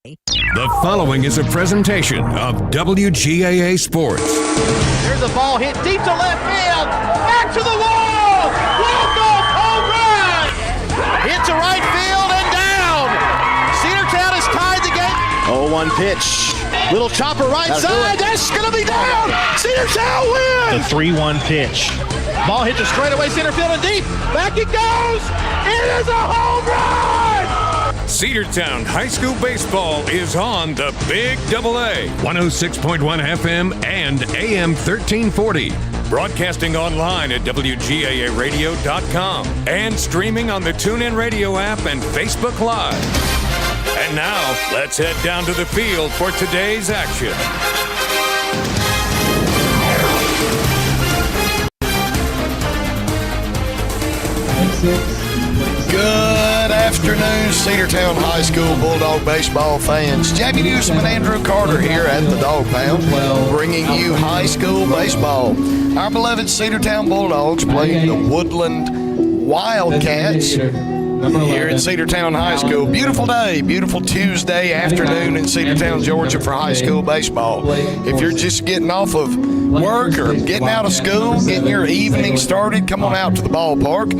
The following is a presentation of WGAA Sports. There's a ball hit deep to left field. Back to the wall. Walk-off home run. Hit to right field and down. Cedartown has tied the game. 0-1 pitch. Little chopper right side. That's going to be down. Cedartown wins. The 3-1 pitch. Ball hit to straightaway center field and deep. Back it goes. It is a home run. Cedartown High School Baseball is on the Big AA, 106.1 FM and AM 1340. Broadcasting online at WGAAradio.com and streaming on the TuneIn Radio app and Facebook Live. And now, let's head down to the field for today's action. Good afternoon, Cedartown High School Bulldog baseball fans. Jamie Newsom and Andrew Carter here at the Dog Pound, bringing you high school baseball. Our beloved Cedartown Bulldogs playing the Woodland Wildcats here at Cedartown High School. Beautiful day, beautiful Tuesday afternoon in Cedartown, Georgia for high school baseball. If you're just getting off of work or getting out of school, getting your evening started, come on out to the ballpark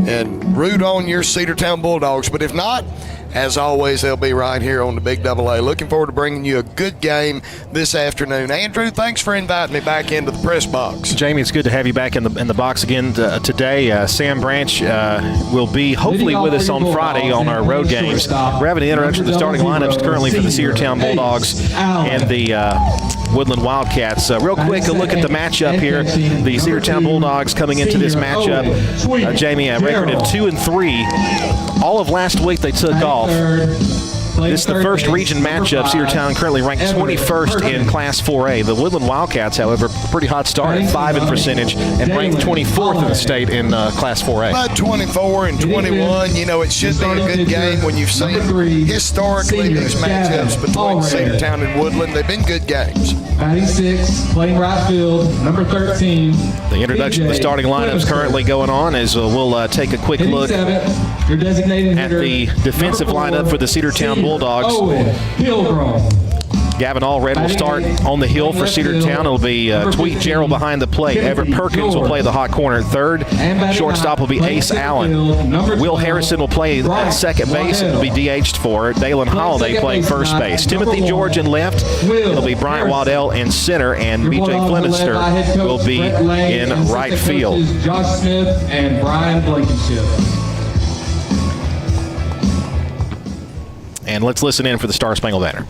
and root on your Cedartown Bulldogs. But if not, as always, they'll be right here on the Big AA. Looking forward to bringing you a good game this afternoon. Andrew, thanks for inviting me back into the press box. Jamie, it's good to have you back in the box again today. Sam Branch will be hopefully with us on Friday on our road games. We're having an introduction to the starting lineups currently for the Cedartown Bulldogs and the Woodland Wildcats. Real quick, a look at the matchup here. The Cedartown Bulldogs coming into this matchup. Jamie, a record of 2-3. All of last week they took off. This is the first region matchup. Cedartown currently ranked 21st in Class 4A. The Woodland Wildcats, however, pretty hot start at 5 in percentage and ranked 24th in the state in Class 4A. But 24 and 21, you know, it should be a good game when you've seen historically these matchups between Cedartown and Woodland. They've been good games. 96, playing right field, number 13. The introduction of the starting lineups currently going on as we'll take a quick look at the defensive lineup for the Cedartown Bulldogs. Gavin Allred will start on the hill for Cedartown. It'll be Tweet Gerald behind the plate. Everett Perkins will play the hot corner at third. Shortstop will be Ace Allen. Will Harrison will play at second base and will be DH'd for Dalen Holiday playing first base. Timothy George in left. It'll be Bryant Waddell in center, and BJ Fleminster will be in right field. Josh Smith and Brian Blankenship. And let's listen in for the Star Spangled Banner.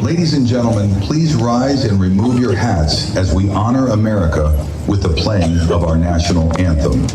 Ladies and gentlemen, please rise and remove your hats as we honor America with the playing of our national anthem.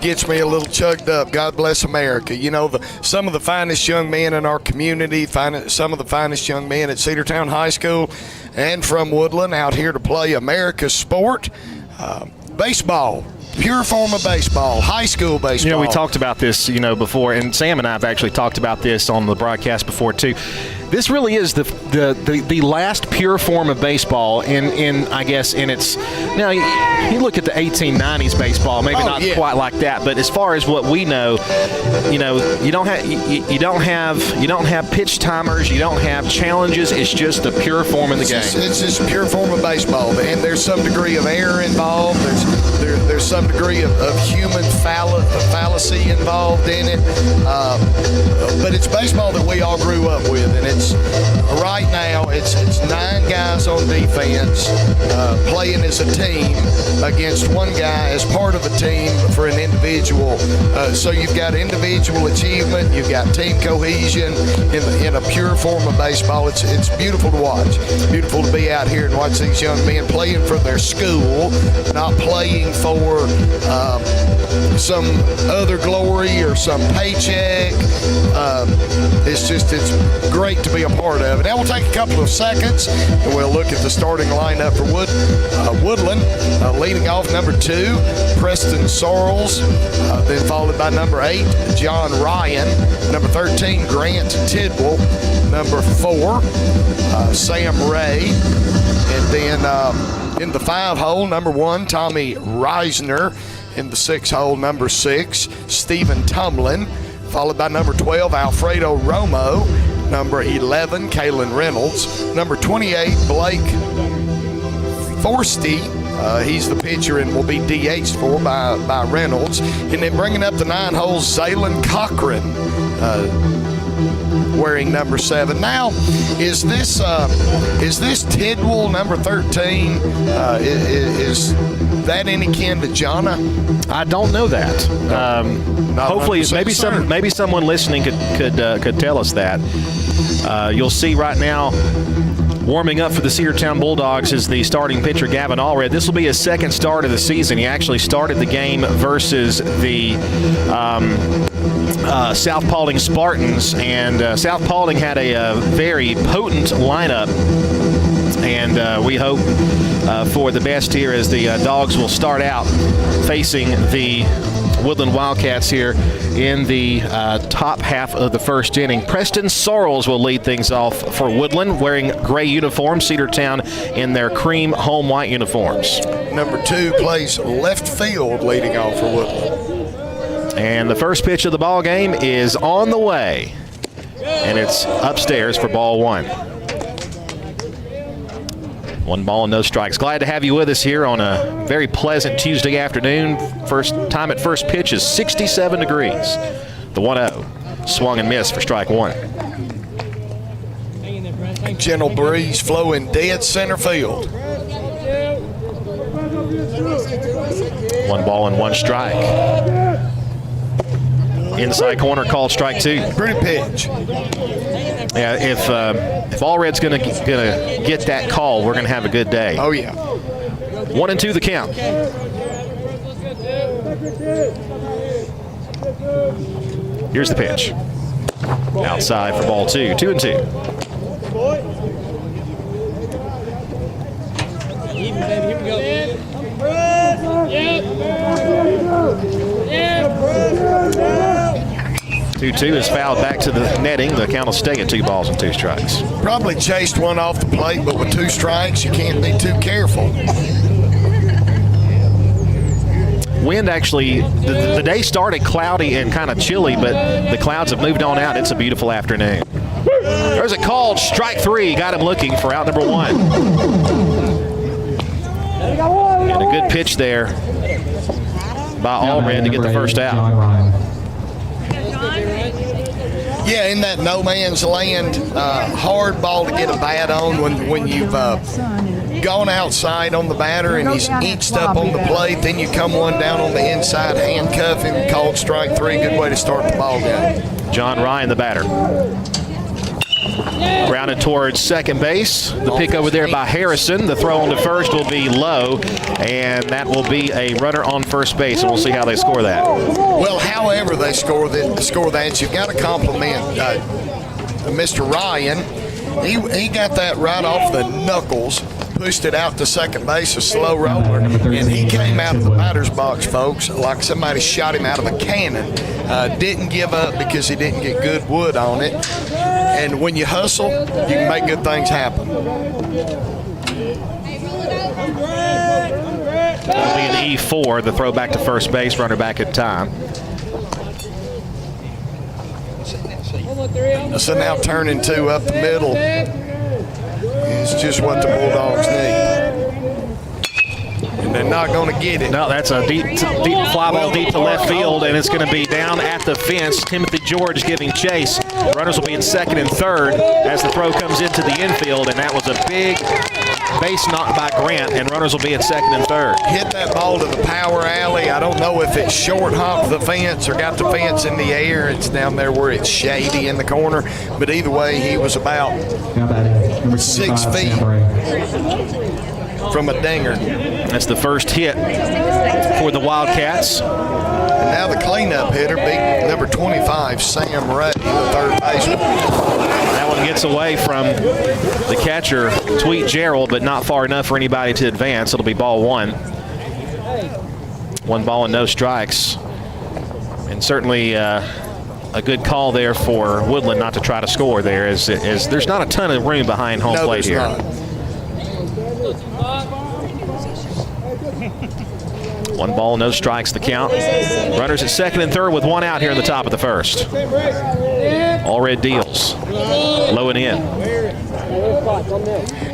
Gets me a little chugged up. God bless America. You know, some of the finest young men in our community, some of the finest young men at Cedartown High School and from Woodland out here to play America's sport, baseball. Pure form of baseball, high school baseball. You know, we talked about this, before, and Sam and I have actually talked about this on the broadcast before, too. this really is the last pure form of baseball in I guess in its. Now you look at the 1890s baseball, maybe not quite like that, but as far as what we know, you don't have pitch timers, you don't have challenges. It's just a pure form of the game. It's just a pure form of baseball, and there's some degree of error involved. There's some degree of human fallacy involved in it, but it's baseball that we all grew up with, and it's right now it's 9 guys on defense playing as a team against one guy as part of a team for an individual. So you've got individual achievement, you've got team cohesion in a pure form of baseball. It's beautiful to watch. Beautiful to be out here and watch these young men playing for their school, not playing for some other glory or some paycheck. It's great to be a part of it. Now we'll take a couple of seconds and we'll look at the starting lineup for Woodland. Leading off, number 2, Preston Sorrells, then followed by number 8, John Ryan, number 13, Grant Tidwell, number 4, Sam Ray, and then in the 5 hole, number 1, Tommy Reisner. In the 6 hole, number 6, Stephen Tumlin, followed by number 12, Alfredo Romo, number 11, Kalen Reynolds, number 28, Blake Forsty. He's the pitcher and will be DH'd for by Reynolds. And then bringing up the 9 holes, Zaylen Cochran, wearing number 7. Now, is this Tidwell, number 13? Is that any kin to Jonna? I don't know that. Hopefully, maybe someone listening could tell us that. You'll see right now, warming up for the Cedartown Bulldogs is the starting pitcher, Gavin Allred. This will be his second start of the season. He actually started the game versus the South Paulding Spartans, and South Paulding had a very potent lineup, and we hope for the best here as the Dogs will start out facing the Woodland Wildcats here in the top half of the first inning. Preston Sorrells will lead things off for Woodland, wearing gray uniforms, Cedartown in their cream home white uniforms. Number 2 plays left field, leading off for Woodland. And the first pitch of the ball game is on the way, and it's upstairs for ball 1. 1 ball and no strikes. Glad to have you with us here on a very pleasant Tuesday afternoon. First time at first pitch is 67 degrees. The 1-0 swung and missed for strike 1. A gentle breeze flowing dead center field. 1 ball and 1 strike. Inside corner called strike 2. Pretty pitch. Yeah, if Allred's gonna get that call, we're gonna have a good day. Oh yeah. 1-2 the count. Here's the pitch. Outside for ball 2. 2-2. Even, baby. Here we go. Yep. 2-2 is fouled back to the netting. The count will stay at 2 balls and 2 strikes. Probably chased one off the plate, but with 2 strikes, you can't be too careful. Wind actually, the day started cloudy and kind of chilly, but the clouds have moved on out. It's a beautiful afternoon. There's a called strike 3. Got him looking for out number 1. And a good pitch there by Allred to get the first out. Yeah, in that no man's land, hard ball to get a bat on when you've gone outside on the batter and he's inched up on the plate, then you come one down on the inside, handcuff him, called strike 3. Good way to start the ball game. John Ryan, the batter. Grounded towards second base. The pick over there by Harrison. The throw on to first will be low, and that will be a runner on first base, and we'll see how they score that. Well, however they score that, you've got to compliment Mr. Ryan. He got that right off the knuckles, pushed it out to second base, a slow roller, and he came out of the batter's box, folks, like somebody shot him out of a cannon. Didn't give up because he didn't get good wood on it. And when you hustle, you can make good things happen. It'll be an E4, the throw back to first base, runner back in time. So now turning two up the middle is just what the Bulldogs need. And they're not going to get it. No, that's a deep fly ball deep to left field, and it's going to be down at the fence. Timothy George giving chase. Runners will be in second and third as the throw comes into the infield, and that was a big base knock by Grant, and runners will be at second and third. Hit that ball to the power alley. I don't know if it's short hopped the fence or got the fence in the air. It's down there where it's shady in the corner. But either way, he was about 6 feet from a dinger. That's the first hit for the Wildcats. And now the cleanup hitter, big number 25, Sam Ray, the third baseman. That one gets away from the catcher, Tweet Gerald, but not far enough for anybody to advance. It'll be ball one. 1 ball and no strikes. And certainly a good call there for Woodland not to try to score there, as there's not a ton of room behind home plate here. Not. 1 ball, no strikes, the count. Runners at second and third with 1 out here in the top of the first. All red deals. Low and in.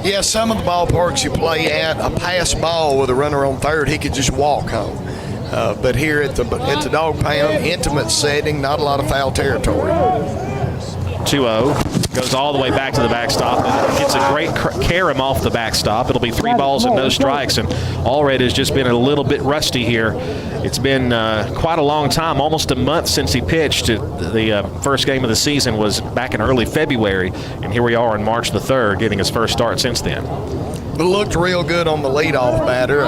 Yeah, some of the ballparks you play at, a pass ball with a runner on third, he could just walk home. But here at the Dog Pound, intimate setting, not a lot of foul territory. 2-0. Goes all the way back to the backstop. Gets a great carom off the backstop. It'll be 3 balls and no strikes. And Allred has just been a little bit rusty here. It's been quite a long time, almost a month since he pitched. The first game of the season was back in early February. And here we are on March the 3rd, getting his first start since then. But looked real good on the leadoff batter.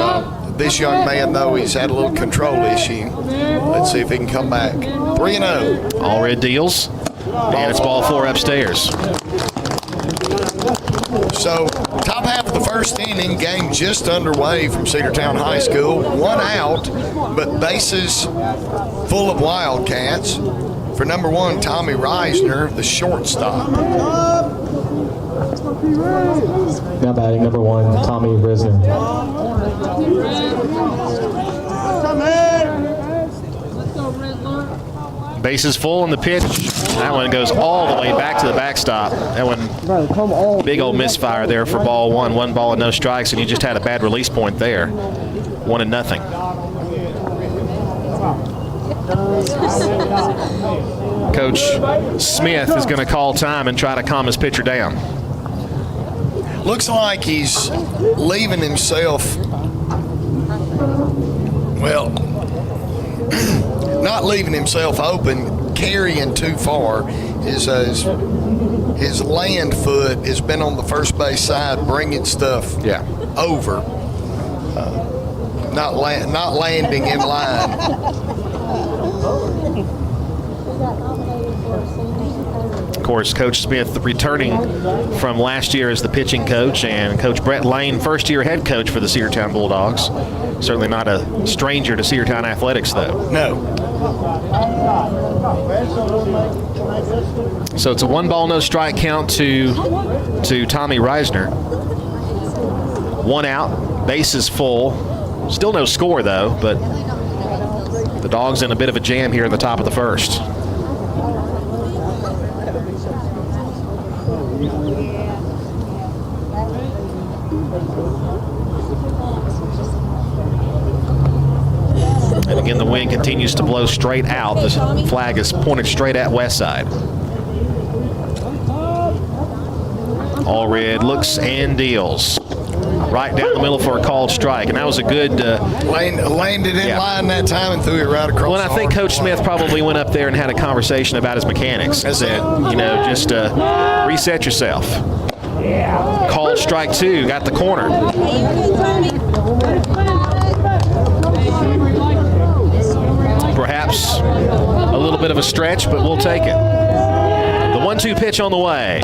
This young man, though, he's had a little control issue. Let's see if he can come back. 3-0. Allred deals. And it's ball 4 upstairs. So, top half of the first inning, game just underway from Cedartown High School. 1 out, but bases full of Wildcats. For number 1, Tommy Reisner, the shortstop. Now batting number 1, Tommy Risner. Bases full in the pitch. That one goes all the way back to the backstop. That one, big old misfire there for ball 1. 1 ball and no strikes, and you just had a bad release point there. 1-0. Coach Smith is going to call time and try to calm his pitcher down. Looks like he's leaving himself, well, not leaving himself open, carrying too far. His land foot has been on the first base side, bringing stuff over, not landing in line. Of course, Coach Smith returning from last year as the pitching coach, and Coach Brett Lane, first-year head coach for the Cedartown Bulldogs. Certainly not a stranger to Cedartown athletics, though. No. So it's a 1 ball, no strike count to Tommy Reisner. 1 out, bases full. Still no score, though, but the Dogs in a bit of a jam here in the top of the first. And again, the wind continues to blow straight out. The flag is pointed straight at west side. Allred looks and deals. Right down the middle for a called strike. And that was a good... landed in line that time and threw it right across. Well, I think Coach Smith probably went up there and had a conversation about his mechanics. And said, you know, just reset yourself. Called strike 2, got the corner. Perhaps a little bit of a stretch, but we'll take it. The 1-2 pitch on the way.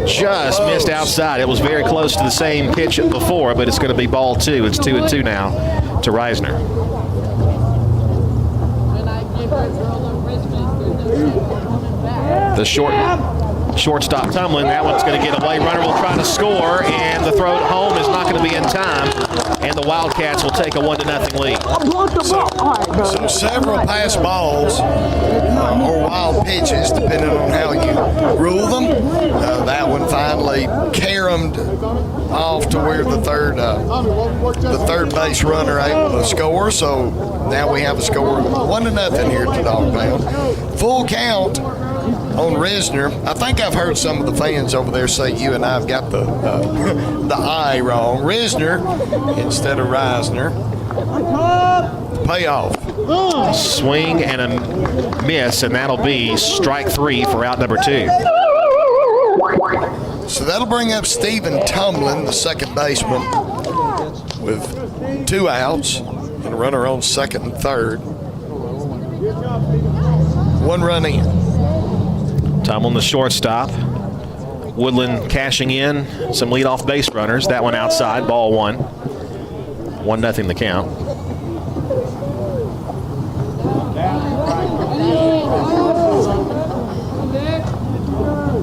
Just missed outside. It was very close to the same pitch before, but it's going to be ball 2. It's 2-2 now to Reisner. The short Shortstop Tumlin, that one's going to get away. Runner will try to score, and the throw home is not going to be in time. And the Wildcats will take a 1-0 lead. So several pass balls or wild pitches, depending on how you rule them. That one finally caromed off to where the third base runner able to score. So now we have a score of 1-0 here at the Dog Pound. Full count on Risner. I think I've heard some of the fans over there say you and I've got the I wrong. Risner instead of Reisner. Payoff. Swing and a miss, and that'll be strike 3 for out number 2. So that'll bring up Stephen Tumlin, the second baseman, with 2 outs and a runner on second and third. 1 run in. Tumlin, the shortstop. Woodland cashing in some leadoff base runners. That one outside, ball 1. 1-0 the count.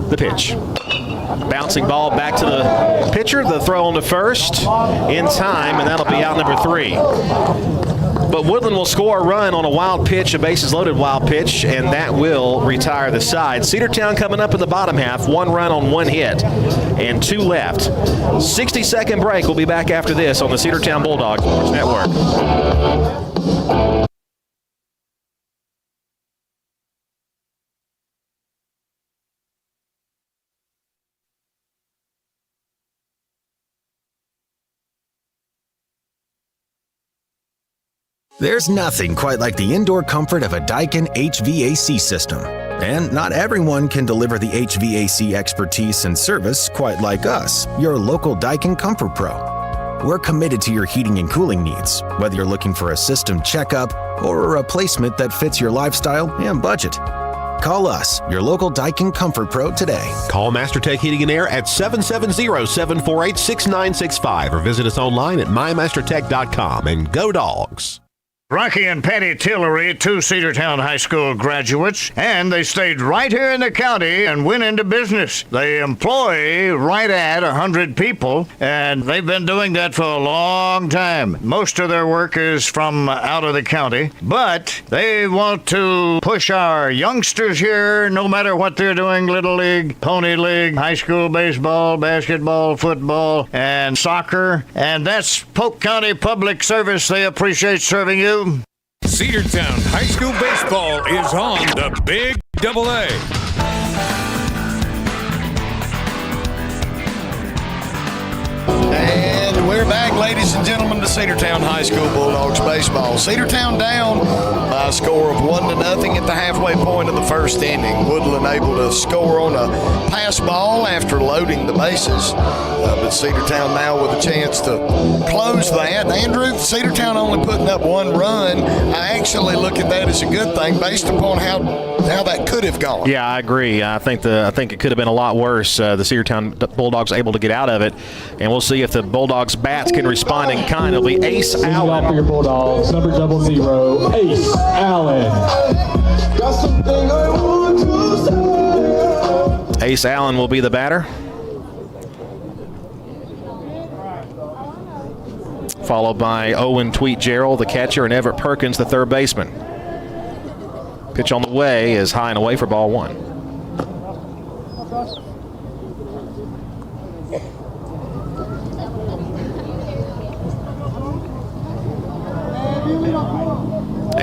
The pitch. Bouncing ball back to the pitcher. The throw on to first in time, and that'll be out number 3. But Woodland will score a run on a wild pitch, a bases-loaded wild pitch, and that will retire the side. Cedartown coming up in the bottom half, 1 run on 1 hit, and 2 left. 60-second break. We'll be back after this on the Cedartown Bulldogs Sports Network. There's nothing quite like the indoor comfort of a Daikin HVAC system. And not everyone can deliver the HVAC expertise and service quite like us, your local Daikin Comfort Pro. We're committed to your heating and cooling needs, whether you're looking for a system checkup or a replacement that fits your lifestyle and budget. Call us, your local Daikin Comfort Pro, today. Call MasterTech Heating and Air at 770-748-6965 or visit us online at mymastertech.com, and go Dogs. Rocky and Patty Tillery, 2 Cedartown High School graduates, and they stayed right here in the county and went into business. They employ right at 100 people, and they've been doing that for a long time. Most of their work is from out of the county, but they want to push our youngsters here, no matter what they're doing, Little League, Pony League, high school baseball, basketball, football, and soccer, and that's Polk County Public Service. They appreciate serving you. Cedartown High School Baseball is on the Big AA. And we're back, ladies and gentlemen, to Cedartown High School Bulldogs baseball. Cedartown down by a score of 1-0 at the halfway point of the first inning. Woodland able to score on a pass ball after loading the bases. But Cedartown now with a chance to close that. Andrew, Cedartown only putting up 1 run. I actually look at that as a good thing based upon how that could have gone. Yeah, I agree. I think it could have been a lot worse. The Cedartown Bulldogs able to get out of it, and we'll see if the Bulldogs bats can respond in kind. It'll be Ace Allen. For your Bulldogs, number 00, Ace Allen. Ace Allen will be the batter. Followed by Owen Tweet Gerald, the catcher, and Everett Perkins, the third baseman. Pitch on the way is high and away for ball 1.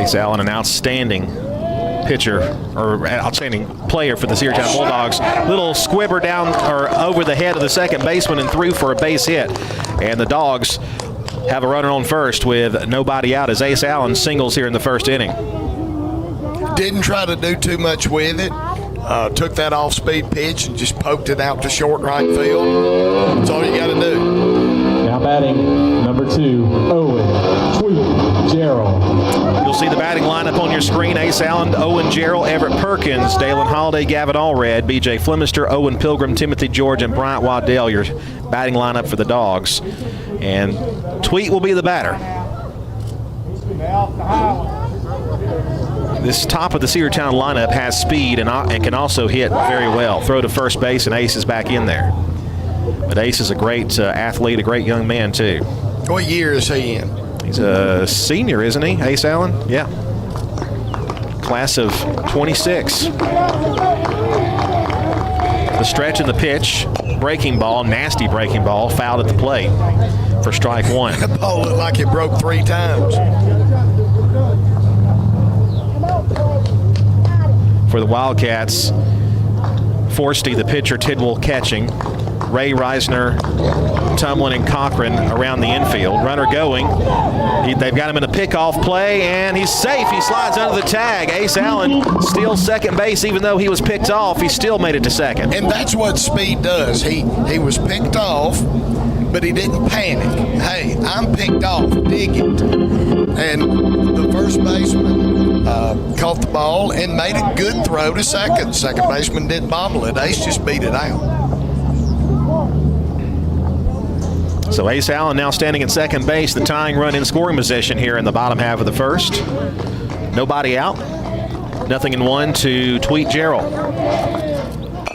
Ace Allen, an outstanding pitcher, or outstanding player for the Cedartown Bulldogs. Little squibber down or over the head of the second baseman and through for a base hit. And the Dogs have a runner on first with nobody out as Ace Allen singles here in the first inning. Didn't try to do too much with it. Took that off-speed pitch and just poked it out to short right field. That's all you got to do. Now batting, number 2, Owen Tweet Gerald. You'll see the batting lineup on your screen. Ace Allen, Owen Gerald, Everett Perkins, Dalen Holiday, Gavin Allred, B.J. Flemister, Owen Pilgrim, Timothy George, and Bryant Waddell, your batting lineup for the Dogs. And Tweet will be the batter. this top of the Cedartown lineup has speed and can also hit very well. Throw to first base, and Ace is back in there. But Ace is a great athlete, a great young man, too. What year is he in? He's a senior, isn't he, Ace Allen? Yeah. Class of 26. The stretch and the pitch. Breaking ball, nasty breaking ball, fouled at the plate for strike one. That ball looked like it broke 3 times. For the Wildcats, Forsty, the pitcher, Tidwell catching. Ray, Reisner, Tumlin, and Cochran around the infield. Runner going. They've got him in a pickoff play, and he's safe. He slides under the tag. Ace Allen steals second base, even though he was picked off. He still made it to second. And that's what speed does. He was picked off, but he didn't panic. Hey, I'm picked off. Dig it. And the first baseman caught the ball and made a good throw to second. Second baseman didn't bobble it. Ace just beat it out. So Ace Allen now standing at second base, the tying run in scoring position here in the bottom half of the first. Nobody out. 0-1 to Tweet Gerald.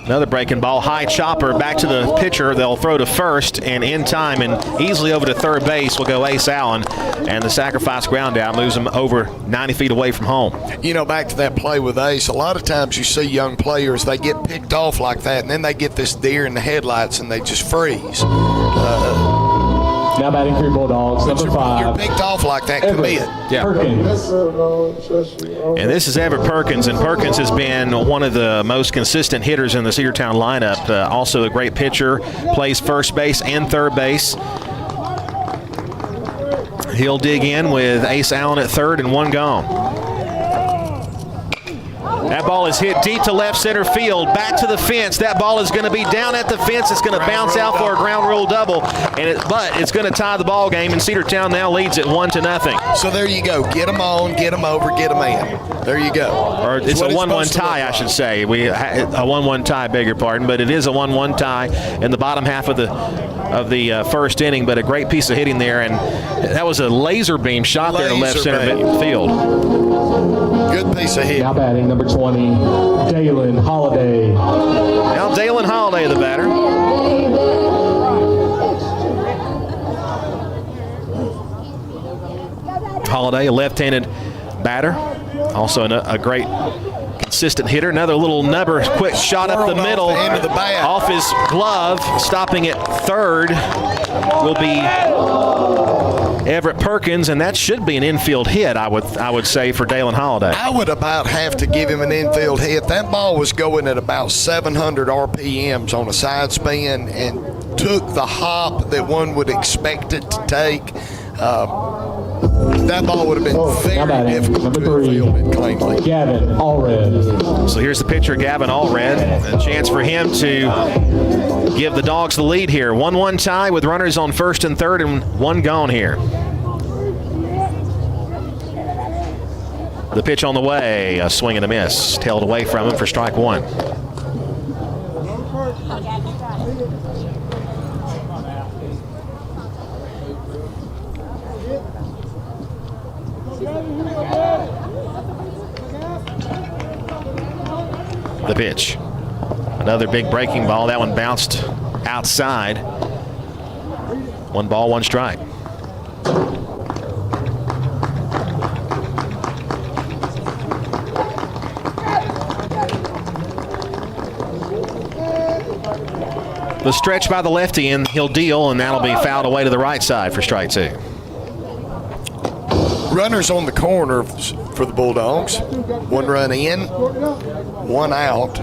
Another breaking ball, high chopper back to the pitcher. They'll throw to first, and in time and easily over to third base will go Ace Allen, and the sacrifice ground out moves him over 90 feet away from home. You know, back to that play with Ace, a lot of times you see young players, they get picked off like that, and then they get this deer in the headlights and they just freeze. Now batting for your Bulldogs, number 5. You're picked off like that, commit. Yeah. Perkins. And this is Everett Perkins, and Perkins has been one of the most consistent hitters in the Cedartown lineup. Also a great pitcher, plays first base and third base. He'll dig in with Ace Allen at third and one gone. That ball is hit deep to left center field, back to the fence. That ball is going to be down at the fence. It's going to bounce out for a ground rule double, but it's going to tie the ball game, and Cedartown now leads it 1-0. So there you go. Get them on, get them over, get them in. There you go. Or it's a 1-1 tie, I should say. A 1-1 tie, beg your pardon, but it is a 1-1 tie in the bottom half of the first inning. But a great piece of hitting there, and that was a laser beam shot there to left center field. Good piece of hit. Now batting number 20, Dalen Holiday. Now Dalen Holiday, the batter. Holiday, a left-handed batter. Also a great consistent hitter. Another little nubber, quick shot up the middle. Off his glove, stopping at third will be Everett Perkins, and that should be an infield hit, I would say, for Dalen Holiday. I would about have to give him an infield hit. That ball was going at about 700 RPMs on a side spin and took the hop that one would expect it to take. That ball would have been very difficult to field it cleanly. Gavin Allred. So here's the pitcher, Gavin Allred. A chance for him to give the Dogs the lead here. 1-1 tie with runners on first and third and one gone here. The pitch on the way, a swing and a miss. Tailed away from him for strike one. The pitch. Another big breaking ball. That one bounced outside. 1 ball, 1 strike. The stretch by the lefty, and he'll deal, and that'll be fouled away to the right side for strike 2. Runners on the corner for the Bulldogs. 1 run in, 1 out.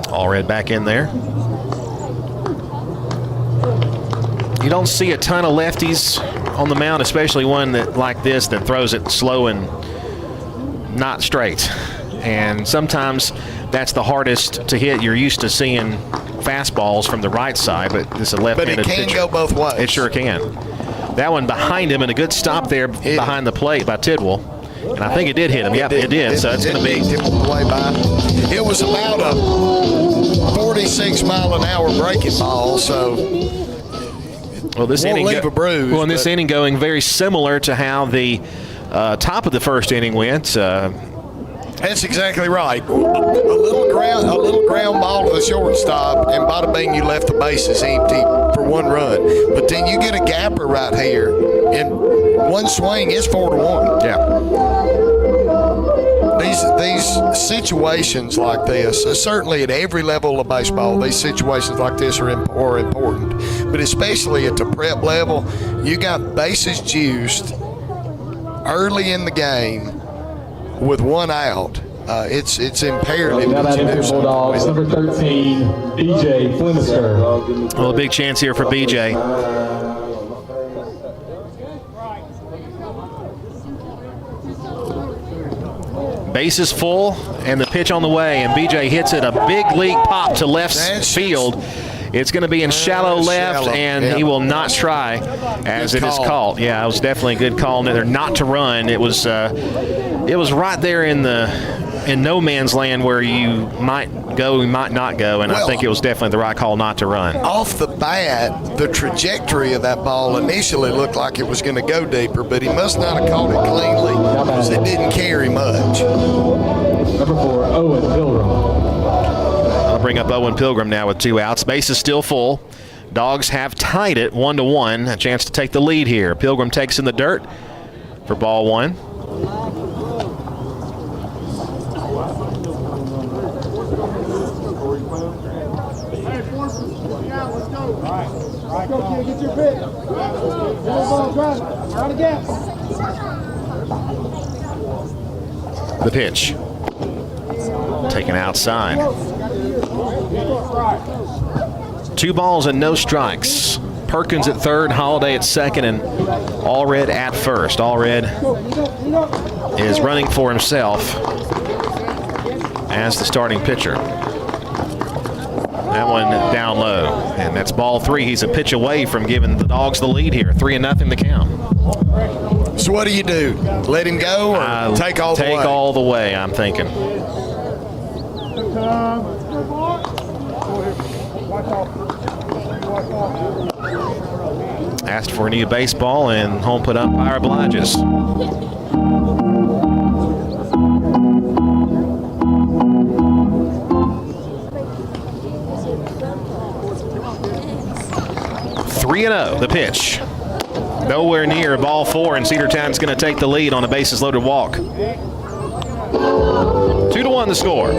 Allred back in there. You don't see a ton of lefties on the mound, especially one that like this that throws it slow and not straight. And sometimes that's the hardest to hit. You're used to seeing fastballs from the right side, but this is a left-handed pitcher. But it can go both ways. It sure can. That one behind him, and a good stop there behind the plate by Tidwell. And I think it did hit him. Yep, it did. So it's going to be. It was about a 40 46-mile-an-hour breaking ball, so this inning leave a bruise. Well, in this inning going very similar to how the top of the first inning went. That's exactly right. A little ground ball to the shortstop, and bada bing, you left the bases empty for one run. But then you get a gapper right here, and one swing is 4-1. Yeah. These situations like this, certainly at every level of baseball, these situations like this are important. But especially at the prep level, you got bases juiced early in the game with one out. It's imperative that you do something. Bulldogs, number 13, BJ Flemister. Well, a big chance here for BJ. Base is full, and the pitch on the way, and BJ hits it. A big league pop to left field. It's going to be in shallow left, and he will not try as it is called. Yeah, it was definitely a good call there not to run. It was right there in no man's land where you might go, you might not go, and I think it was definitely the right call not to run. Off the bat, the trajectory of that ball initially looked like it was going to go deeper, but he must not have caught it cleanly because it didn't carry much. Number 4, Owen Pilgrim. I'll bring up Owen Pilgrim now with 2 outs. Base is still full. Dogs have tied it 1-1. A chance to take the lead here. Pilgrim takes in the dirt for ball 1. Get your pitch. The pitch. Taken outside. 2 balls and no strikes. Perkins at third, Holiday at second, and Allred at first. Allred is running for himself as the starting pitcher. That one down low, and that's ball 3. He's a pitch away from giving the Dogs the lead here. 3-0 the count. So what do you do? Let him go or take all the way? Take all the way, I'm thinking. Asked for a new baseball, and home plate umpire obliges. The pitch. Nowhere near ball 4, and Cedartown's going to take the lead on a bases loaded walk. 2-1 the score.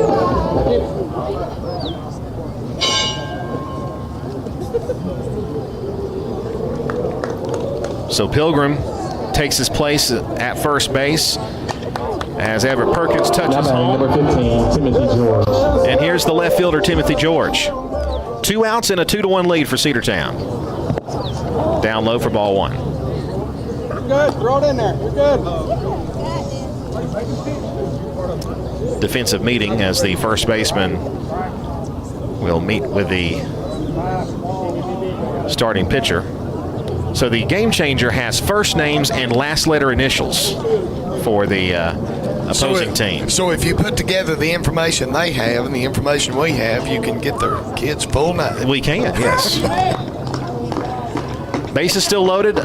So Pilgrim takes his place at first base as Everett Perkins touches home. Number 15, Timothy George. And here's the left fielder, Timothy George. 2 outs and a 2-1 lead for Cedartown. Down low for ball 1. You're good. Throw it in there. You're good. Defensive meeting as the first baseman will meet with the starting pitcher. So the game changer has first names and last letter initials for the opposing team. So if you put together the information they have and the information we have, you can get their kids full night. We can, yes. Base is still loaded.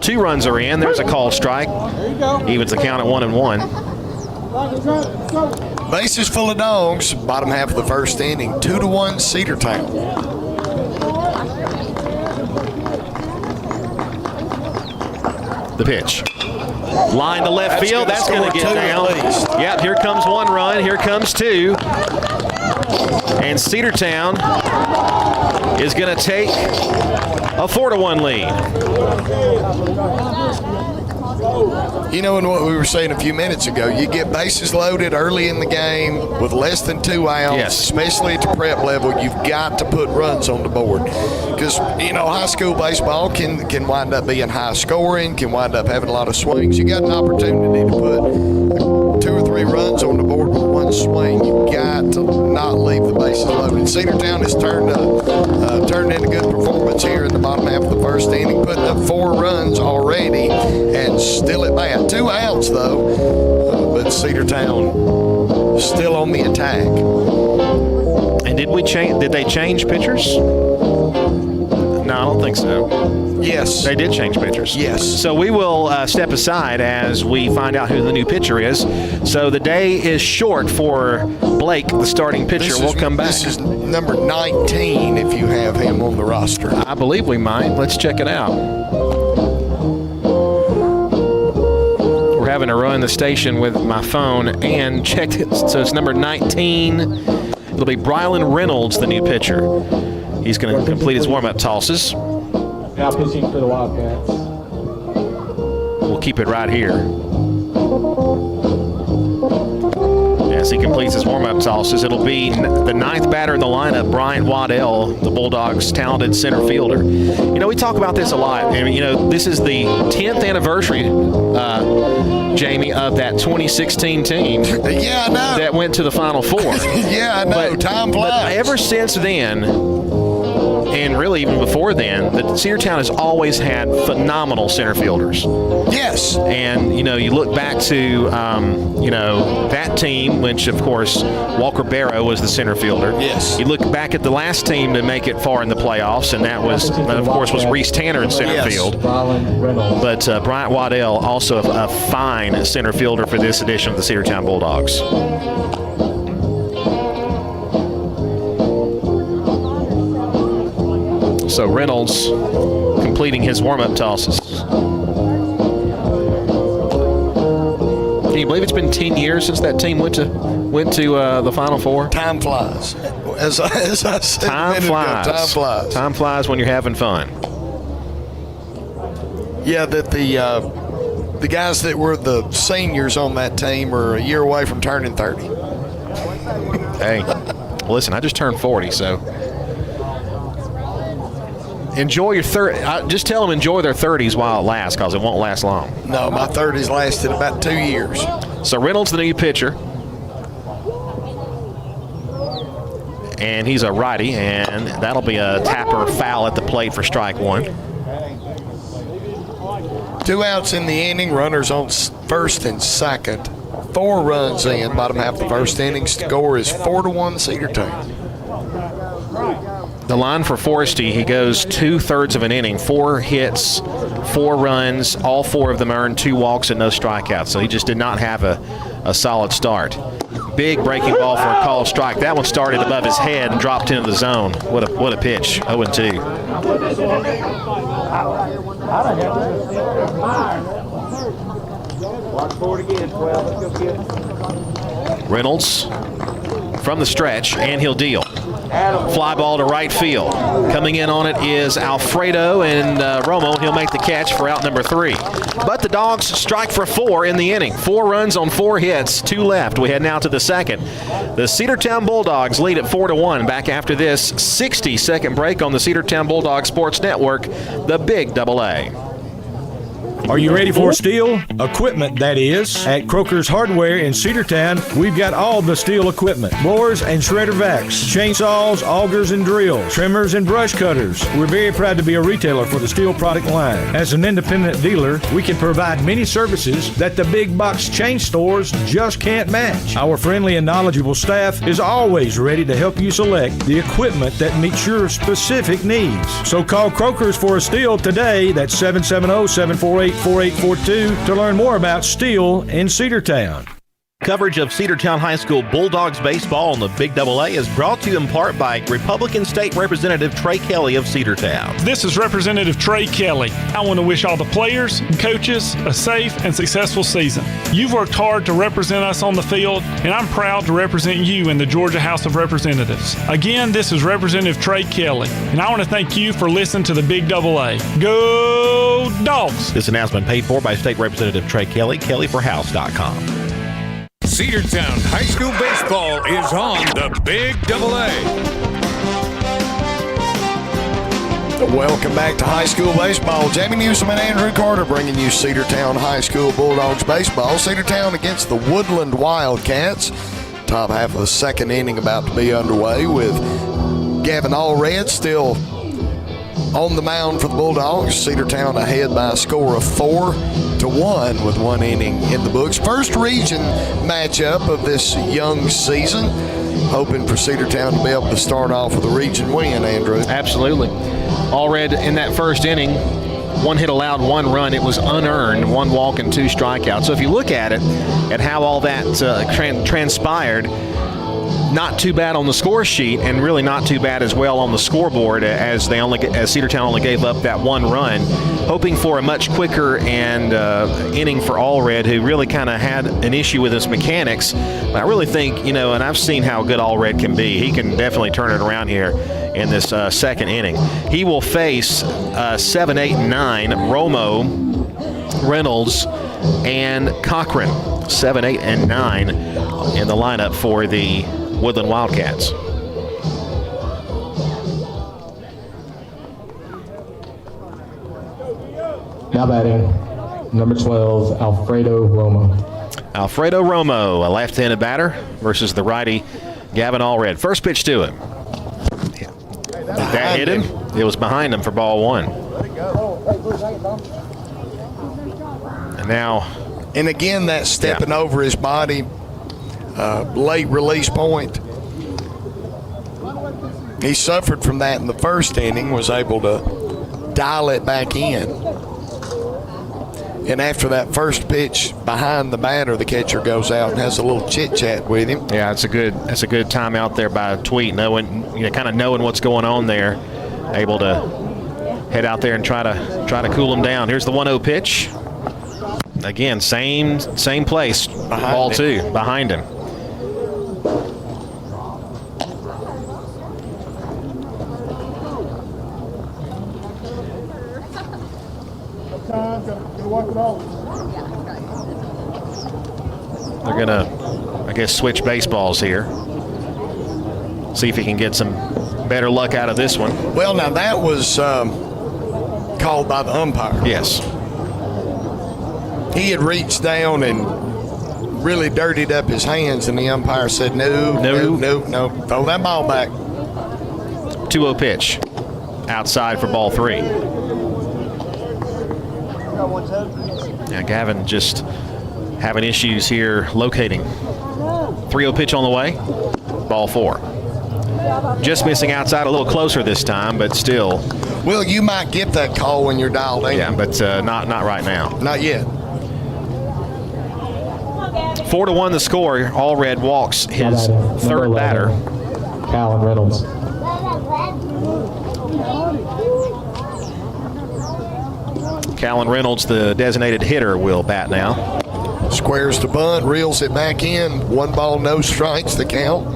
2 runs are in. There's a called strike. Evens the count at 1-1. Bases full of dogs. Bottom half of the first inning. 2-1 Cedartown. The pitch. Line to left field. That's going to get down. Yep, here comes 1 run. Here comes 2. And Cedartown is going to take a 4-1 lead. You know, in what we were saying a few minutes ago, you get bases loaded early in the game with less than 2 outs, especially at the prep level, you've got to put runs on the board. Because, you know, high school baseball can wind up being high scoring, can wind up having a lot of swings. You got an opportunity to put 2 or 3 runs on the board with 1 swing. You've got to not leave the bases loaded. Cedartown has turned in a good performance here in the bottom half of the first inning, putting up 4 runs already and still at bat. 2 outs, though, but Cedartown still on the attack. Did they change pitchers? No, I don't think so. Yes. They did change pitchers. Yes. So we will step aside as we find out who the new pitcher is. So the day is short for Blake, the starting pitcher. We'll come back. This is number 19 if you have him on the roster. I believe we might. Let's check it out. We're having to run the station with my phone and check it. So it's number 19. It'll be Brylan Reynolds, the new pitcher. He's going to complete his warm-up tosses. Now pitching for the Wildcats. We'll keep it right here. As he completes his warm-up tosses, it'll be the ninth batter in the lineup, Bryant Waddell, the Bulldogs' talented center fielder. You know, we talk about this a lot. And, you know, this is the 10th anniversary, Jamie, of that 2016 team. Yeah, I know. That went to the Final Four. Yeah, I know. Time flies. But ever since then, and really even before then, Cedartown has always had phenomenal center fielders. Yes. And, you know, you look back to, you know, that team, which, of course, Walker Barrow was the center fielder. Yes. You look back at the last team to make it far in the playoffs, and that was, of course, was Reese Tanner in center field. But Bryant Waddell, also a fine center fielder for this edition of the Cedartown Bulldogs. So Reynolds completing his warm-up tosses. Can you believe it's been 10 years since that team went to the Final Four? Time flies. As I said, time flies. Time flies. Time flies when you're having fun. Yeah, that the guys that were the seniors on that team are a year away from turning 30. Hey, listen, I just turned 40, so enjoy your just tell them enjoy their 30s while it lasts, because it won't last long. No, my 30s lasted about 2 years. So Reynolds, the new pitcher. And he's a righty, and that'll be a tapper foul at the plate for strike one. 2 outs in the inning, runners on first and second. 4 runs in, bottom half of the first inning. Score is 4-1 Cedartown. The line for Forresty, he goes 2/3 of an inning, 4 hits, 4 runs, all 4 of them earned 2 walks and no strikeouts. So he just did not have a solid start. Big breaking ball for a called strike. That one started above his head and dropped into the zone. What a pitch, 0-2. Reynolds from the stretch, and he'll deal. Fly ball to right field. Coming in on it is Alfredo, and Romo. He'll make the catch for out number 3. But the Dogs strike for 4 in the inning. 4 runs on 4 hits, 2 left. We head now to the second. The Cedartown Bulldogs lead at 4-1. Back after this 60-second break on the Cedartown Bulldogs Sports Network, the Big AA. Are you ready for steel? Equipment, that is. At Croker's Hardware in Cedartown, we've got all the steel equipment. Blowers and shredder vacs, chainsaws, augers and drills, trimmers and brush cutters. We're very proud to be a retailer for the steel product line. As an independent dealer, we can provide many services that the big box chain stores just can't match. Our friendly and knowledgeable staff is always ready to help you select the equipment that meets your specific needs. So call Croker's for a steel today. That's 770-748-4842 to learn more about steel in Cedartown. Coverage of Cedartown High School Bulldogs baseball on the Big AA is brought to you in part by Republican State Representative Trey Kelly of Cedartown. This is Representative Trey Kelly. I want to wish all the players and coaches a safe and successful season. You've worked hard to represent us on the field, and I'm proud to represent you in the Georgia House of Representatives. Again, this is Representative Trey Kelly, and I want to thank you for listening to the Big AA. Go Dogs! This announcement paid for by State Representative Trey Kelly, kellyforhouse.com. Cedartown High School baseball is on the Big AA. Welcome back to high school baseball. Jamie Newsom and Andrew Carter bringing you Cedartown High School Bulldogs baseball. Cedartown against the Woodland Wildcats. Top half of the second inning about to be underway with Gavin Allred still on the mound for the Bulldogs. Cedartown ahead by a score of 4-1 with 1 inning in the books. First region matchup of this young season. hoping for Cedartown to be able to start off with a region win, Andrew. Absolutely. Allred in that first inning, 1 hit allowed, 1 run. It was unearned, 1 walk and 2 strikeouts. So if you look at it, at how all that transpired, not too bad on the score sheet, and really not too bad as well on the scoreboard, as Cedartown only gave up that 1 run, hoping for a much quicker and inning for Allred, who really kind of had an issue with his mechanics. But I really think, and I've seen how good Allred can be. He can definitely turn it around here in this second inning. He will face 7, 8, and 9, Romo, Reynolds, and Cochran. 7, 8, and 9 in the lineup for the Woodland Wildcats. Now batting, number 12, Alfredo Romo. Alfredo Romo, a left-handed batter versus the righty Gavin Allred. First pitch to him. That hit him. It was behind him for ball 1. And now. And again, that stepping over his body, late release point. He suffered from that in the first inning, was able to dial it back in. And after that first pitch behind the batter, the catcher goes out and has a little chit-chat with him. Yeah, it's a good time out there by Tweet, knowing, kind of knowing what's going on there, able to head out there and try to cool him down. Here's the 1-0 pitch. Again, same place. Ball 2 behind him. They're gonna, I guess, switch baseballs here. See if he can get some better luck out of this one. Well, now that was called by the umpire. Yes. He had reached down and really dirtied up his hands, and the umpire said, no, throw that ball back. 2-0 pitch. Outside for ball 3. Now Gavin just having issues here locating. 3-0 pitch on the way. Ball 4. Just missing outside, a little closer this time, but still. Well, you might get that call when you're dialed in. Yeah, but not right now. Not yet. 4-1 the score. Allred walks his third 11, batter. Callan Reynolds. Callan Reynolds, the designated hitter, will bat now. Squares the bunt, reels it back in. 1 ball, no strikes, the count.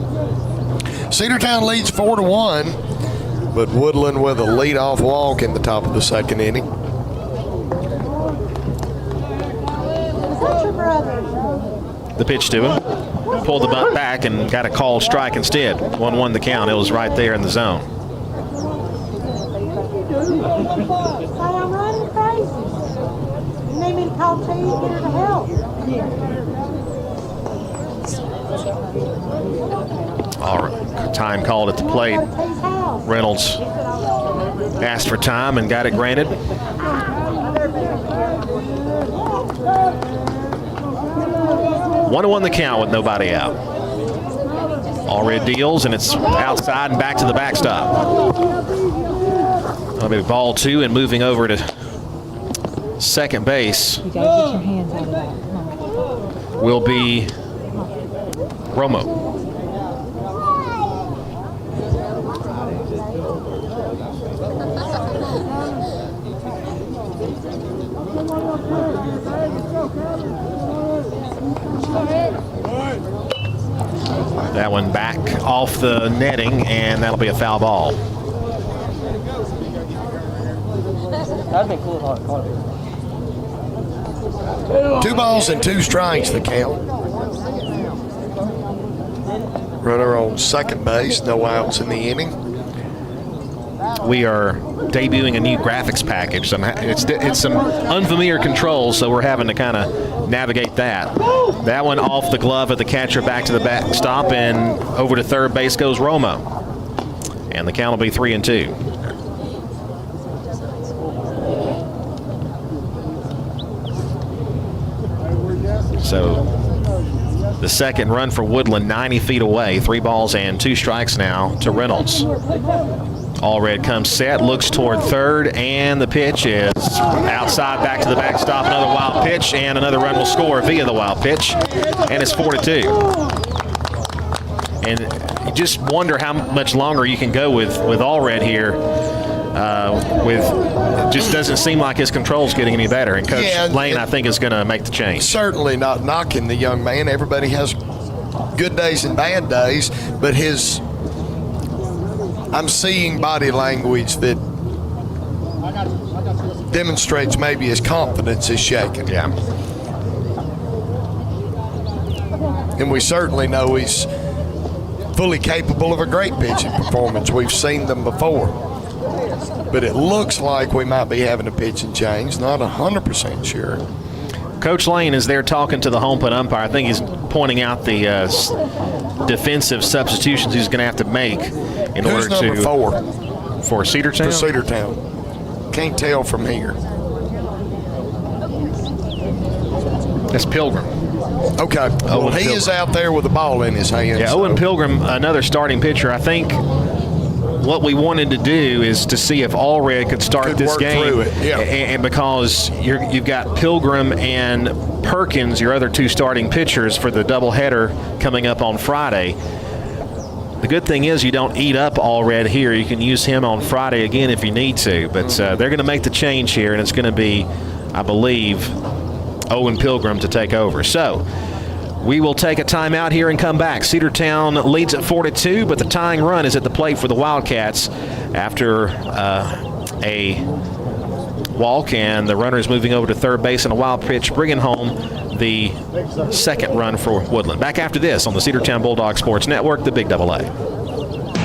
Cedartown leads 4-1, but Woodland with a leadoff walk in the top of the second inning. The pitch to him. Pulled the bunt back and got a called strike instead. 1-1 the count. It was right there in the zone. I'm running crazy. You need me to call T and get her to help? All right. Time called at the plate. Reynolds asked for time and got it granted. 1-1 the count with nobody out. Allred deals, and it's outside and back to the backstop. That'll be ball 2 and moving over to second base will be Romo. That one back off the netting, and that'll be a foul ball. That'd be cool. 2 balls and 2 strikes, the count. Runner on second base, no outs in the inning. We are debuting a new graphics package. It's some unfamiliar controls, so we're having to kind of navigate that. That one off the glove of the catcher, back to the backstop, and over to third base goes Romo. And the count will be 3-2. So The second run for Woodland, 90 feet away. 3 balls and 2 strikes now to Reynolds. Allred comes set, looks toward third, and the pitch is outside, back to the backstop. Another wild pitch, and another run will score via the wild pitch, and it's 4-2. And you just wonder how much longer you can go with Allred here. It just doesn't seem like his control's getting any better. And Coach Lane, I think, is going to make the change. Certainly not knocking the young man. Everybody has good days and bad days, but I'm seeing body language that demonstrates maybe his confidence is shaken. Yeah. And we certainly know he's fully capable of a great pitching performance. We've seen them before. But it looks like we might be having a pitching change. Not 100% sure. Coach Lane is there talking to the home plate umpire. I think he's pointing out the defensive substitutions he's going to have to make in order to. Who's number 4? For Cedartown? For Cedartown. Can't tell from here. That's Pilgrim. Okay. Well, he is out there with the ball in his hand. Yeah, Owen Pilgrim, another starting pitcher. I think what we wanted to do is to see if Allred could start this game. And because you've got Pilgrim and Perkins, your other 2 starting pitchers for the doubleheader coming up on Friday. The good thing is you don't eat up Allred here. You can use him on Friday again if you need to. But they're going to make the change here, and it's going to be, I believe, Owen Pilgrim to take over. So we will take a timeout here and come back. Cedartown leads at 4-2, but the tying run is at the plate for the Wildcats after a walk, and the runner is moving over to third base and a wild pitch, bringing home the second run for Woodland. Back after this on the Cedartown Bulldogs Sports Network, the Big Double A.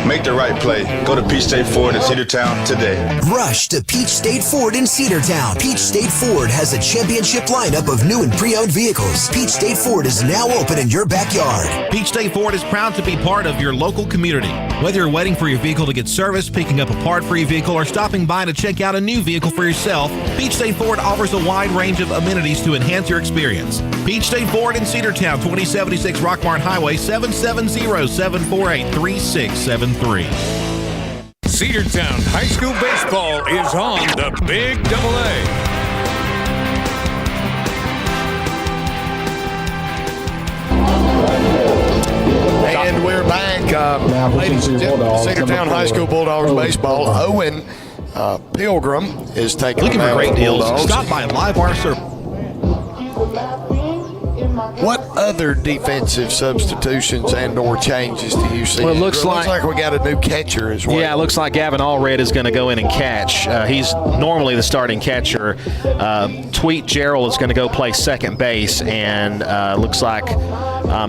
Make the right play. Go to Peach State Ford in Cedartown today. Rush to Peach State Ford in Cedartown. Peach State Ford has a championship lineup of new and pre-owned vehicles. Peach State Ford is now open in your backyard. Peach State Ford is proud to be part of your local community. Whether you're waiting for your vehicle to get serviced, picking up a part for your vehicle, or stopping by to check out a new vehicle for yourself, Peach State Ford offers a wide range of amenities to enhance your experience. Peach State Ford in Cedartown, 2076 Rockmart Highway, 770-748-3673. Cedartown High School Baseball is on the Big Double A. And we're back. Ladies and gentlemen, Cedartown High School Bulldogs baseball. Owen Pilgrim is taking looking for great deals. Bulldogs. Stop by Live Wire Circle. What other defensive substitutions and/or changes do you see? Well, it looks like we got a new catcher as well. Yeah, it looks like Gavin Allred is going to go in and catch. He's normally the starting catcher. Tweet Gerald is going to go play second base, and looks like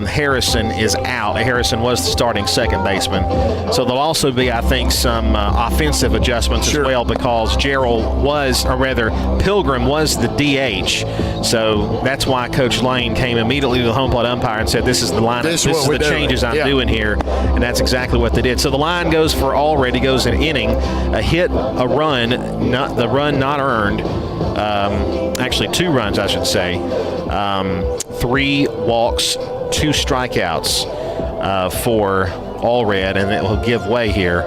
Harrison is out. Harrison was the starting second baseman. So there'll also be, I think, some offensive adjustments as well, because Gerald was, or rather, Pilgrim was the DH. So that's why Coach Lane came immediately to the home plate umpire and said, this is the lineup, this is the changes I'm doing here. And that's exactly what they did. So the line goes for Allred. He goes an inning, a hit, a run, the run not earned. Actually, 2 runs, I should say. 3 walks, 2 strikeouts for Allred, and it will give way here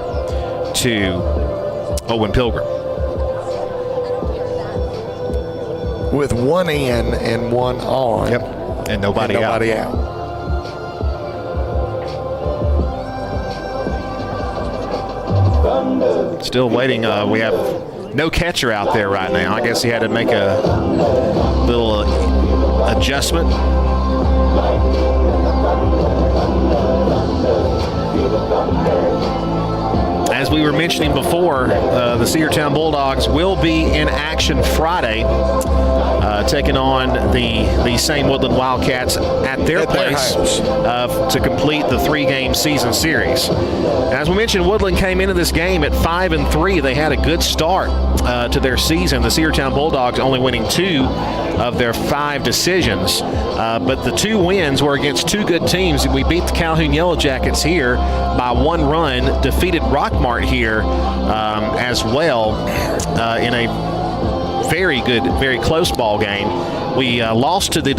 to Owen Pilgrim. With 1 in and 1 on. Yep. And nobody out. Still waiting. We have no catcher out there right now. I guess he had to make a little adjustment. As we were mentioning before, the Cedartown Bulldogs will be in action Friday, taking on the same Woodland Wildcats at their place to complete the 3-game season series. As we mentioned, Woodland came into this game at 5-3. They had a good start to their season. The Cedartown Bulldogs only winning 2 of their 5 decisions, but the 2 wins were against 2 good teams. We beat the Calhoun Yellow Jackets here by 1 run, defeated Rockmart here as well in a very good, very close ball game. We lost to the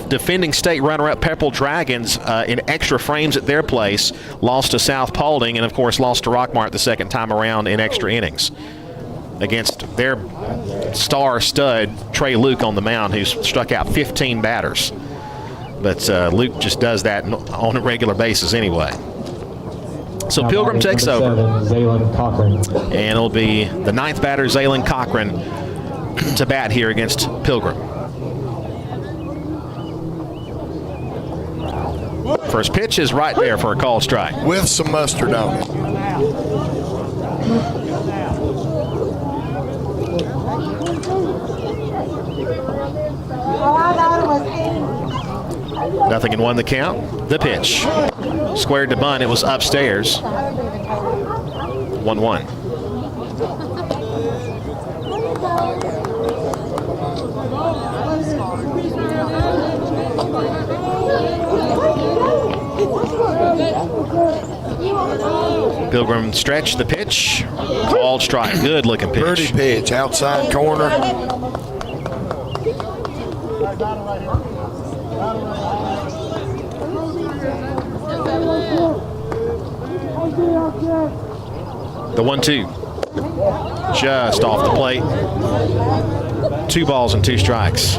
defending state runner-up Pepperell Dragons in extra frames at their place, lost to South Paulding, and of course lost to Rockmart the second time around in extra innings against their star stud Trey Luke on the mound, who's struck out 15 batters. But Luke just does that on a regular basis anyway. So Pilgrim takes over. Zaylen Cochran. And it'll be the 9th batter, Zaylen Cochran, to bat here against Pilgrim. First pitch is right there for a called strike. With some mustard on it. Nothing in 1 the count. The pitch. Squared to bunt. It was upstairs. 1-1. Pilgrim stretch. The pitch. Called strike. Good looking pitch. Pretty pitch. Outside corner. The 1-2. Just off the plate. 2 balls and 2 strikes.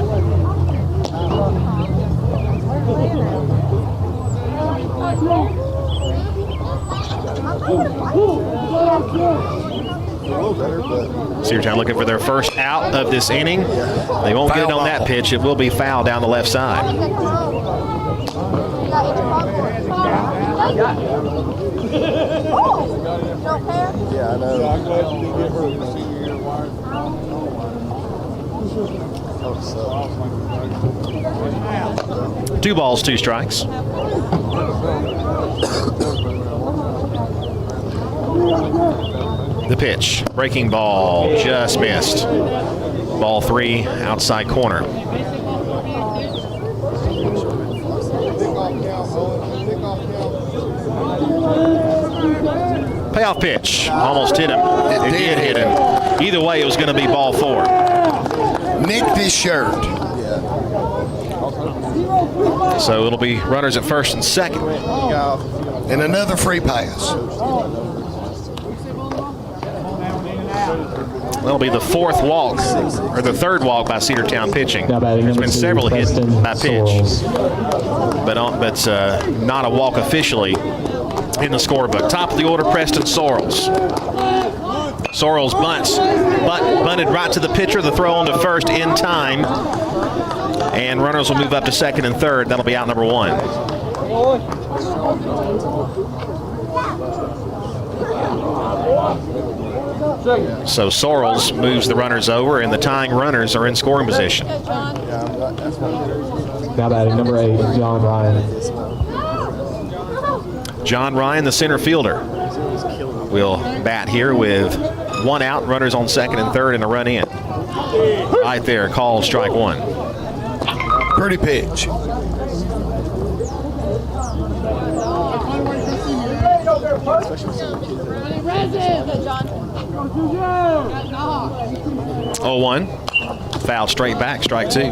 Cedartown looking for their first out of this inning. They won't get it on that pitch. It will be foul down the left side. Yeah, I know. 2 balls, 2 strikes. The pitch, breaking ball, just missed. Ball 3, outside corner. Payoff pitch, almost hit him. It did hit him. Either way, it was going to be ball 4. Nicked his shirt. So it'll be runners at first and second. And another free pass. That'll be the 4th walk, or the 3rd walk by Cedartown pitching. There's been several hits by pitch, but not a walk officially in the scorebook. Top of the order, Preston Sorrells. Sorrells bunted right to the pitcher. The throw on to first in time, and runners will move up to second and third. That'll be out number 1. So Sorrells moves the runners over, and the tying runners are in scoring position. Now batting number 8, John Ryan. John Ryan, the center fielder, will bat here with 1 out, runners on second and third, and a run in. Right there, called strike 1. Pretty pitch. Oh, 0-1. Foul straight back, strike 2.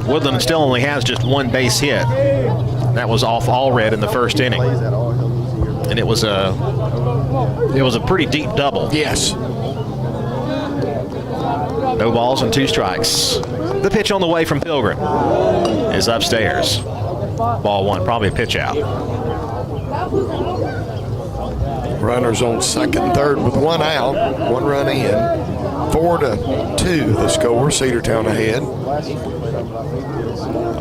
Woodland still only has just 1 base hit. That was off Allred in the first inning. And it was a pretty deep double. Yes. No balls and 2 strikes. The pitch on the way from Pilgrim is upstairs. Ball 1, probably a pitch out. Runners on second and third with 1 out, 1 run in. 4-2 the score, Cedartown ahead.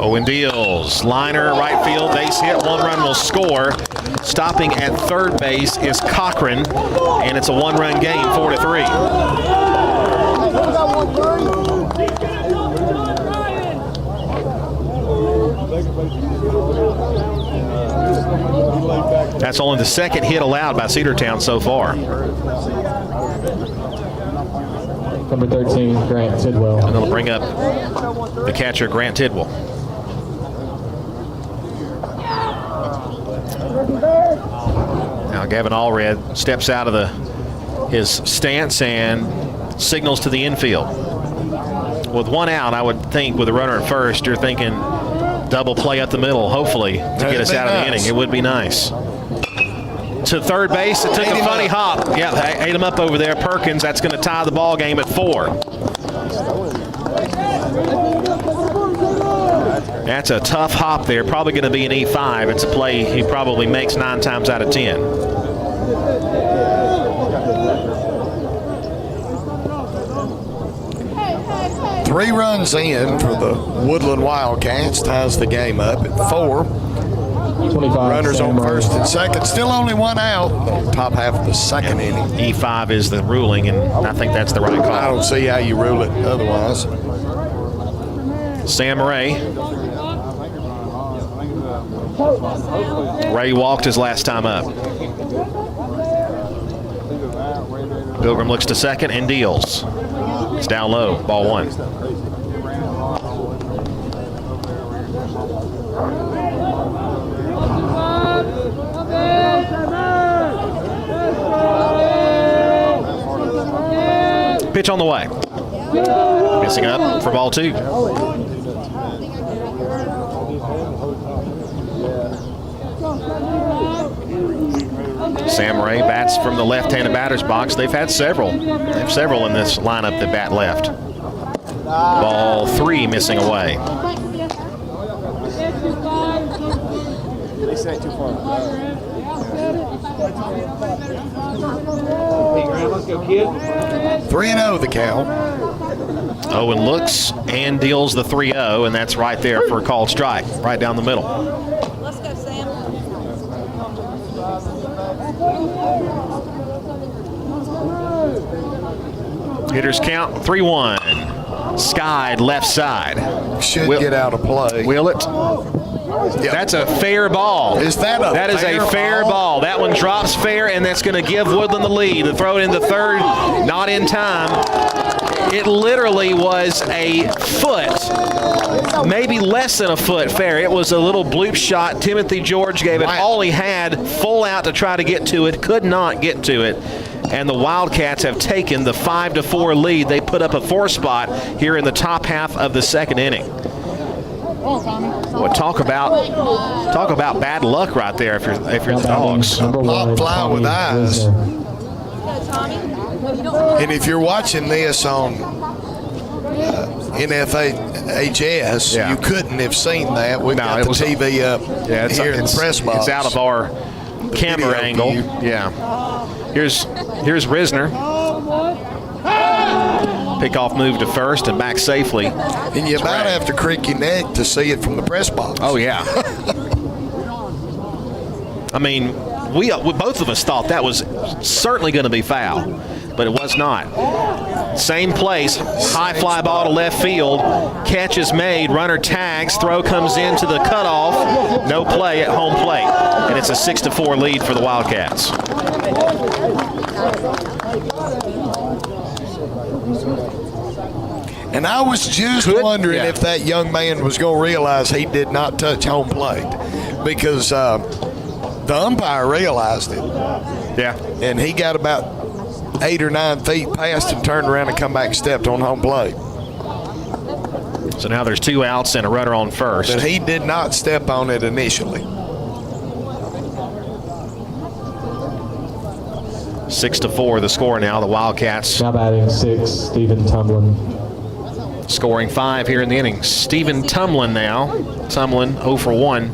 Owen Deals, liner, right field, base hit, 1 run will score. Stopping at third base is Cochran, and it's a 1-run game, 4-3. That's only the 2nd hit allowed by Cedartown so far. Number 13, Grant Tidwell. And they'll bring up the catcher, Grant Tidwell. Now Gavin Allred steps out of his stance and signals to the infield. With one out, I would think with a runner at first, you're thinking double play up the middle, hopefully, to get us out of the inning. It would be nice. To third base, it took a funny hop. Yeah, ate him up over there. Perkins, that's going to tie the ball game at 4. That's a tough hop there. Probably going to be an E5. It's a play he probably makes 9 times out of 10. Three runs in for the Woodland Wildcats, ties the game up at 4. 25. Runners on first and second. Still only one out. Top half of the second inning. E5 is the ruling, and I think that's the right call. I don't see how you rule it otherwise. Sam Ray. Ray walked his last time up. Pilgrim looks to second and deals. It's down low, ball 1. Pitch on the way. Missing up for ball 2. Sam Ray bats from the left-handed batter's box. They've had several. They have several in this lineup that bat left. Ball 3 missing away. They say too far. 3-0 the count. Owen looks and deals the 3-0, and that's right there for a called strike, right down the middle. Let's go, Sam. Hitters count 3-1. Skied left side. Should get out of play. Will it? Yep. That's a fair ball. Is that a That is a fair ball. That one drops fair, and that's going to give Woodland the lead. The throw it into third, not in time. It literally was a foot, maybe less than a foot fair. It was a little bloop shot. Timothy George gave it all he had, full out to try to get to it, could not get to it. And the Wildcats have taken the 5-4 lead. They put up a 4 spot here in the top half of the second inning. Well, talk about bad luck right there if you're the Dogs. Pop fly with eyes. And if you're watching this on NFHS, you couldn't have seen that. We've got the TV up here in the press box. It's out of our camera angle. View. Yeah. Here's Risner. Pickoff move to first and back safely. And you about have to crick your neck to see it from the press box. Oh, yeah. I mean, we both of us thought that was certainly going to be foul, but it was not. Same place, high fly ball to left field. Catch is made, runner tags, throw comes into the cutoff. No play at home plate. And it's a 6-4 lead for the Wildcats. And I was just wondering if that young man was going to realize he did not touch home plate, because the umpire realized it. Yeah. And he got about 8 or 9 feet past and turned around and come back and stepped on home plate. So now there's 2 outs and a runner on first. But he did not step on it initially. 6-4 the score now. The Wildcats now batting 6, Stephen Tumlin. Scoring 5 here in the inning. Stephen Tumlin now. Tumlin 0 for 1.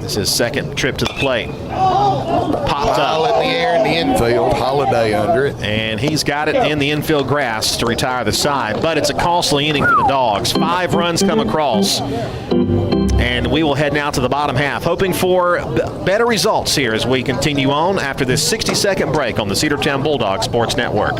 This is his second trip to the plate. Popped up. In the air in the infield. Holiday under it. And he's got it in the infield grass to retire the side. But it's a costly inning for the Dogs. 5 runs come across. And we will head now to the bottom half, hoping for better results here as we continue on after this 60-second break on the Cedartown Bulldogs Sports Network.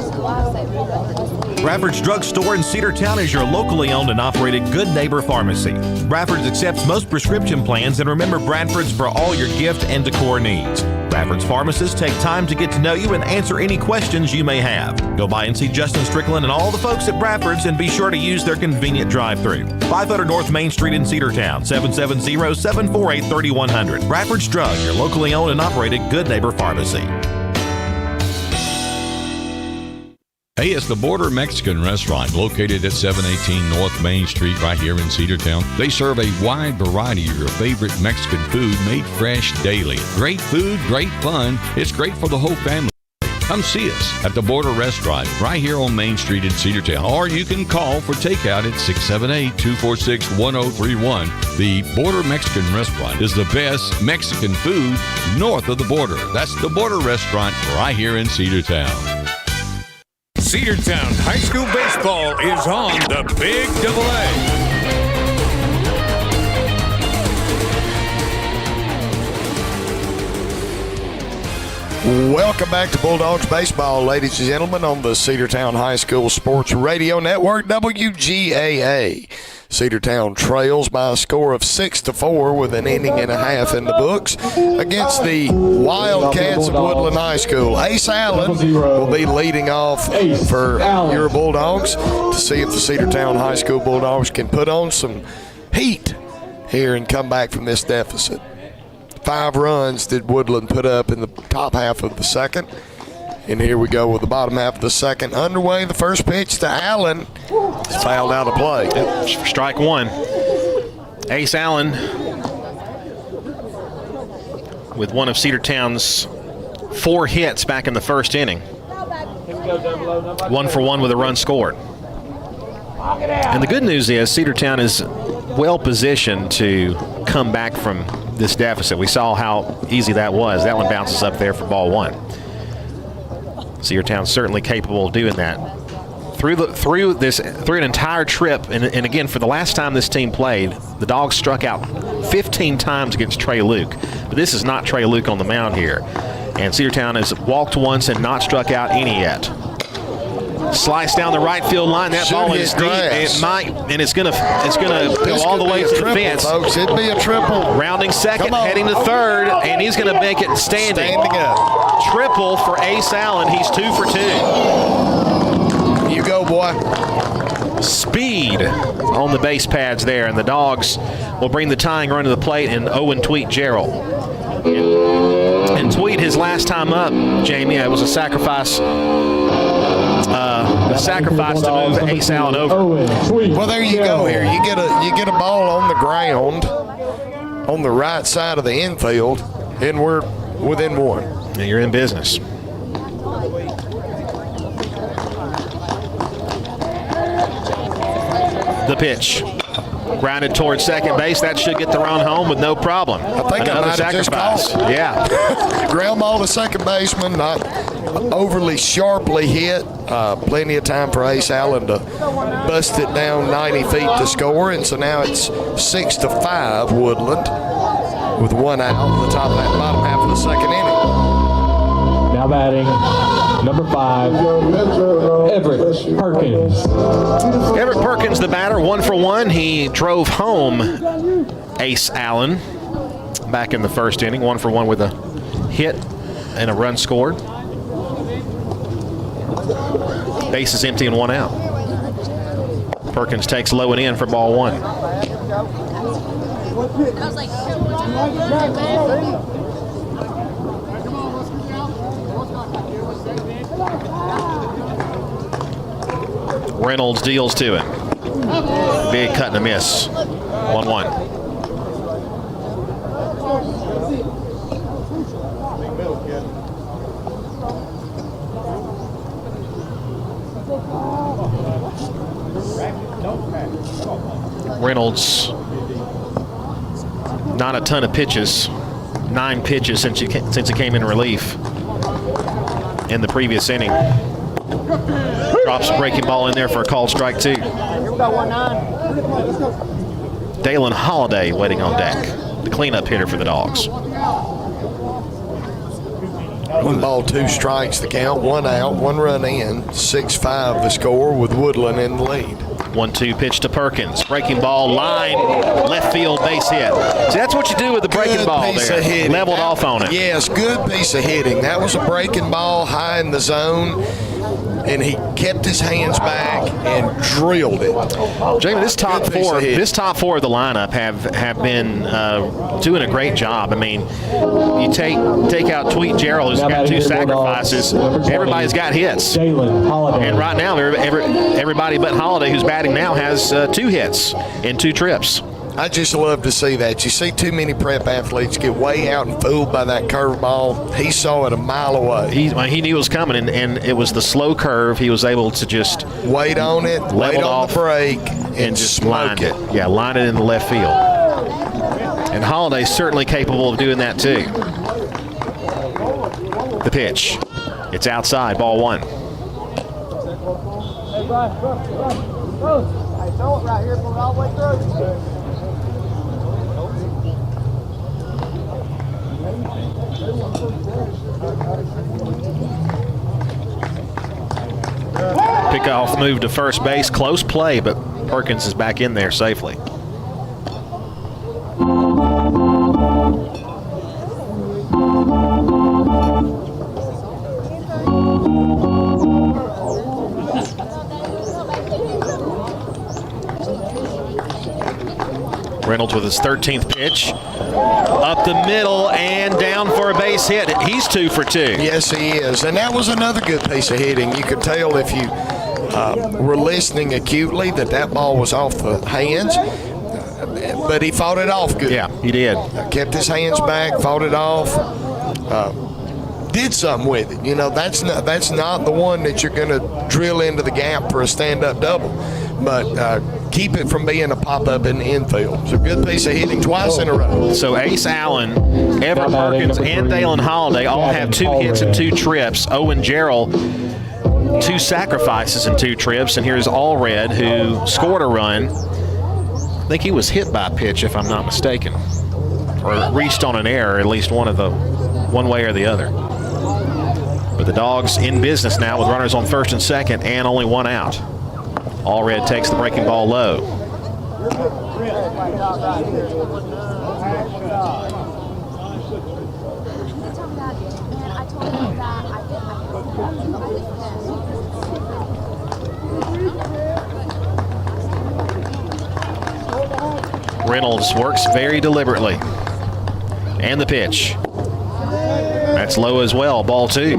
Bradford's Drug Store in Cedartown is your locally owned and operated good neighbor pharmacy. Bradford's accepts most prescription plans, and remember, Bradford's for all your gift and decor needs. Bradford's pharmacists take time to get to know you and answer any questions you may have. Go by and see Justin Strickland and all the folks at Bradford's and be sure to use their convenient drive-thru. 500 North Main Street in Cedartown, 770-748-3100. Bradford's Drug, your locally owned and operated Good Neighbor Pharmacy. Hey, it's the Border Mexican Restaurant located at 718 North Main Street right here in Cedartown. They serve a wide variety of your favorite Mexican food made fresh daily. Great food, great fun. It's great for the whole family. Come see us at the Border Restaurant right here on Main Street in Cedartown. Or you can call for takeout at 678-246-1031. The Border Mexican Restaurant is the best Mexican food north of the border. That's the Border Restaurant right here in Cedartown. Cedartown High School Baseball is on the Big AA. Welcome back to Bulldogs Baseball, ladies and gentlemen, on the Cedartown High School Sports Radio Network, WGAA. Cedartown trails by a score of 6-4 with an inning and a half in the books against the Wildcats of Woodland High School. Ace Allen will be leading off for your Bulldogs to see if the Cedartown High School Bulldogs can put on some heat here and come back from this deficit. 5 runs did Woodland put up in the top half of the second. And here we go with the bottom half of the second underway. The first pitch to Allen is fouled out of play. Strike one. Ace Allen with one of Cedartown's 4 hits back in the first inning. 1 for 1 with a run scored. And the good news is Cedartown is well positioned to come back from this deficit. We saw how easy that was. That one bounces up there for ball 1. Cedartown's certainly capable of doing that. Through an entire trip, and again, for the last time this team played, the Dogs struck out 15 times against Trey Luke. But this is not Trey Luke on the mound here. And Cedartown has walked once and not struck out any yet. Slice down the right field line. That ball is deep. It might, and it's gonna go all the way to the fence. Folks. It'd be a triple. Rounding second, heading to third, and he's gonna make it standing. Standing up. Triple for Ace Allen. He's 2 for 2. You go, boy. Speed on the base pads there, and the Dogs will bring the tying run to the plate, and Owen Tweet Gerald. And Tweet, his last time up, Jamie, it was a sacrifice. To move Ace Allen over. Well, there you go. Here you get a ball on the ground on the right side of the infield, and we're within 1. And you're in business. The pitch. Grounded towards second base. That should get the run home with no problem. I think I might have just called it. Yeah. Ground ball to second baseman, not overly sharply hit. Plenty of time for Ace Allen to bust it down 90 feet to score. And so now it's 6-5 Woodland with 1 out in the bottom half of the second inning. Now batting, number 5, Everett Perkins. Everett Perkins, the batter, 1 for 1. He drove home Ace Allen back in the first inning, 1 for 1 with a hit and a run scored. Base is empty and 1 out. Perkins takes low and in for ball 1. Reynolds deals to him. Big cut and a miss. 1-1. Reynolds, not a ton of pitches. 9 pitches since he came in relief in the previous inning. Drops a breaking ball in there for a called strike 2. Dalen Holiday waiting on deck, the cleanup hitter for the Dogs. 1 ball, 2 strikes the count, 1 out, 1 run in, 6-5 the score with Woodland in the lead. 1-2 pitch to Perkins. Breaking ball, line, left field, base hit. See, that's what you do with the breaking ball there. Leveled off on it. Yes, good piece of hitting. That was a breaking ball high in the zone, and he kept his hands back and drilled it. Jamie, this top four of the lineup have been doing a great job. I mean, you take out Tweet Gerald, who's got 2 sacrifices. Everybody's got hits. And right now, everybody but Holiday, who's batting now, has 2 hits in 2 trips. I just love to see that. You see too many prep athletes get way out and fooled by that curveball. He saw it a mile away. He knew it was coming, and it was the slow curve. He was able to just wait on it, wait on the break, and just line it. Yeah, line it in the left field. And Holiday's certainly capable of doing that too. The pitch. It's outside, ball 1. Hey, Brian, I throw it right here, put it all the way through. Pickoff move to first base. Close play, but Perkins is back in there safely. Reynolds with his 13th pitch. Up the middle and down for a base hit. He's 2 for 2. Yes, he is. And that was another good piece of hitting. You could tell if you were listening acutely that ball was off the hands. But he fought it off good. Yeah, he did. Kept his hands back, fought it off. Did something with it. You know, that's not the one that you're going to drill into the gap for a stand-up double. But keep it from being a pop-up in the infield. It's a good piece of hitting twice in a row. So Ace Allen, Everett Perkins, and Dalen Holiday all have 2 hits and 2 trips. Owen Gerald, 2 sacrifices and 2 trips. And here's Allred, who scored a run. I think he was hit by a pitch, if I'm not mistaken, or reached on an error, at least one way or the other. But the Dogs in business now with runners on first and second and only 1 out. Allred takes the breaking ball low. Reynolds works very deliberately. And the pitch. That's low as well, ball 2.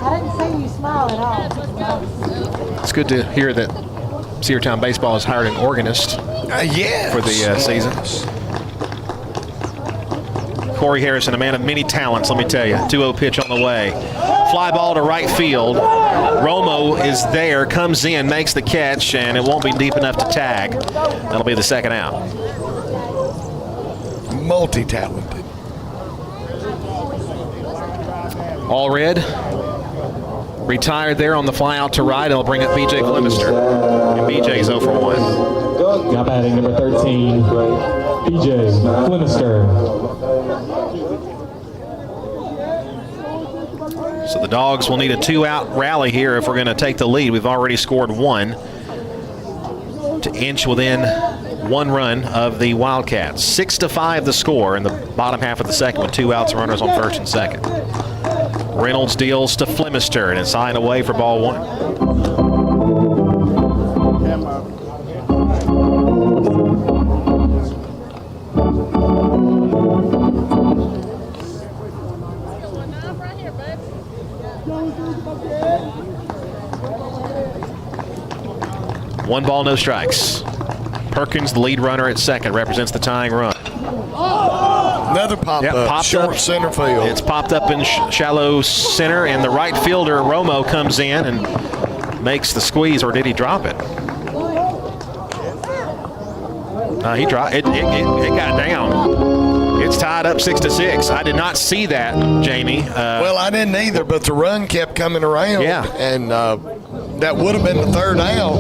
I didn't see you smile at all. It's good to hear that Cedartown Baseball has hired an organist for the season. Corey Harrison, a man of many talents, let me tell you. 2-0 pitch on the way. Fly ball to right field. Romo is there, comes in, makes the catch, and it won't be deep enough to tag. That'll be the second out. Multi-talented. Allred retired there on the fly out to right. It'll bring up B.J. Flemister. And B.J.'s 0 for 1. Now batting number 13, B.J. Flemister. So the Dogs will need a 2-out rally here if we're going to take the lead. We've already scored 1 to inch within 1 run of the Wildcats. 6-5 the score in the bottom half of the second with 2 outs and runners on first and second. Reynolds deals to Flemister, and it's high and away for ball 1. One ball, no strikes. Perkins, the lead runner at second, represents the tying run. Another pop-up, short center field. It's popped up in shallow center, and the right fielder, Romo, comes in and makes the squeeze, or did he drop it? He dropped it. It got down. It's tied up 6-6. I did not see that, Jamie. Well, I didn't either, but the run kept coming around. Yeah. And that would have been the third out.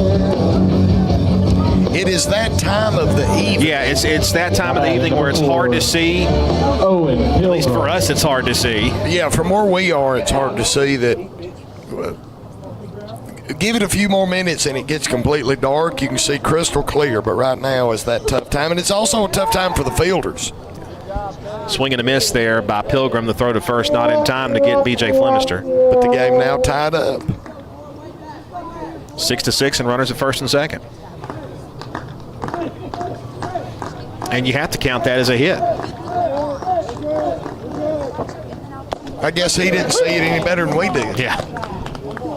It is that time of the evening. Yeah, it's that time of the evening where it's hard to see. At least for us, it's hard to see. Yeah, from where we are, it's hard to see that. Give it a few more minutes and it gets completely dark. You can see crystal clear, but right now is that tough time. And it's also a tough time for the fielders. Swing and a miss there by Pilgrim. The throw to first, not in time to get B.J. Flemister. But the game now tied up. 6-6 and runners at first and second. And you have to count that as a hit. I guess he didn't see it any better than we did. Yeah.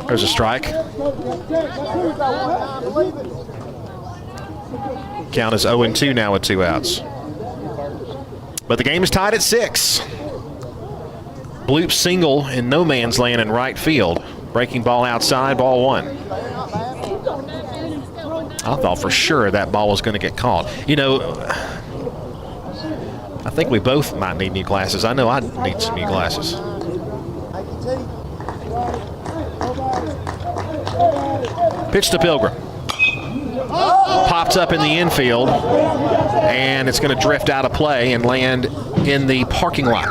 There's a strike. Count is 0-2 now with 2 outs. But the game is tied at 6. Bloop single in no man's land in right field. Breaking ball outside, ball 1. I thought for sure that ball was going to get caught. You know, I think we both might need new glasses. I know I need some new glasses. Pitch to Pilgrim. Pops up in the infield, and it's going to drift out of play and land in the parking lot.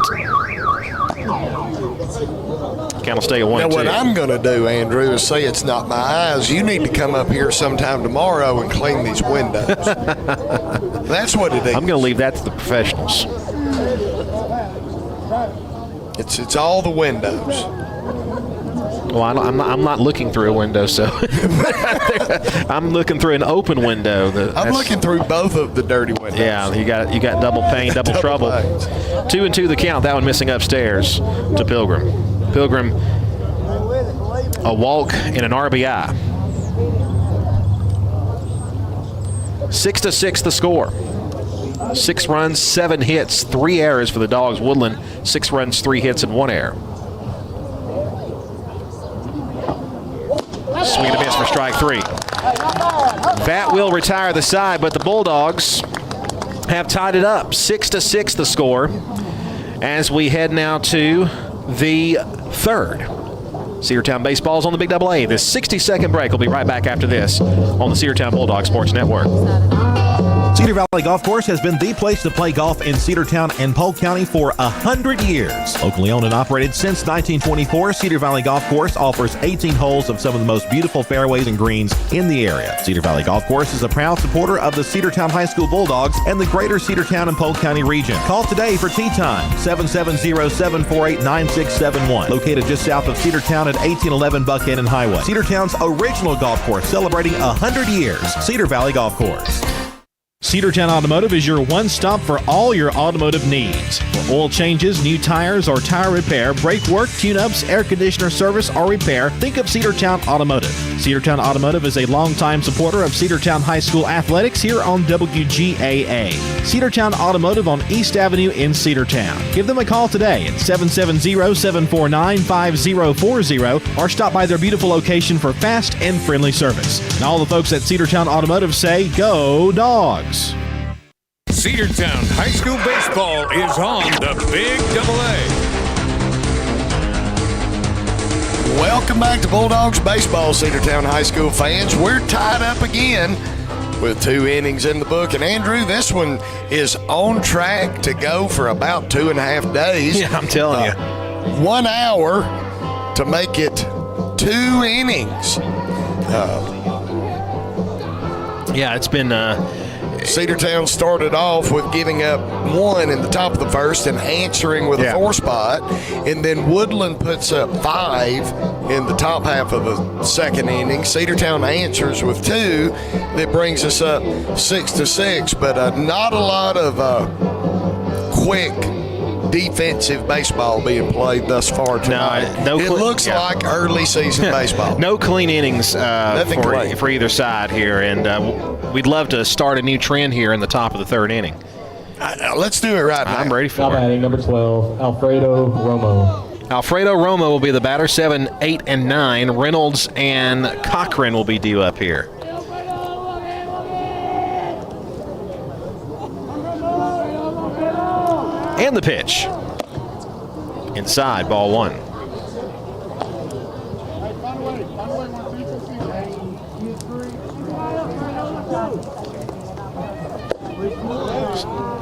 Count will stay at 1-2. Now, what I'm going to do, Andrew, is say it's not my eyes. You need to come up here sometime tomorrow and clean these windows. That's what it is. I'm going to leave that to the professionals. It's all the windows. Well, I'm not looking through a window, so I'm looking through an open window. I'm looking through both of the dirty windows. Yeah, you got double pain, double trouble. 2-2 the count. That one missing upstairs to Pilgrim. Pilgrim, a walk and an RBI. 6-6 the score. 6 runs, 7 hits, 3 errors for the Dogs. Woodland, 6 runs, 3 hits, and 1 error. Swing and a miss for strike 3. That will retire the side, but the Bulldogs have tied it up. 6-6 the score as we head now to the third. Cedartown Baseball is on the Big Double A. This 60-second break. We'll be right back after this on the Cedartown Bulldogs Sports Network. Cedar Valley Golf Course has been the place to play golf in Cedartown and Polk County for 100 years. Locally owned and operated since 1924, Cedar Valley Golf Course offers 18 holes of some of the most beautiful fairways and greens in the area. Cedar Valley Golf Course is a proud supporter of the Cedartown High School Bulldogs and the greater Cedartown and Polk County region. Call today for tee time, 770-748-9671. Located just south of Cedartown at 1811 Buckhannon Highway. Cedartown's original golf course celebrating 100 years. Cedar Valley Golf Course. Cedartown Automotive is your one-stop for all your automotive needs. For oil changes, new tires, or tire repair, brake work, tune-ups, air conditioner service, or repair, think of Cedartown Automotive. Cedartown Automotive is a longtime supporter of Cedartown High School athletics here on WGAA. Cedartown Automotive on East Avenue in Cedartown. Give them a call today at 770-749-5040 or stop by their beautiful location for fast and friendly service. And all the folks at Cedartown Automotive say, go Dogs! Cedartown High School Baseball is on the Big Double A. Welcome back to Bulldogs Baseball, Cedartown High School fans. We're tied up again with 2 innings in the book. And Andrew, this one is on track to go for about 2.5 days. Yeah, I'm telling you. 1 hour to make it 2 innings. Yeah, it's been... Cedartown started off with giving up 1 in the top of the first and answering with a 4 spot. And then Woodland puts up 5 in the top half of the second inning. Cedartown answers with 2. That brings us up 6-6. But not a lot of quick defensive baseball being played thus far tonight. It looks like early season baseball. No clean innings for either side here, and we'd love to start a new trend here in the top of the third inning. Let's do it right now. I'm ready for it. Batting number 12, Alfredo Romo. Alfredo Romo will be the batter, 7, 8, and 9. Reynolds and Cochran will be due up here. And the pitch. Inside, ball 1.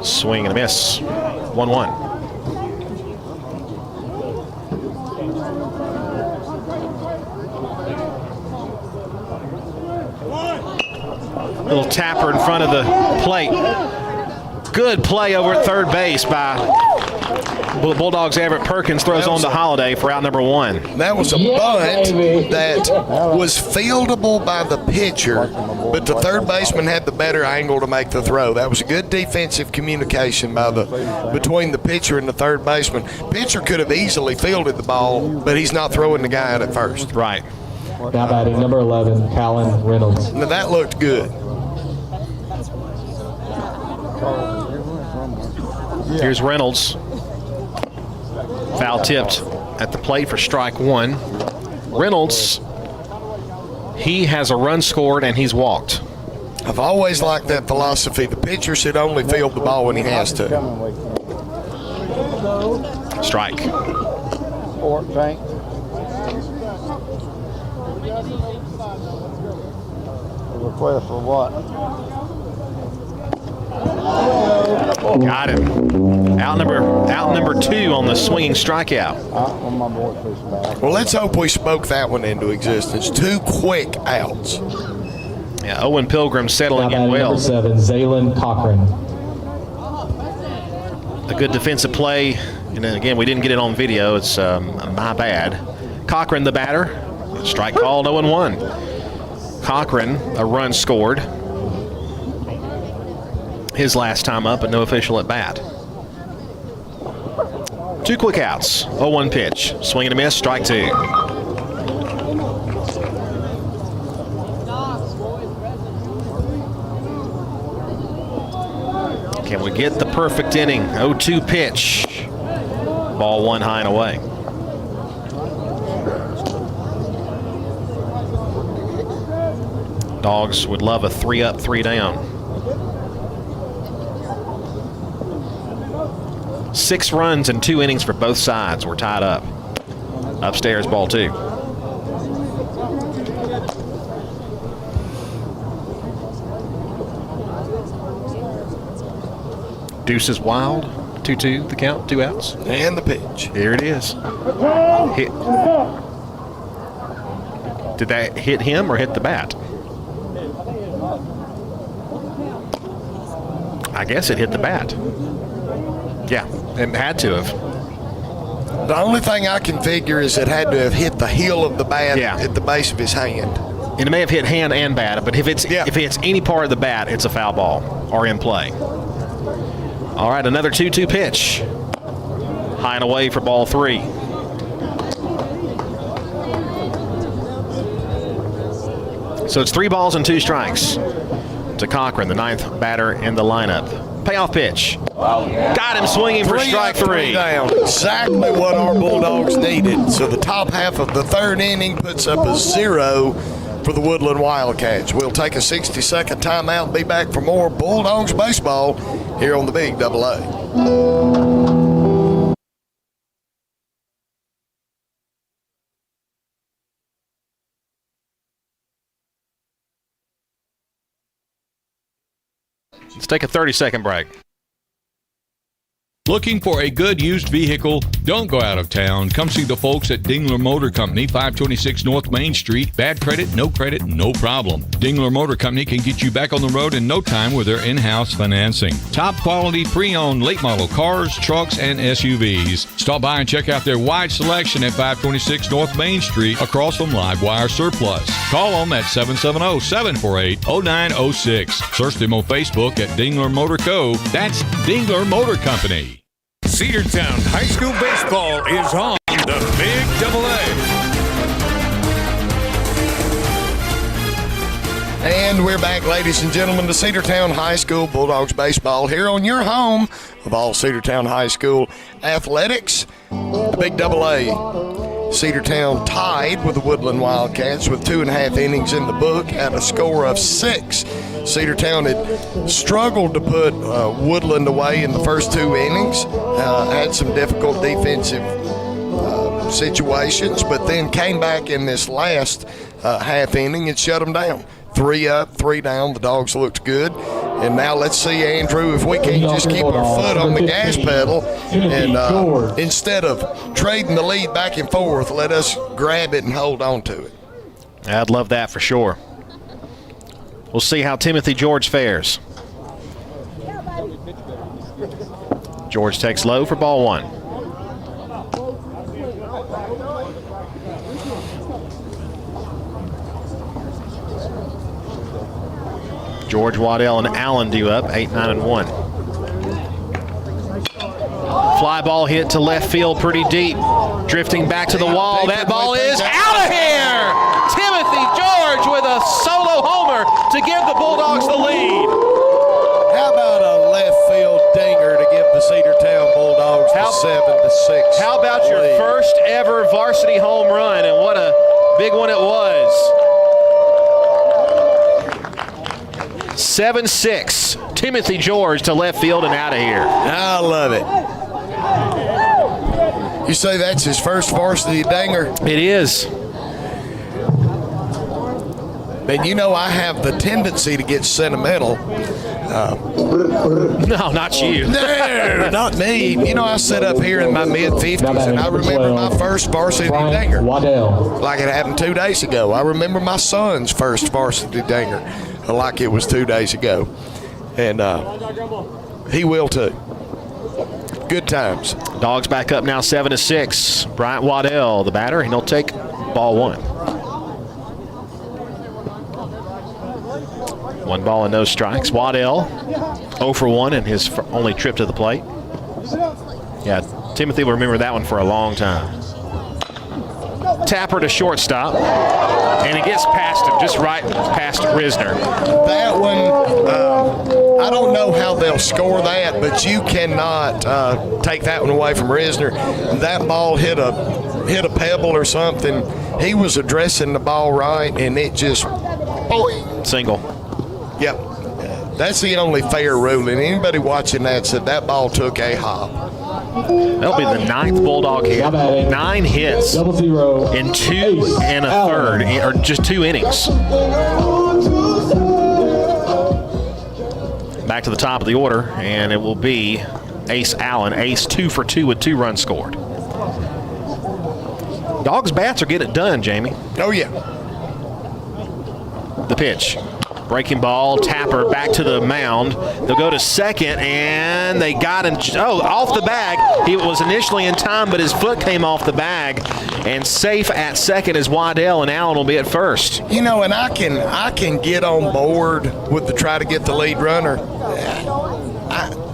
Swing and a miss. 1-1. Little tapper in front of the plate. Good play over at third base by Bulldogs. Everett Perkins throws on to Holiday for out number 1. That was a bunt that was fieldable by the pitcher, but the third baseman had the better angle to make the throw. That was a good defensive communication between the pitcher and the third baseman. Pitcher could have easily fielded the ball, but he's not throwing the guy out at first. Right. Now batting number 11, Callan Reynolds. Now that looked good. Here's Reynolds. Foul tipped at the plate for strike 1. Reynolds, he has a run scored and he's walked. I've always liked that philosophy. The pitcher should only field the ball when he has to. Strike. Request for what? Got him. Out number 2 on the swinging strikeout. Well, let's hope we spoke that one into existence. 2 quick outs. Yeah, Owen Pilgrim settling in well. Number 7, Zaylen Cochran. A good defensive play. And again, we didn't get it on video. It's my bad. Cochran, the batter. Strike called, 0-1. Cochran, a run scored. His last time up, but no official at bat. 2 quick outs. 0-1 pitch. Swing and a miss. Strike 2. Can we get the perfect inning? 0-2 pitch. Ball 1 high and away. Dogs would love a 3-up, 3-down. 6 runs in 2 innings for both sides. We're tied up. Upstairs, ball 2. Deuce is wild. 2-2 the count, 2 outs. And the pitch. Here it is. Hit. Did that hit him or hit the bat? I guess it hit the bat. Yeah, it had to have. The only thing I can figure is it had to have hit the heel of the bat at the base of his hand. And it may have hit hand and bat, but if it's any part of the bat, it's a foul ball or in play. All right, another 2-2 pitch. High and away for ball 3. So it's 3 balls and 2 strikes to Cochran, the 9th batter in the lineup. Payoff pitch. Got him swinging for strike 3. Down. Exactly what our Bulldogs needed. So the top half of the 3rd inning puts up a 0 for the Woodland Wildcats. We'll take a 60-second timeout and be back for more Bulldogs baseball here on the Big Double A. Let's take a 30-second break. Looking for a good used vehicle? Don't go out of town. Come see the folks at Dingler Motor Company, 526 North Main Street. Bad credit, no problem. Dingler Motor Company can get you back on the road in no time with their in-house financing. Top quality pre-owned late model cars, trucks, and SUVs. Stop by and check out their wide selection at 526 North Main Street across from Livewire Surplus. Call them at 770-748-0906. Search them on Facebook at Dingler Motor Co. That's Dingler Motor Company. Cedartown High School baseball is on the Big Double A. And we're back, ladies and gentlemen, to Cedartown High School Bulldogs baseball here on your home of all Cedartown High School athletics, the Big Double A. Cedartown tied with the Woodland Wildcats with 2.5 innings in the book at a score of 6. Cedartown had struggled to put Woodland away in the first 2 innings, had some difficult defensive situations, but then came back in this last half inning and shut them down. 3 up, 3 down. The Dogs looked good, And now let's see, Andrew, if we can just keep our foot on the gas pedal and instead of trading the lead back and forth, let us grab it and hold on to it. I'd love that for sure. We'll see how Timothy George fares. George takes low for ball one. George, Waddell, and Allen due up, 8, 9, and 1. Fly ball hit to left field pretty deep. Drifting back to the wall. That ball is out of here! Timothy George with a solo homer to give the Bulldogs the lead. How about a left field dinger to give the Cedartown Bulldogs the 7-6 How about your lead. first ever varsity home run, and what a big one it was. 7-6. Timothy George to left field and out of here. I love it. You say that's his first varsity dinger? It is. And you know I have the tendency to get sentimental. No, not you. No, not me. You know, I sit up here in my mid-50s, and I remember my first varsity dinger. Like it happened 2 days ago. I remember my son's first varsity dinger, like it was 2 days ago. And he will too. Good times. Dogs back up now 7-6. Bryant Waddell, the batter, and he'll take ball one. 1 ball and no strikes. Waddell 0 for 1 in his only trip to the plate. Yeah, Timothy will remember that one for a long time. Tapper to shortstop, and he gets past him, just right past Risner. That one, I don't know how they'll score that, but you cannot take that one away from Risner. That ball hit a pebble or something. He was addressing the ball right, and it just, boing. Single. Yep. That's the only fair ruling. Anybody watching that said that ball took a hop. That'll be the 9th Bulldog hit. 9 hits in 2 and a third, or just 2 innings. Back to the top of the order, and it will be Ace Allen. Ace 2 for 2 with 2 runs scored. Dogs' bats are getting it done, Jamie. Oh, yeah. The pitch. Breaking ball, Tapper back to the mound. They'll go to second, and they got him. Oh, off the bag. He was initially in time, but his foot came off the bag. And safe at second is Waddell, and Allen will be at first. You know, and I can get on board with the try to get the lead runner.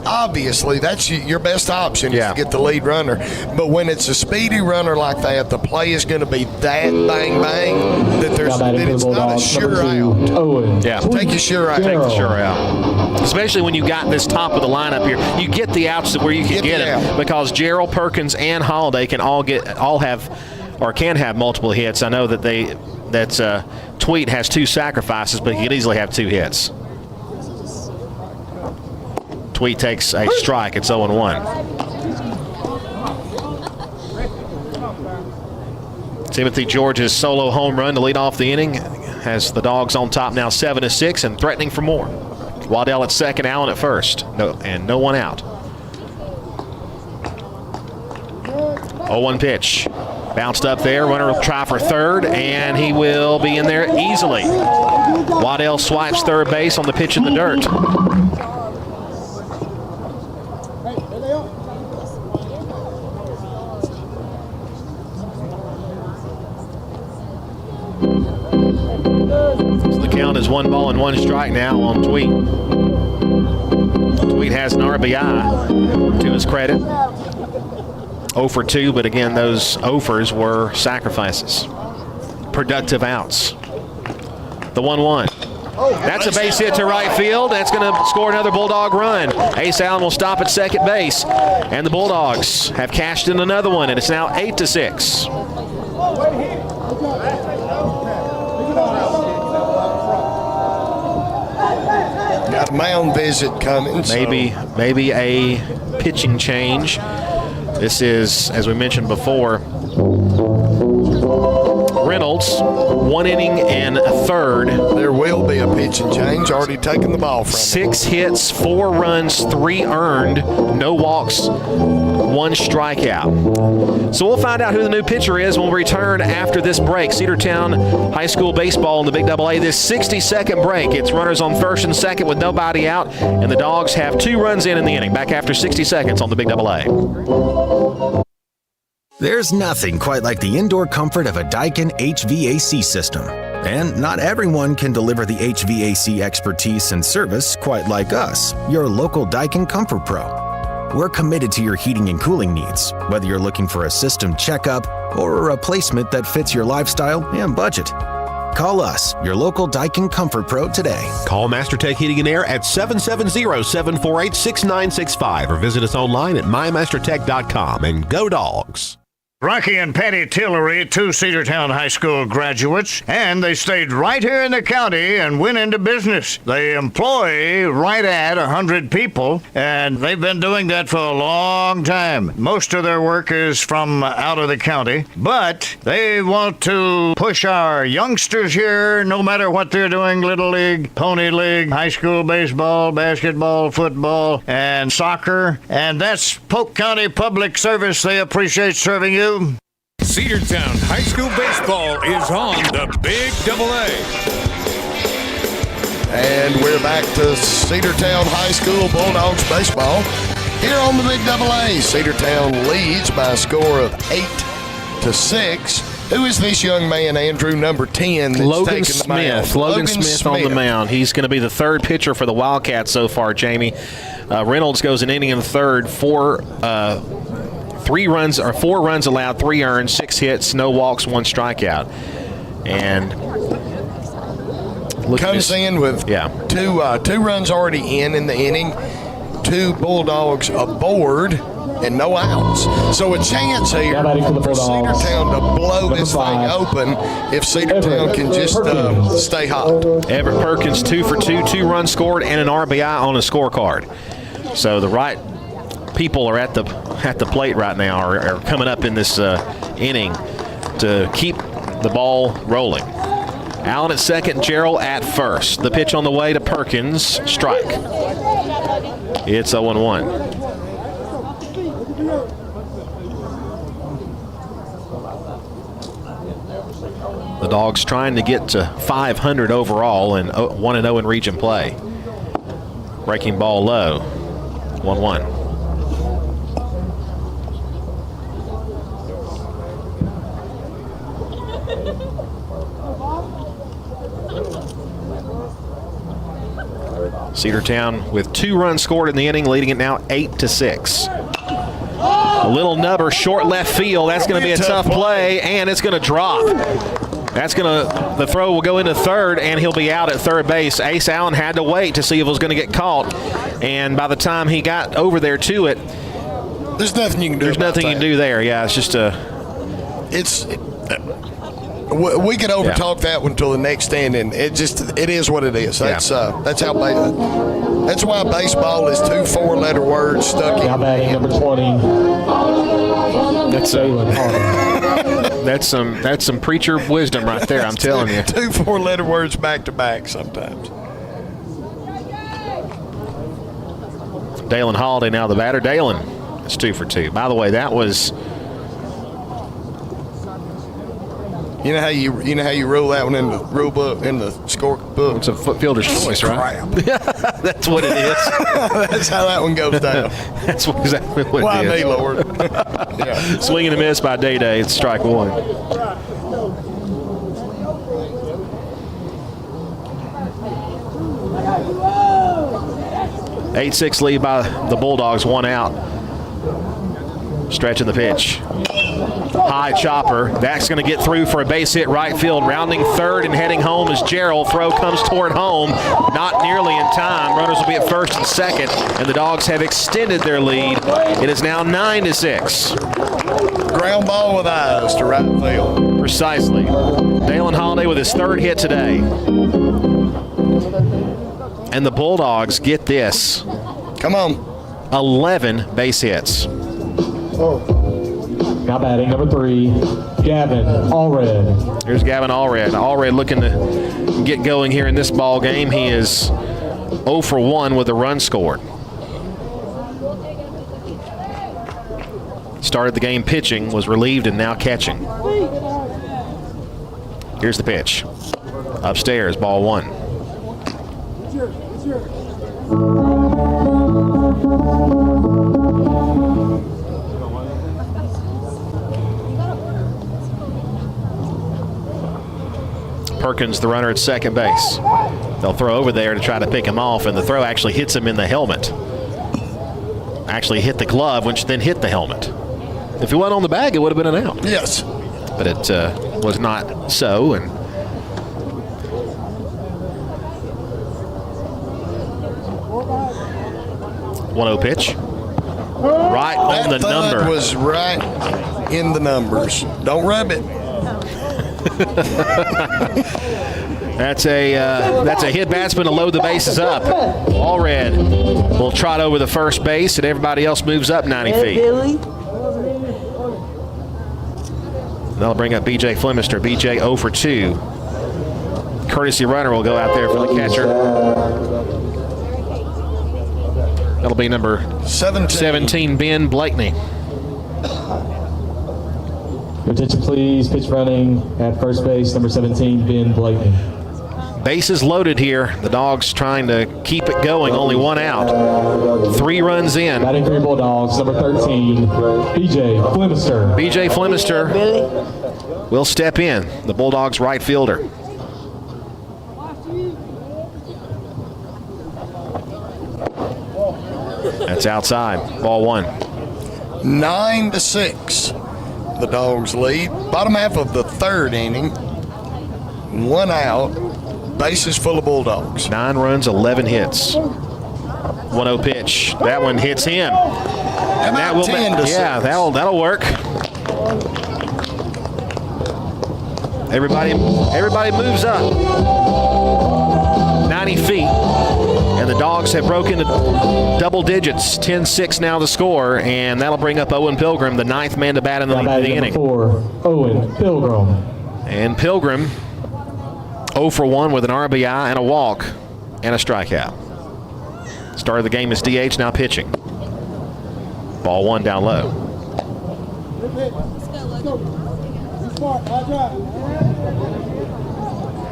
Obviously, that's your best option is to get the lead runner. But when it's a speedy runner like that, the play is going to be that bang bang that it's not a sure out. Yeah, take your sure out. Take the sure out. Especially when you got this top of the lineup here, you get the outs where you can get them because Gerald, Perkins, and Holiday can all have multiple hits. I know that Tweet has 2 sacrifices, but he could easily have 2 hits. Tweet takes a strike. It's 0-1. Timothy George's solo home run to lead off the inning has the Dogs on top now 7-6 and threatening for more. Waddell at second, Allen at first. No one out. 0-1 pitch. Bounced up there. Runner will try for third, and he will be in there easily. Waddell swipes third base on the pitch in the dirt. So the count is 1 ball and 1 strike now on Tweet. Tweet has an RBI to his credit. 0 for 2, but again, those 0-fers were sacrifices. Productive outs. The 1-1. That's a base hit to right field. That's going to score another Bulldog run. Ace Allen will stop at second base. And the Bulldogs have cashed in another one, and it's now 8-6. Got a mound visit coming. Maybe a pitching change. This is, as we mentioned before, Reynolds Reynolds, 1 inning and a third. There will be a pitching change. Already taking the ball from 6 hits, 4 runs, 3 earned, no walks, 1 strikeout. So we'll find out who the new pitcher is when we return after this break. Cedartown High School baseball in the Big AA. This 60-second break. It's runners on first and second with nobody out, and the Dogs have 2 runs in the inning. Back after 60 seconds on the Big AA. There's nothing quite like the indoor comfort of a Daikin HVAC system. And not everyone can deliver the HVAC expertise and service quite like us, your local Daikin Comfort Pro. We're committed to your heating and cooling needs, whether you're looking for a system checkup or a replacement that fits your lifestyle and budget. Call us, your local Daikin Comfort Pro, today. Call MasterTech Heating and Air at 770-748-6965 or visit us online at mymastertech.com, and go Dogs. Rocky and Patty Tillery, 2 Cedartown High School graduates, and they stayed right here in the county and went into business. They employ right at 100 people, and they've been doing that for a long time. Most of their work is from out of the county, but they want to push our youngsters here, no matter what they're doing, Little League, Pony League, high school baseball, basketball, football, and soccer, and that's Polk County Public Service. They appreciate serving you. Cedartown High School baseball is on the Big AA. And we're back to Cedartown High School Bulldogs baseball here on the Big AA. Cedartown leads by a score of 8-6. Who is this young man, Andrew, number 10? That's Logan Smith. Logan Smith on the mound. He's going to be the 3rd pitcher for the Wildcats so far, Jamie. Reynolds goes an inning and a third, 4 runs allowed, 3 earned, 6 hits, no walks, 1 strikeout. And comes in with 2 runs already in the inning, 2 Bulldogs aboard, and no outs. So a chance here for Cedartown to blow this thing open if Cedartown can just stay hot. Everett Perkins 2 for 2, 2 runs scored, and an RBI on a scorecard. So the right people are at the plate right now, are coming up in this inning to keep the ball rolling. Allen at second, Gerald at first. The pitch on the way to Perkins, strike. It's 0-1. The Dogs trying to get to 500 overall and 1-0 in region play. Breaking ball low, 1-1. Cedartown with 2 runs scored in the inning, leading it now 8-6. A little nubber, short left field. That's going to be a tough play, and it's going to drop. The throw will go into third, and he'll be out at third base. Ace Allen had to wait to see if it was going to get caught, and by the time he got over there to it, there's nothing you can do. There's nothing you can do there. Yeah, it's just we could overtalk that one till the next inning. It is what it is. That's that's why baseball is 2 4-letter words stuck in. Now batting number 20. That's some preacher wisdom right there. I'm telling you. 2 4-letter words back to back sometimes. Dalen Holiday now the batter. Dalen is 2 for 2. By the way, that was. You know how you rule that one in the rule book, in the score book? It's a fielder's choice, right? That's what it is. That's how that one goes down. That's exactly what Why it is. me, Lord? Swing and a miss by Day. It's strike 1. 8-6 lead by the Bulldogs, 1 out. Stretching the pitch. High chopper. That's going to get through for a base hit right field. Rounding third and heading home is Gerald. Throw comes toward home. Not nearly in time. Runners will be at first and second, and the Dogs have extended their lead. It is now 9-6. Ground ball with eyes to right field. Precisely. Dalen Holiday with his 3rd hit today. And the Bulldogs get this. Come on. 11 base hits. Now batting number 3, Gavin Allred. Here's Gavin Allred. Allred looking to get going here in this ball game. He is 0 for 1 with a run scored. Started the game pitching, was relieved, and now catching. Here's the pitch. Upstairs, ball 1. Perkins, the runner at second base. They'll throw over there to try to pick him off, and the throw actually hits him in the helmet. Actually hit the glove, which then hit the helmet. If he wasn't on the bag, it would have been an out. Yes. But it was not so, and .1-0 pitch. Right on the number. That was right in the numbers. Don't rub it. That's a hit batsman to load the bases up. Allred will trot over the first base, and everybody else moves up 90 feet. That'll bring up B.J. Flemister. B.J. 0 for 2. Courtesy runner will go out there for the catcher. That'll be number 17 Ben Blakeney. Attention please, pitch running at first base, number 17, Ben Blakeney. Bases loaded here. The Dogs trying to keep it going, only 1 out. 3 runs in. Batting 3 Bulldogs, number 13, B.J. Flemister. B.J. Flemister will step in, the Bulldogs right fielder. That's outside, ball 1. 9-6. The Dogs lead. Bottom half of the 3rd inning. 1 out. Bases full of Bulldogs. 9 runs, 11 hits. 1-0 pitch. That one hits him. And that will 10-6. Yeah, that'll work. Everybody moves up 90 feet. And the Dogs have broken the double digits. 10-6 now the score, and that'll bring up Owen Pilgrim, the 9th man to bat in the inning. 4, Owen Pilgrim. And Pilgrim 0 for 1 with an RBI and a walk and a strikeout. Start of the game is DH, now pitching. Ball 1 down low.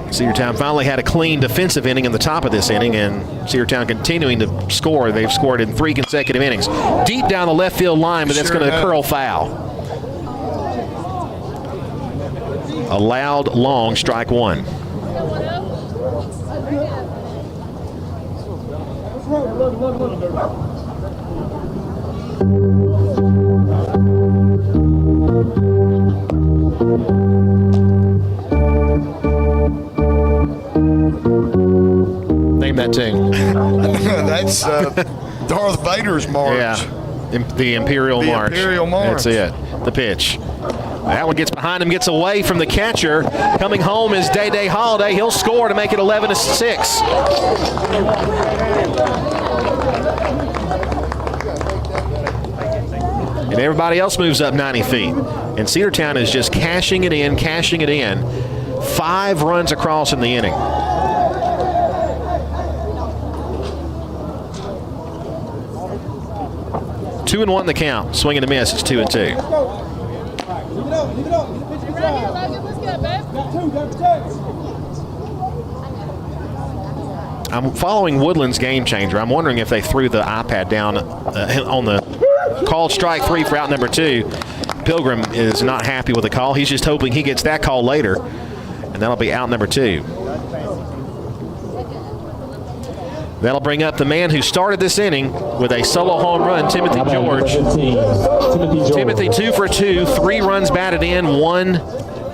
Cedartown finally had a clean defensive inning in the top of this inning, and Cedartown continuing to score. They've scored in 3 consecutive innings. Deep down the left field line, but that's going to curl foul. A loud, long strike 1. Name that tune. That's Darth Vader's march. Yeah, the Imperial March. Imperial March. That's it. The pitch. That one gets behind him, gets away from the catcher. Coming home is Day Holiday. He'll score to make it 11-6. And everybody else moves up 90 feet. And Cedartown is just cashing it in. 5 runs across in the inning. Two and 1 the count. Swing and a miss. It's 2-2. I'm following Woodland's Game Changer. I'm wondering if they threw the iPad down on the called strike 3 for out number 2. Pilgrim is not happy with the call. He's just hoping he gets that call later, and that'll be out number 2. That'll bring up the man who started this inning with a solo home run, Timothy George. Timothy 2 for 2, 3 runs batted in, 1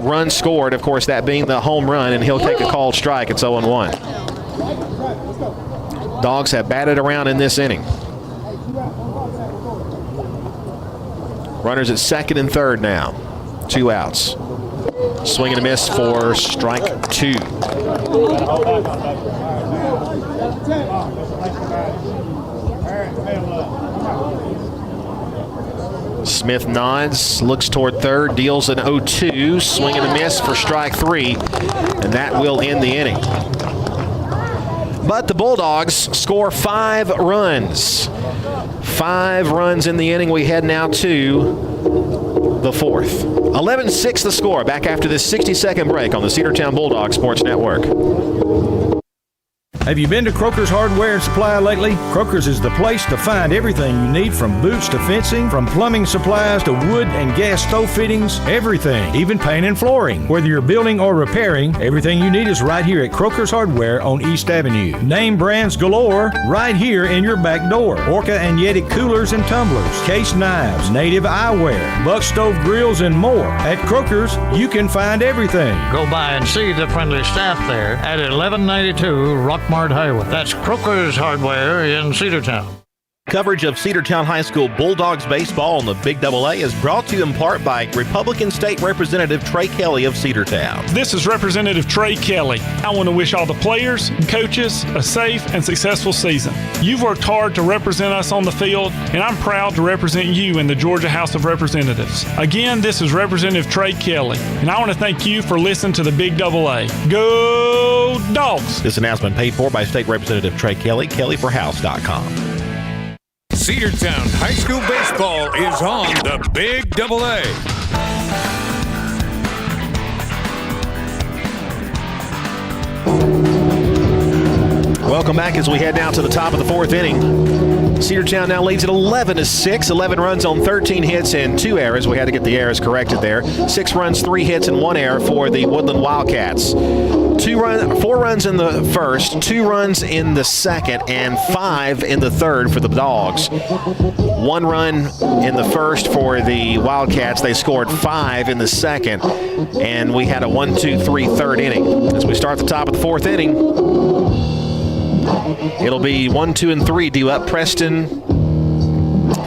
run scored. Of course, that being the home run, and he'll take a called strike. It's 0-1. Dogs have batted around in this inning. Runners at second and third now. 2 outs. Swing and a miss for strike 2. Smith nods, looks toward third, deals an 0-2, swing and a miss for strike 3, and that will end the inning. But the Bulldogs score 5 runs. 5 runs in the inning. We head now to the 4th. 11-6 the score. Back after this 60-second break on the Cedartown Bulldogs Sports Network. Have you been to Croker's Hardware and Supply lately? Croker's is the place to find everything you need, from boots to fencing, from plumbing supplies to wood and gas stove fittings, everything, even paint and flooring. Whether you're building or repairing, everything you need is right here at Croker's Hardware on East Avenue. Name brands galore right here in your back door. Orca and Yeti coolers and tumblers, case knives, native eyewear, buck stove grills, and more. At Croker's, you can find everything. Go by and see the friendly staff there at 1192 Rockmart Highway. That's Croker's Hardware in Cedartown. Coverage of Cedartown High School Bulldogs baseball on the Big AA is brought to you in part by Republican State Representative Trey Kelly of Cedartown. This is Representative Trey Kelly. I want to wish all the players and coaches a safe and successful season. You've worked hard to represent us on the field, and I'm proud to represent you in the Georgia House of Representatives. Again, this is Representative Trey Kelly, and I want to thank you for listening to the Big AA. Go Dogs! This announcement paid for by State Representative Trey Kelly, kellyforhouse.com. Cedartown High School baseball is on the Big AA. Welcome back as we head now to the top of the 4th inning. Cedartown now leads at 11-6, 11 runs on 13 hits and 2 errors. We had to get the errors corrected there. 6 runs, 3 hits, and 1 error for the Woodland Wildcats. 4 runs in the first, 2 runs in the second, and 5 in the third for the Dogs. 1 run in the first for the Wildcats. They scored 5 in the second, and we had a 1-2-3 third inning. As we start the top of the 4th inning, it'll be 1, 2, and 3 due up. Preston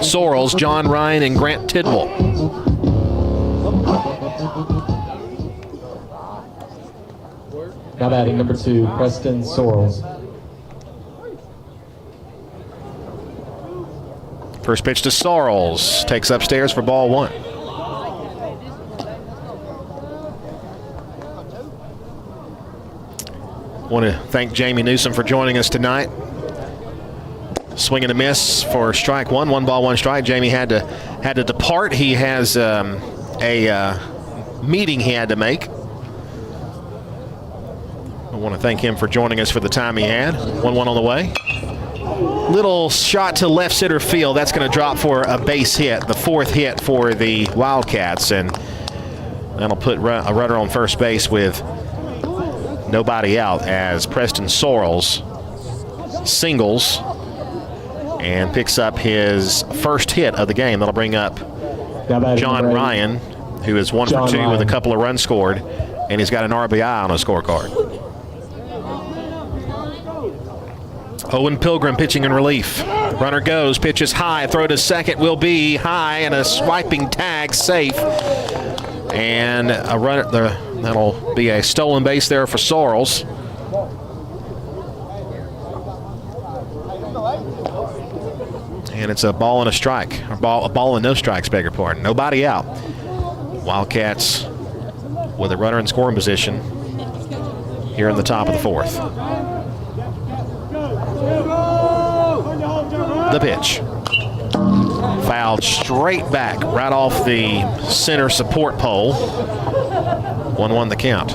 Sorrells, John Ryan, and Grant Tidwell. Now batting number 2, Preston Sorrells. First pitch to Sorrells. Takes upstairs for ball 1. Want to thank Jamie Newsom for joining us tonight. Swing and a miss for strike 1. 1 ball, 1 strike. Jamie had to depart. He has a meeting he had to make. I want to thank him for joining us for the time he had. 1-1 on the way. Little shot to left center field. That's going to drop for a base hit, the 4th hit for the Wildcats, and that'll put a runner on first base with nobody out as Preston Sorrells singles and picks up his first hit of the game. That'll bring up John Ryan, who is 1 for 2 with a couple of runs scored, and he's got an RBI on his scorecard. Owen Pilgrim pitching in relief. Runner goes, pitches high, throw to second will be high, and a swiping tag safe. And a runner, that'll be a stolen base there for Sorrells. And it's a ball and a strike, or a ball and no strikes, beg your pardon. Nobody out. Wildcats with a runner in scoring position here in the top of the 4th. The pitch. Fouled straight back, right off the center support pole. 1-1 the count.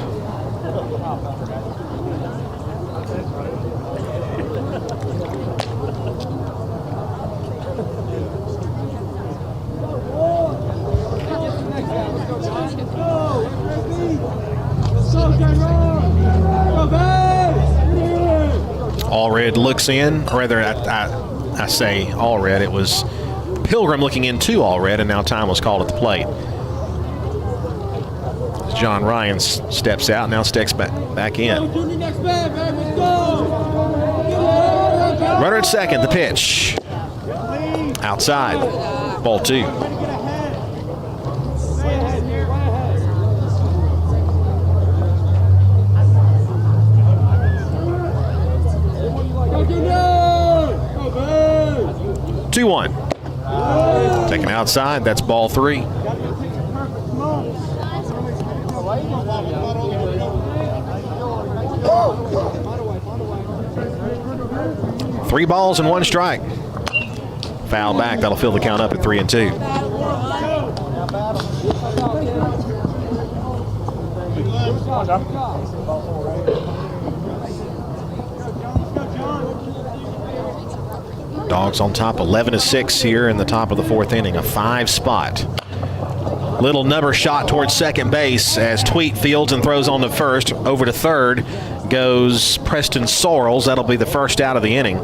Allred looks in, or rather I say Allred, it was Pilgrim looking into Allred, and now time was called at the plate. John Ryan steps out, now steps back in. Runner at second, the pitch. Outside, ball 2. Taken outside, that's ball 3. Three balls and 1 strike. Foul back, that'll fill the count up at 3-2. Dogs on top 11-6 here in the top of the 4th inning, a 5 spot. Little number shot towards second base as Tweet fields and throws on to first. Over to third goes Preston Sorrells. That'll be the first out of the inning.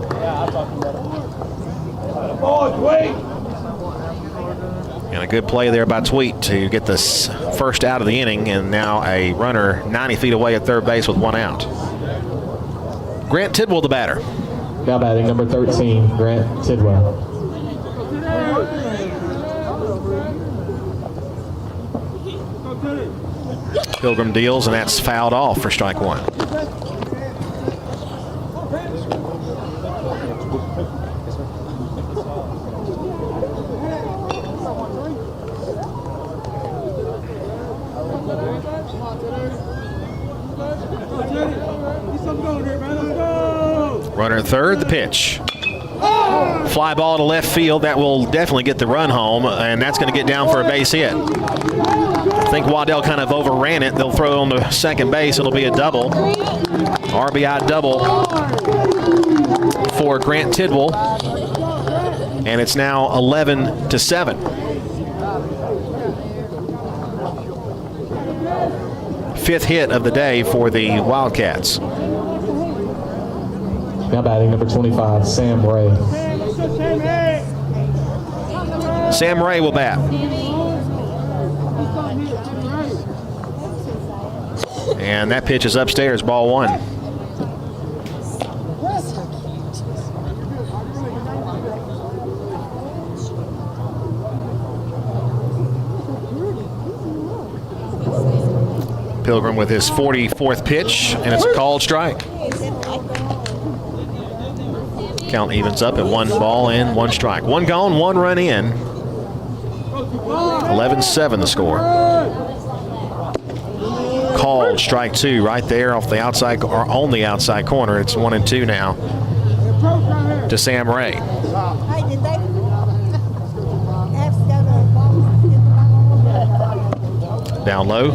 And a good play there by Tweet to get this first out of the inning, and now a runner 90 feet away at third base with 1 out. Grant Tidwell, the batter. Now batting number 13, Grant Tidwell. Pilgrim deals, and that's fouled off for strike 1. Runner at third, the pitch. Fly ball to left field. That will definitely get the run home, and that's going to get down for a base hit. I think Waddell kind of overran it. They'll throw it on the second base. It'll be a double. RBI double for Grant Tidwell. And it's now 11-7. 5th hit of the day for the Wildcats. Now batting number 25, Sam Ray. Sam Ray will bat. And that pitch is upstairs, ball 1. Pilgrim with his 44th pitch, and it's a called strike. Count evens up at 1 ball and 1 strike. 1 gone, 1 run in. 11-7 the score. Called strike 2 right there off the outside, or on the outside corner. It's 1-2 now to Sam Ray. Down low,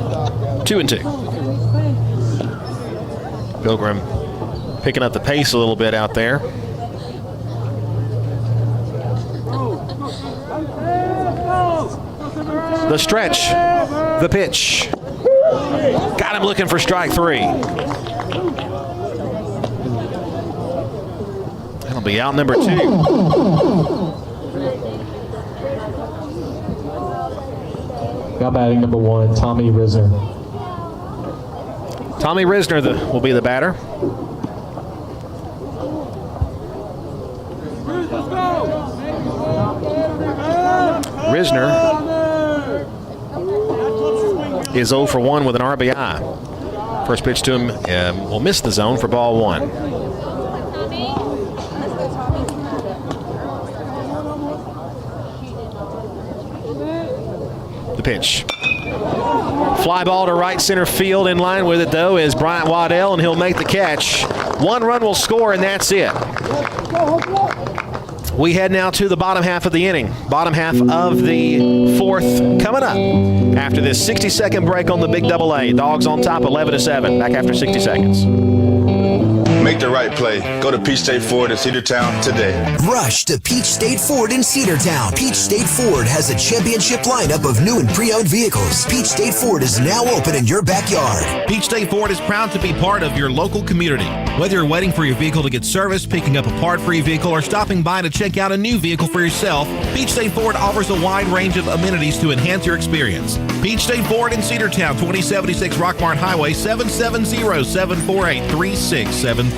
2-2. Pilgrim picking up the pace a little bit out there. The stretch, the pitch. Got him looking for strike 3. That'll be out number 2. Now batting number 1, Tommy Risner. Tommy Risner will be the batter. Risner is 0 for 1 with an RBI. First pitch to him will miss the zone for ball 1. The pitch. Fly ball to right center field. In line with it, though, is Bryant Waddell, and he'll make the catch. 1 run will score, and that's it. We head now to the bottom half of the inning. Bottom half of the 4th coming up after this 60-second break on the Big Double A. Dogs on top 11-7. Back after 60 seconds. Make the right play. Go to Peach State Ford in Cedartown today. Rush to Peach State Ford in Cedartown. Peach State Ford has a championship lineup of new and pre-owned vehicles. Peach State Ford is now open in your backyard. Peach State Ford is proud to be part of your local community. Whether you're waiting for your vehicle to get serviced, picking up a part for your vehicle, or stopping by to check out a new vehicle for yourself, Peach State Ford offers a wide range of amenities to enhance your experience. Peach State Ford in Cedartown, 2076 Rockmart Highway, 770-748-3673.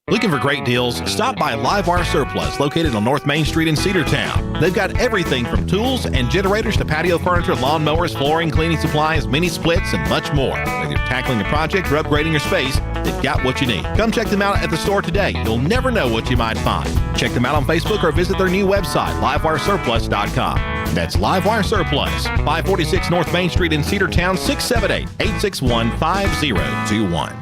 Looking for great deals? Stop by Livewire Surplus, located on North Main Street in Cedartown. They've got everything from tools and generators to patio furniture, lawn mowers, flooring, cleaning supplies, mini splits, and much more. Whether you're tackling a project or upgrading your space, they've got what you need. Come check them out at the store today. You'll never know what you might find. Check them out on Facebook or visit their new website, livewiresurplus.com. That's Livewire Surplus, 546 North Main Street in Cedartown, 678-861-5021.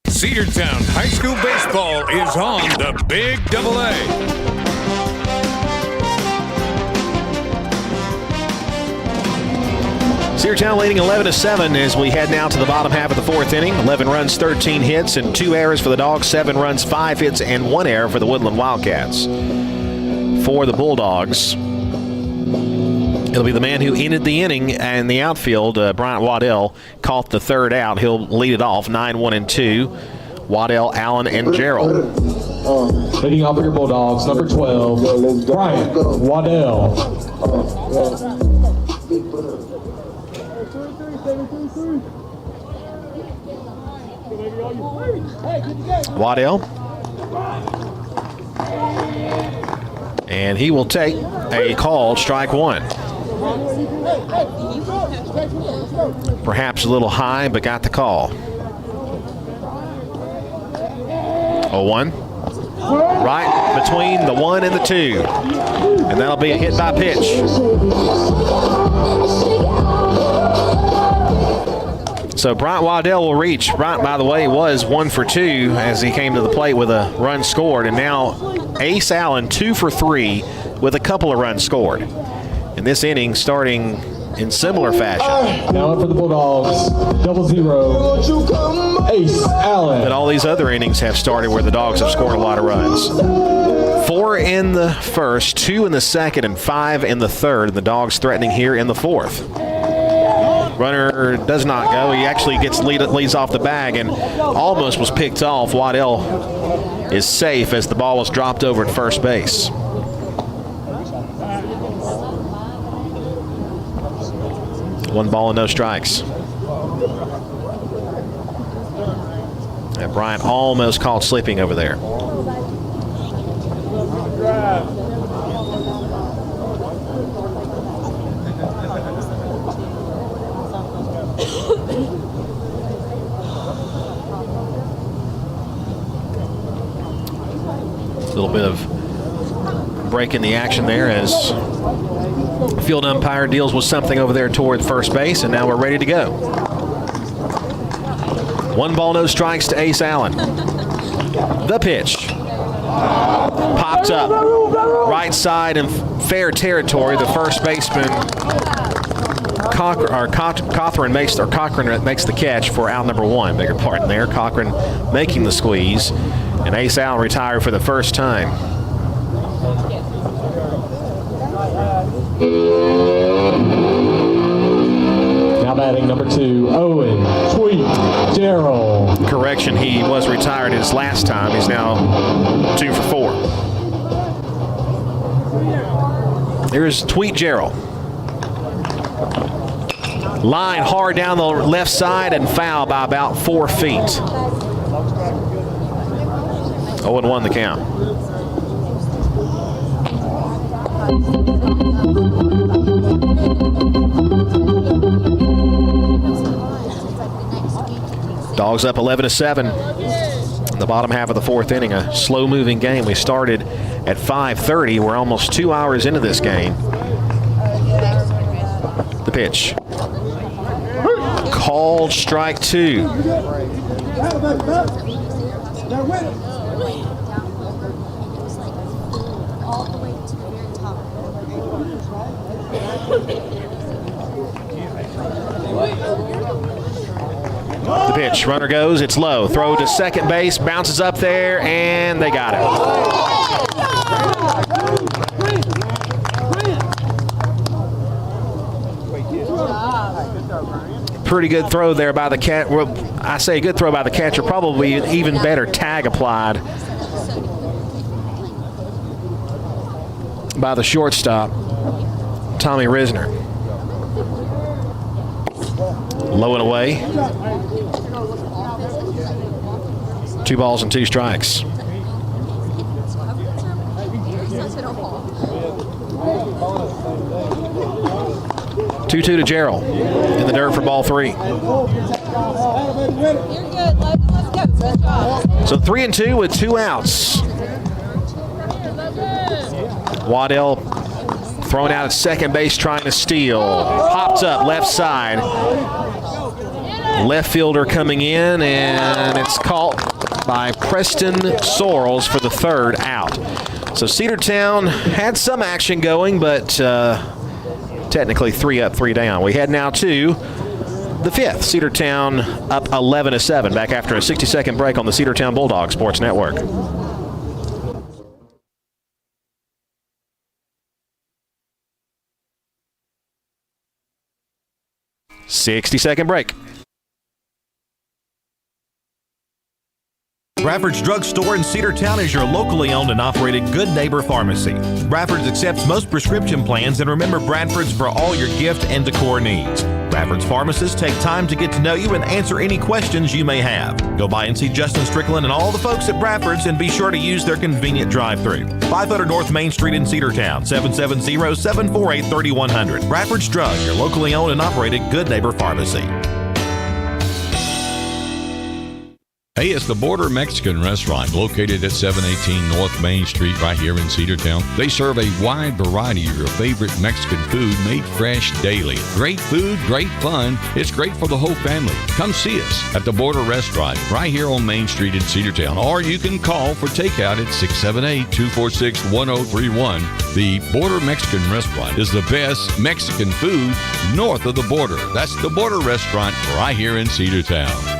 Cedartown High School Baseball is on the Big AA. Cedartown leading 11-7 as we head now to the bottom half of the fourth inning. 11 runs, 13 hits, and 2 errors for the Dogs. 7 runs, 5 hits, and 1 error for the Woodland Wildcats. For the Bulldogs, it'll be the man who ended the inning in the outfield, Bryant Waddell, caught the third out. He'll lead it off, 9-1-2. Waddell, Allen, and Gerald. Leading off for your Bulldogs, number 12, Bryant Waddell. Waddell. And he will take a called strike one. Perhaps a little high, but got the call. 0-1. Right between the 1 and the 2. And that'll be a hit by pitch. So Bryant Waddell will reach. Bryant, by the way, was 1 for 2 as he came to the plate with a run scored. And now Ace Allen 2 for 3 with a couple of runs scored. And this inning starting in similar fashion. Now for the Bulldogs, 0-0, Ace Allen. But all these other innings have started where the Dogs have scored a lot of runs. 4 in the first, 2 in the second, and 5 in the third. And the Dogs threatening here in the fourth. Runner does not go. He actually leads off the bag and almost was picked off. Waddell is safe as the ball was dropped over at first base. One ball and no strikes. And Bryant almost caught slipping over there. A little bit of break in the action there as field umpire deals with something over there toward first base, and now we're ready to go. 1 ball, no strikes to Ace Allen. The pitch. Popped up. Right side in fair territory. The first baseman, Cochran makes the catch for out number 1. Bigger pardon there. Cochran making the squeeze. And Ace Allen retired for the first time. Now batting number 2, Owen Tweet Gerald. Correction, he was retired his last time. He's now 2 for 4. Here's Tweet Gerald. Line hard down the left side and foul by about 4 feet. 0-1 the count. Dogs up 11-7 in the bottom half of the fourth inning. A slow-moving game. We started at 5:30. We're almost 2 hours into this game. The pitch. Called strike 2. The pitch, runner goes, it's low. Throw to second base, bounces up there, and they got it. Pretty good throw there by the cat. Well, I say good throw by the catcher, probably an even better tag applied by the shortstop, Tommy Risner. Low and away. 2 balls and 2 strikes. 2-2 to Gerald in the dirt for ball 3. You're good, Logan. Let's go. Good job. So 3-2 with 2 outs. Waddell thrown out at second base trying to steal. Pops up left side. Left fielder coming in, and it's caught by Preston Sorrells for the 3rd out. So Cedartown had some action going, but technically 3 up, 3 down. We head now to the 5th. Cedartown up 11-7 back after a 60-second break on the Cedartown Bulldogs Sports Network. "60-second break." Bradford's Drug Store in Cedartown is your locally owned and operated Good Neighbor Pharmacy. Bradford's accepts most prescription plans, and remember, Bradford's for all your gift and decor needs. Bradford's pharmacists take time to get to know you and answer any questions you may have. Go by and see Justin Strickland and all the folks at Bradford's, and be sure to use their convenient drive-thru. 500 North Main Street in Cedartown, 770-748-3100. Bradford's Drug, your locally owned and operated Good Neighbor Pharmacy. Hey, it's the Border Mexican Restaurant located at 718 North Main Street right here in Cedartown. They serve a wide variety of your favorite Mexican food made fresh daily. Great food, great fun. It's great for the whole family. Come see us at the Border Restaurant right here on Main Street in Cedartown, or you can call for takeout at 678-246-1031. The Border Mexican Restaurant is the best Mexican food north of the border. That's the Border Restaurant right here in Cedartown.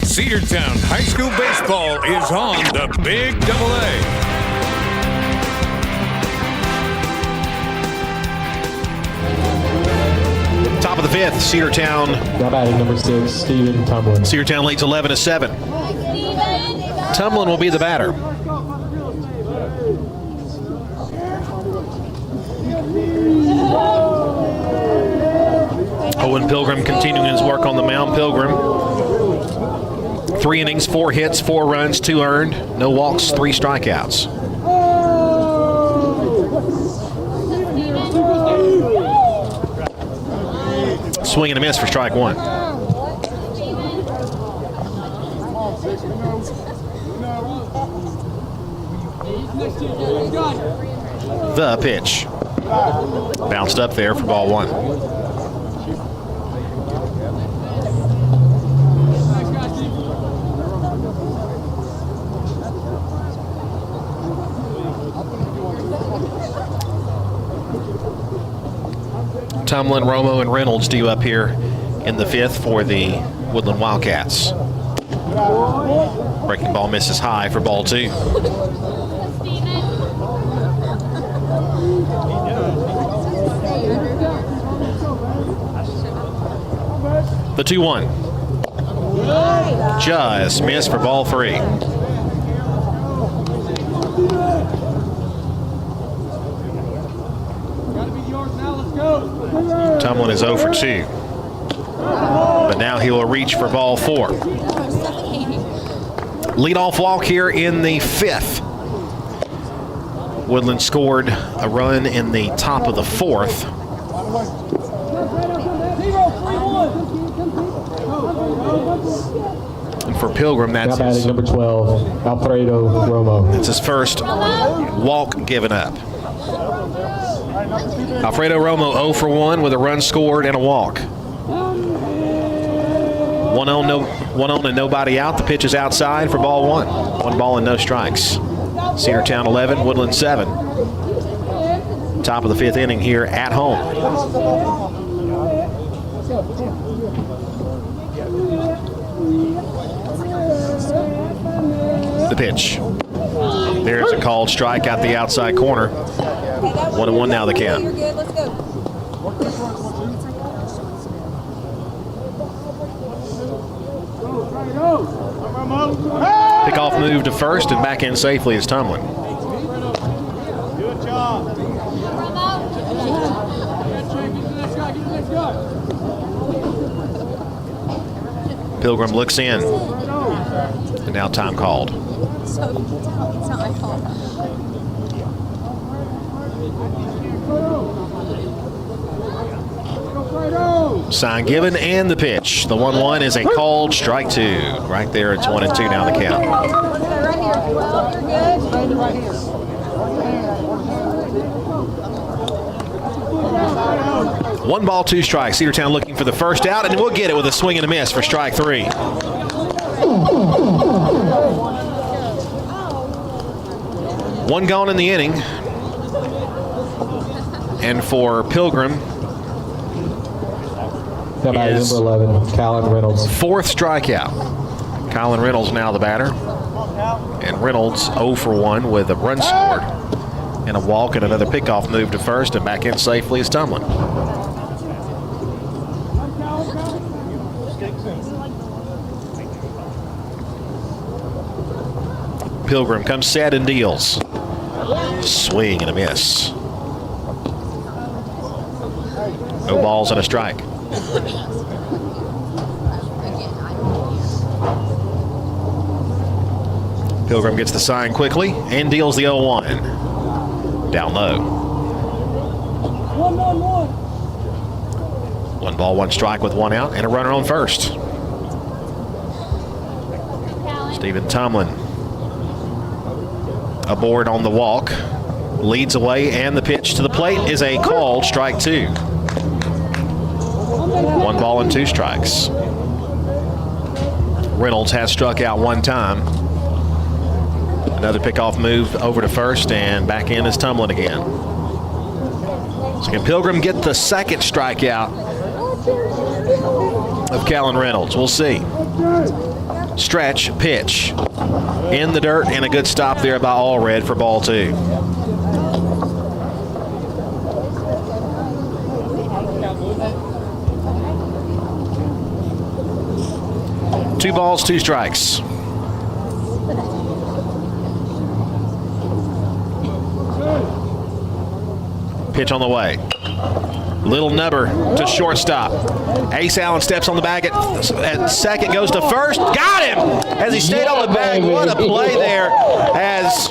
Cedartown High School Baseball is on the Big Double A. Top of the 5th, Cedartown. Now batting number 6, Stephen Tumlin. Cedartown leads 11-7. Tumlin will be the batter. Owen Pilgrim continuing his work on the mound. Pilgrim, 3 innings, 4 hits, 4 runs, 2 earned, no walks, 3 strikeouts. Swing and a miss for strike 1. The pitch. Bounced up there for ball 1. Tomlin, Romo, and Reynolds due up here in the 5th for the Woodland Wildcats. Breaking ball misses high for ball 2. The 2-1. Just missed for ball 3. Tumlin is 0 for 2. But now he will reach for ball 4. Leadoff walk here in the 5th. Woodland scored a run in the top of the 4th. And for Pilgrim, that's his number 12, Alfredo Romo. That's his first walk given up. Alfredo Romo 0 for 1 with a run scored and a walk. 1 on and nobody out. The pitch is outside for ball 1. 1 ball and no strikes. Cedartown 11, Woodland 7. Top of the 5th inning here at home. The pitch. There's a called strike out the outside corner. 1-1 now the count. You're good. Let's go. Pickoff move to first and back in safely is Tomlin. Good job. Pilgrim looks in. And now time called. Sign given and the pitch. The 1-1 is a called strike two. Right there, it's 1-2 now the count. Right here. Well, you're good. Right here. 1 ball, 2 strikes. Cedartown looking for the first out, and we'll get it with a swing and a miss for strike 3. One gone in the inning. And for Pilgrim is number 11, Colin Reynolds. 4th strikeout. Colin Reynolds now the batter. And Reynolds 0 for 1 with a run scored and a walk and another pickoff move to first, and back in safely is Tumlin. Pilgrim comes set and deals. Swing and a miss. No balls and a strike. Pilgrim gets the sign quickly and deals the 0-1. Down low. 1 ball, 1 strike with 1 out and a runner on first. Stephen Tomlin aboard on the walk. Leads away, and the pitch to the plate is a called strike 2. 1 ball and 2 strikes. Reynolds has struck out 1 time. Another pickoff move over to first, and back in is Tumlin again. So can Pilgrim get the 2nd strikeout of Callan Reynolds? We'll see. Stretch, pitch. In the dirt, and a good stop there by Allred for ball 2. Two balls, 2 strikes. Pitch on the way. Little nubber to shortstop. Ace Allen steps on the bag at second, goes to first. Got him as he stayed on the bag. What a play there as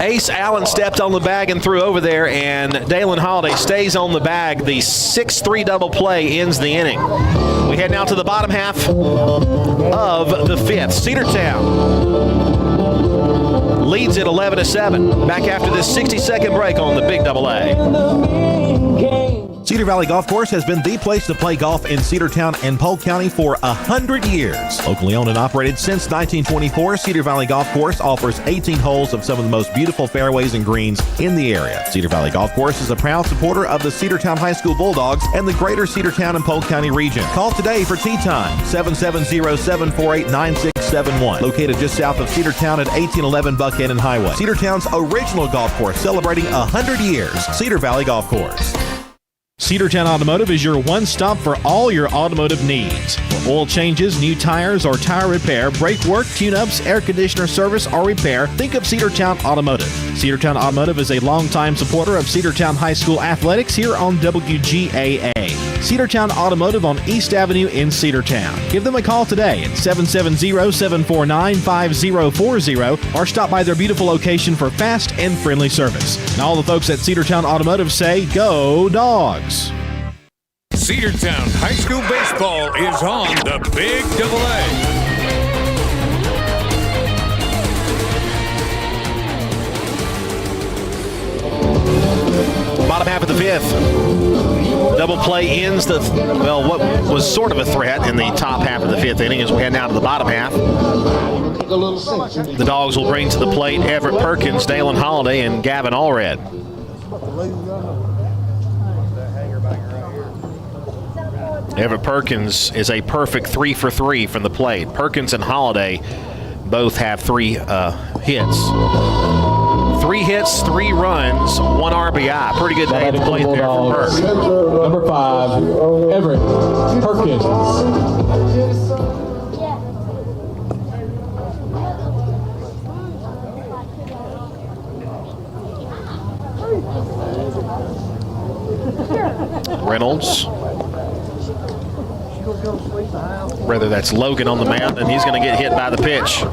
Ace Allen stepped on the bag and threw over there, and Dalen Holiday stays on the bag. The 6-3 double play ends the inning. We head now to the bottom half of the 5th. Cedartown leads it 11-7. Back after this 60-second break on the Big Double A. Cedar Valley Golf Course has been the place to play golf in Cedartown and Polk County for 100 years. Locally owned and operated since 1924, Cedar Valley Golf Course offers 18 holes of some of the most beautiful fairways and greens in the area. Cedar Valley Golf Course is a proud supporter of the Cedartown High School Bulldogs and the greater Cedartown and Polk County region. Call today for tee time, 770-748-9671. Located just south of Cedartown at 1811 Buckhannon Highway. Cedartown's original golf course, celebrating 100 years. Cedar Valley Golf Course. Cedartown Automotive is your one-stop for all your automotive needs. For oil changes, new tires, or tire repair, brake work, tune-ups, air conditioner service, or repair, think of Cedartown Automotive. Cedartown Automotive is a longtime supporter of Cedartown High School athletics here on WGAA. Cedartown Automotive on East Avenue in Cedartown. Give them a call today at 770-749-5040 or stop by their beautiful location for fast and friendly service. And all the folks at Cedartown Automotive say, go Dogs! Cedartown High School Baseball is on the Big Double A. Bottom half of the 5th. Double play ends what was sort of a threat in the top half of the 5th inning as we head now to the bottom half. The Dogs will bring to the plate Everett Perkins, Dalen Holiday, and Gavin Allred. Everett Perkins is a perfect 3 for 3 from the plate. Perkins and Holiday both have 3 hits. 3 hits, 3 runs, 1 RBI. Pretty good day at the plate there for Perk. Number 5, Everett Perkins. Reynolds. Rather, that's Logan on the mound, and he's going to get hit by the pitch.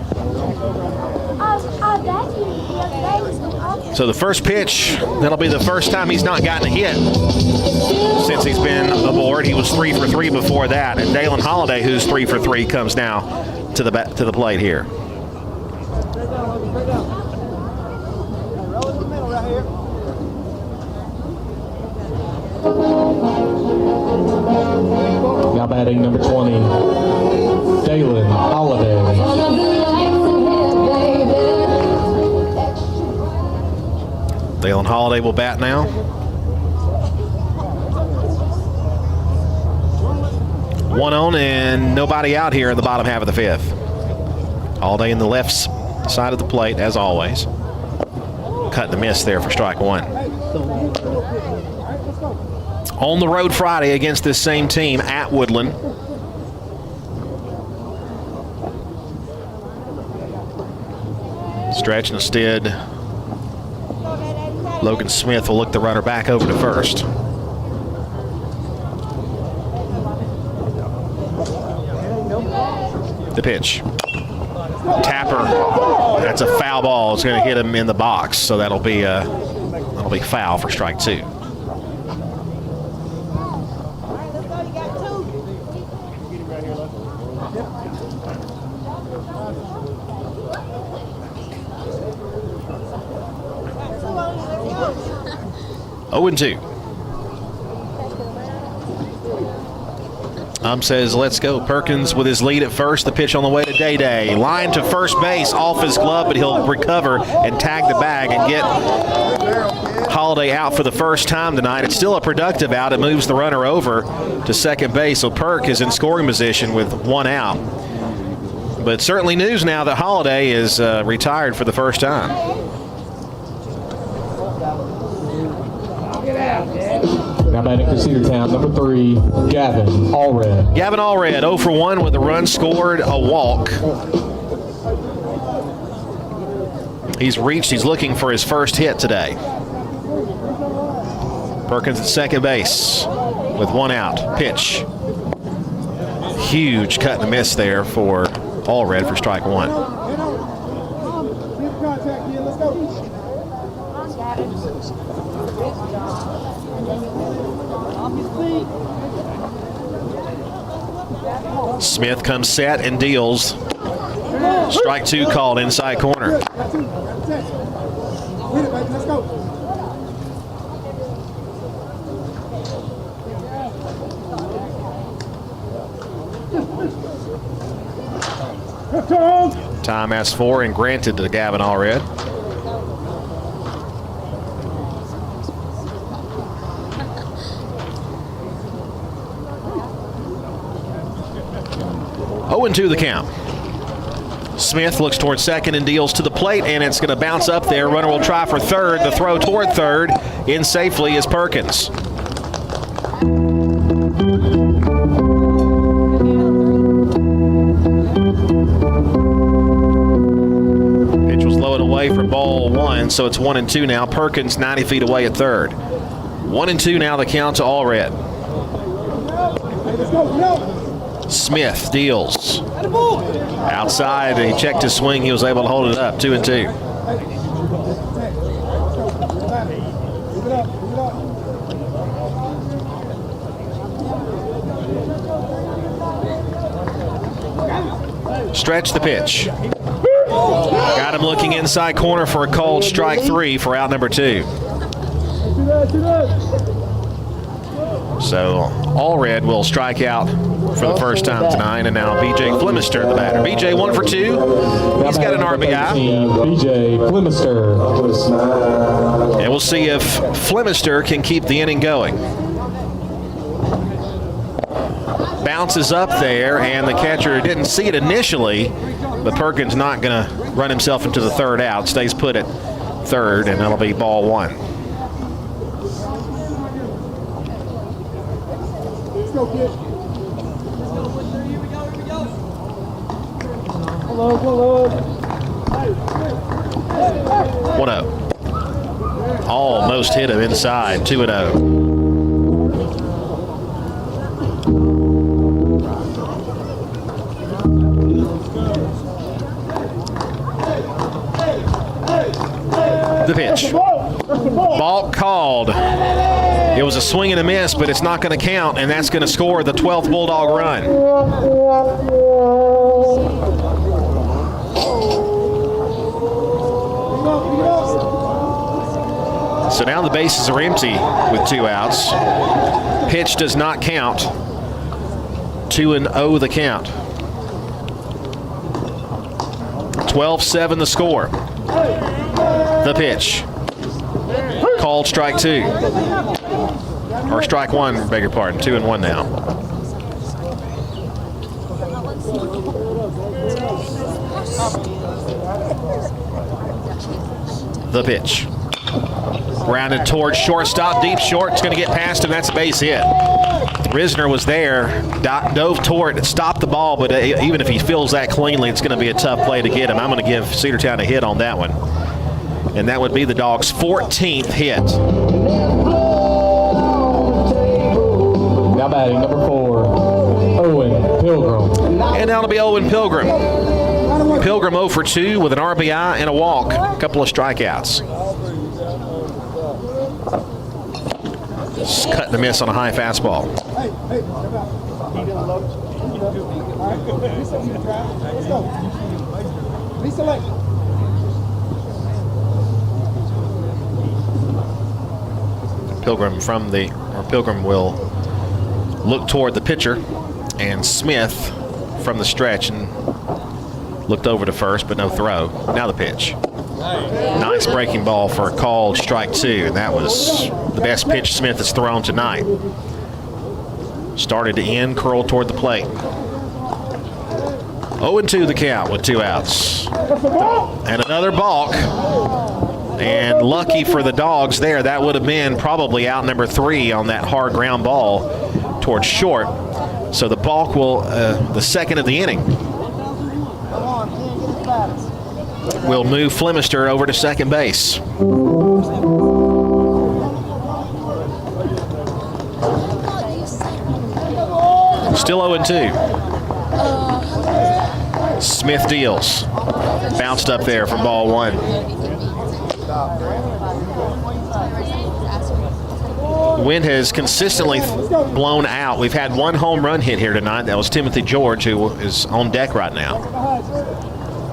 So the first pitch, that'll be the first time he's not gotten a hit since he's been aboard. He was 3 for 3 before that. And Dalen Holiday, who's 3 for 3, comes now to the plate here. Now batting number 20, Dalen Holiday. Dalen Holiday will bat now. 1 on and nobody out here in the bottom half of the 5th. Holiday in the left side of the plate, as always. Cut the miss there for strike 1. On the road Friday against this same team at Woodland. Stretch instead. Logan Smith will look the runner back over to first. The pitch. Tapper. That's a foul ball. It's going to hit him in the box, so that'll be foul for strike 2. Oh and 2. Says, let's go. Perkins with his lead at first. The pitch on the way to Day-Day. Line to first base, off his glove, but he'll recover and tag the bag and get Holiday out for the first time tonight. It's still a productive out. It moves the runner over to second base, so Perk is in scoring position with 1 out. But certainly news now that Holiday is retired for the first time. Now batting for Cedartown, number 3, Gavin Allred. Gavin Allred, 0 for 1 with a run scored, a walk. He's looking for his first hit today. Perkins at second base with 1 out. Pitch. Huge cut and miss there for Allred for strike 1. Smith comes set and deals. Strike 2 called inside corner. Time asked for and granted to Gavin Allred. Oh and 2 the count. Smith looks toward second and deals to the plate, and it's going to bounce up there. Runner will try for third. The throw toward third. In safely is Perkins. Pitch was low and away for ball 1, so it's 1 and 2 now. Perkins 90 feet away at third. 1 and 2 now the count to Allred. Smith deals. Outside, he checked his swing. He was able to hold it up. 2 and 2. Stretch the pitch. Got him looking inside corner for a called strike 3 for out number 2. So Allred will strike out for the first time tonight, and now B.J. Flemister, the batter. B.J. 1 for 2. He's got an RBI. B.J. Flemister. And we'll see if Flemister can keep the inning going. Bounces up there, and the catcher didn't see it initially, but Perkins not going to run himself into the third out. Stays put at third, and that'll be ball 1. What up? Almost hit him inside. 2 and 0. The pitch. Ball called. It was a swing and a miss, but it's not going to count, and that's going to score the 12th Bulldog run. So now the bases are empty with 2 outs. Pitch does not count. 2-0 the count. 12-7 the score. The pitch. Called strike 2. Or strike 1, beg your pardon. 2-1 now. The pitch. Grounded towards shortstop, deep short. It's going to get past him. That's a base hit. Risner was there, dove toward it, stopped the ball, but even if he fills that cleanly, it's going to be a tough play to get him. I'm going to give Cedartown a hit on that one. And that would be the Dogs' 14th hit. Now batting number 4, Owen Pilgrim. And now it'll be Owen Pilgrim. Pilgrim 0 for 2 with an RBI and a walk, a couple of strikeouts. Just cut the miss on a high fastball. Pilgrim will look toward the pitcher, and Smith from the stretch and looked over to first, but no throw. Now the pitch. Nice breaking ball for a called strike 2, and that was the best pitch Smith has thrown tonight. Started to end, curled toward the plate. 0-2 the count with 2 outs. And another balk. And lucky for the Dogs there, that would have been probably out number 3 on that hard ground ball towards short. So the balk will, the second of the inning, will move Flemister over to second base. Still 0-2. Smith deals. Bounced up there from ball 1. The wind has consistently blown out. We've had 1 home run hit here tonight. That was Timothy George, who is on deck right now.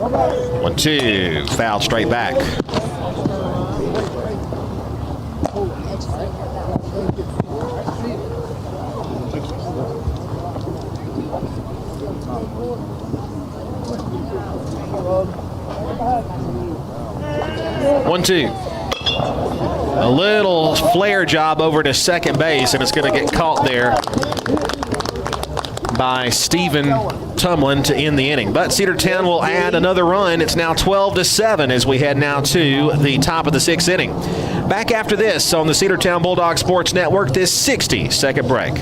1-2, fouled straight back. A little flare job over to second base, and it's going to get caught there by Stephen Tumlin to end the inning. But Cedartown will add another run. It's now 12-7 as we head now to the top of the 6th inning. Back after this on the Cedartown Bulldogs Sports Network, this 60-second break.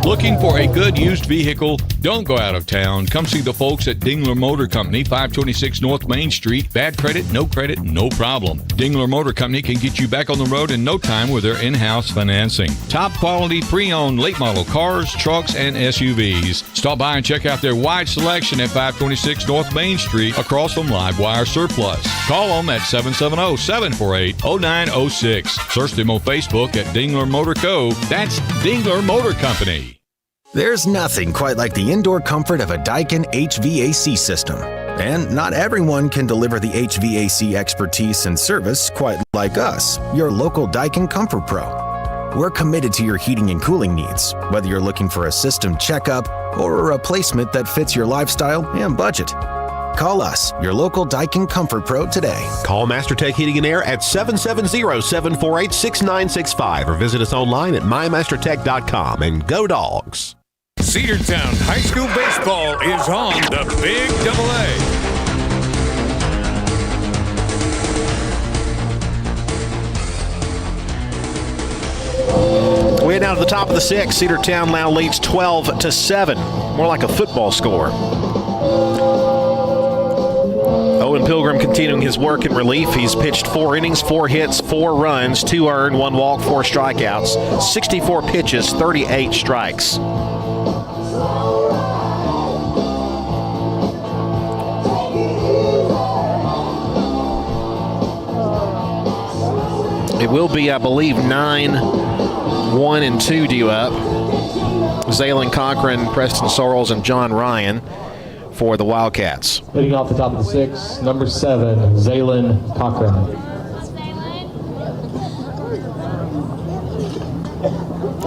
Looking for a good used vehicle? Don't go out of town. Come see the folks at Dingler Motor Company, 526 North Main Street. Bad credit, no problem. Dingler Motor Company can get you back on the road in no time with their in-house financing. Top quality pre-owned late model cars, trucks, and SUVs. Stop by and check out their wide selection at 526 North Main Street across from Livewire Surplus. Call them at 770-748-0906. Search them on Facebook at Dingler Motor Co. That's Dingler Motor Company. There's nothing quite like the indoor comfort of a Daikin HVAC system. And not everyone can deliver the HVAC expertise and service quite like us, your local Daikin Comfort Pro. We're committed to your heating and cooling needs, whether you're looking for a system checkup or a replacement that fits your lifestyle and budget. Call us, your local Daikin Comfort Pro, today. Call MasterTech Heating and Air at 770-748-6965 or visit us online at mymastertech.com, and go Dogs. Cedartown High School Baseball is on the Big AA. We're down to the top of the 6th. Cedartown now leads 12-7. More like a football score. Owen Pilgrim continuing his work in relief. He's pitched 4 innings, 4 hits, 4 runs, 2 earned, 1 walk, 4 strikeouts, 64 pitches, 38 strikes. It will be, I believe, 9-1 and 2 due up. Zaylen Cochran, Preston Sorrells, and John Ryan for the Wildcats. Leading off the top of the 6, number 7, Zaylen Cochran.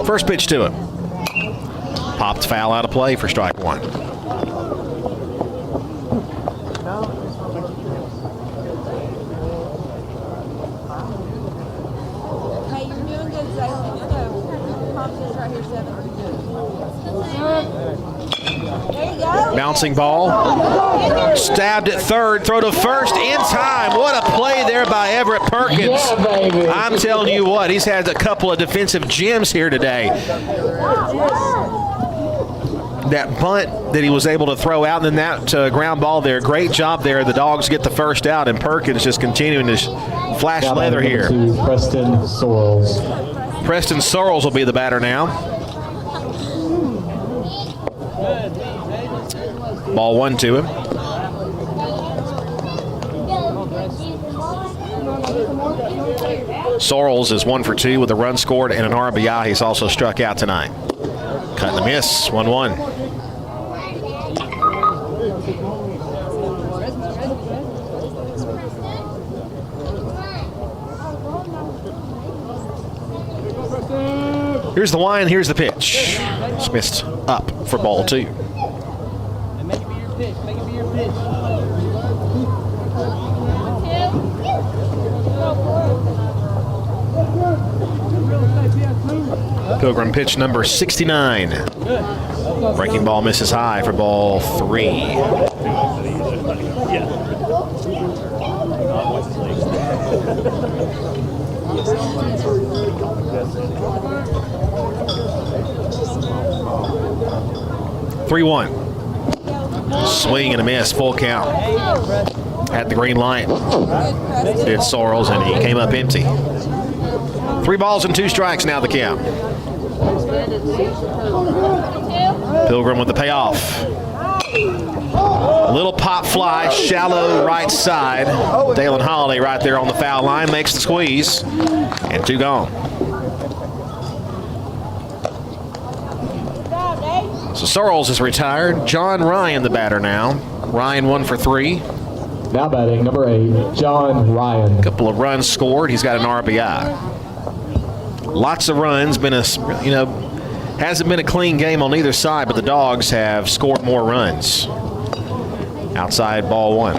First pitch to him. Popped foul out of play for strike 1. Hey, you're doing good, Zaylen. You're good. Pop this right here, 7. There you go. Bouncing ball. Stabbed at third. Throw to first in time. What a play there by Everett Perkins. I'm telling you what, he's had a couple of defensive gems here today. That bunt that he was able to throw out, and then that ground ball there. Great job there. The Dogs get the first out, and Perkins just continuing to flash leather here. Preston Sorrells. Preston Sorrells will be the batter now. Ball 1 to him. Sorrells is 1 for 2 with a run scored and an RBI. He's also struck out tonight. Cut and a miss, 1-1. Here's the wind, here's the pitch. It's missed up for ball 2. Pilgrim pitch number 69. Breaking ball misses high for ball 3. Three-1. Swing and a miss, full count. At the green light. Did Sorrells, and he came up empty. 3 balls and 2 strikes now the count. Pilgrim with the payoff. A little pop fly, shallow right side. Dalen Holiday right there on the foul line makes the squeeze. And 2 gone. So Sorrells is retired. John Ryan the batter now. Ryan 1 for 3. Now batting, number 8, John Ryan. A couple of runs scored. He's got an RBI. Lots of runs. Hasn't been a clean game on either side, but the Dogs have scored more runs. Outside ball 1.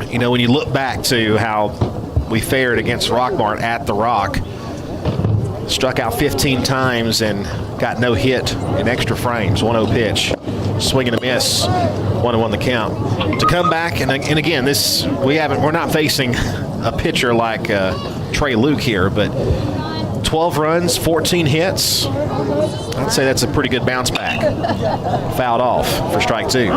When you look back to how we fared against Rockmart at the Rock, struck out 15 times and got no hit in extra frames. 1-0 pitch. Swing and a miss. 1-1 the count. To come back, and again, we're not facing a pitcher like Trey Luke here, but 12 runs, 14 hits. I'd say that's a pretty good bounce back. Fouled off for strike 2.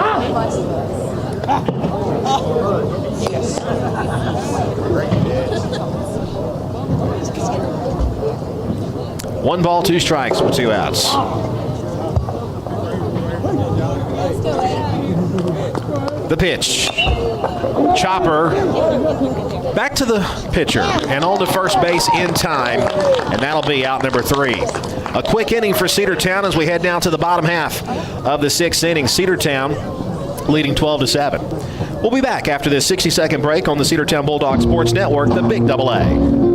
One ball, 2 strikes with 2 outs. The pitch. Chopper back to the pitcher and on to first base in time, and that'll be out number 3. A quick inning for Cedartown as we head down to the bottom half of the 6th inning. Cedartown leading 12-7. We'll be back after this 60-second break on the Cedartown Bulldogs Sports Network, the Big Double A.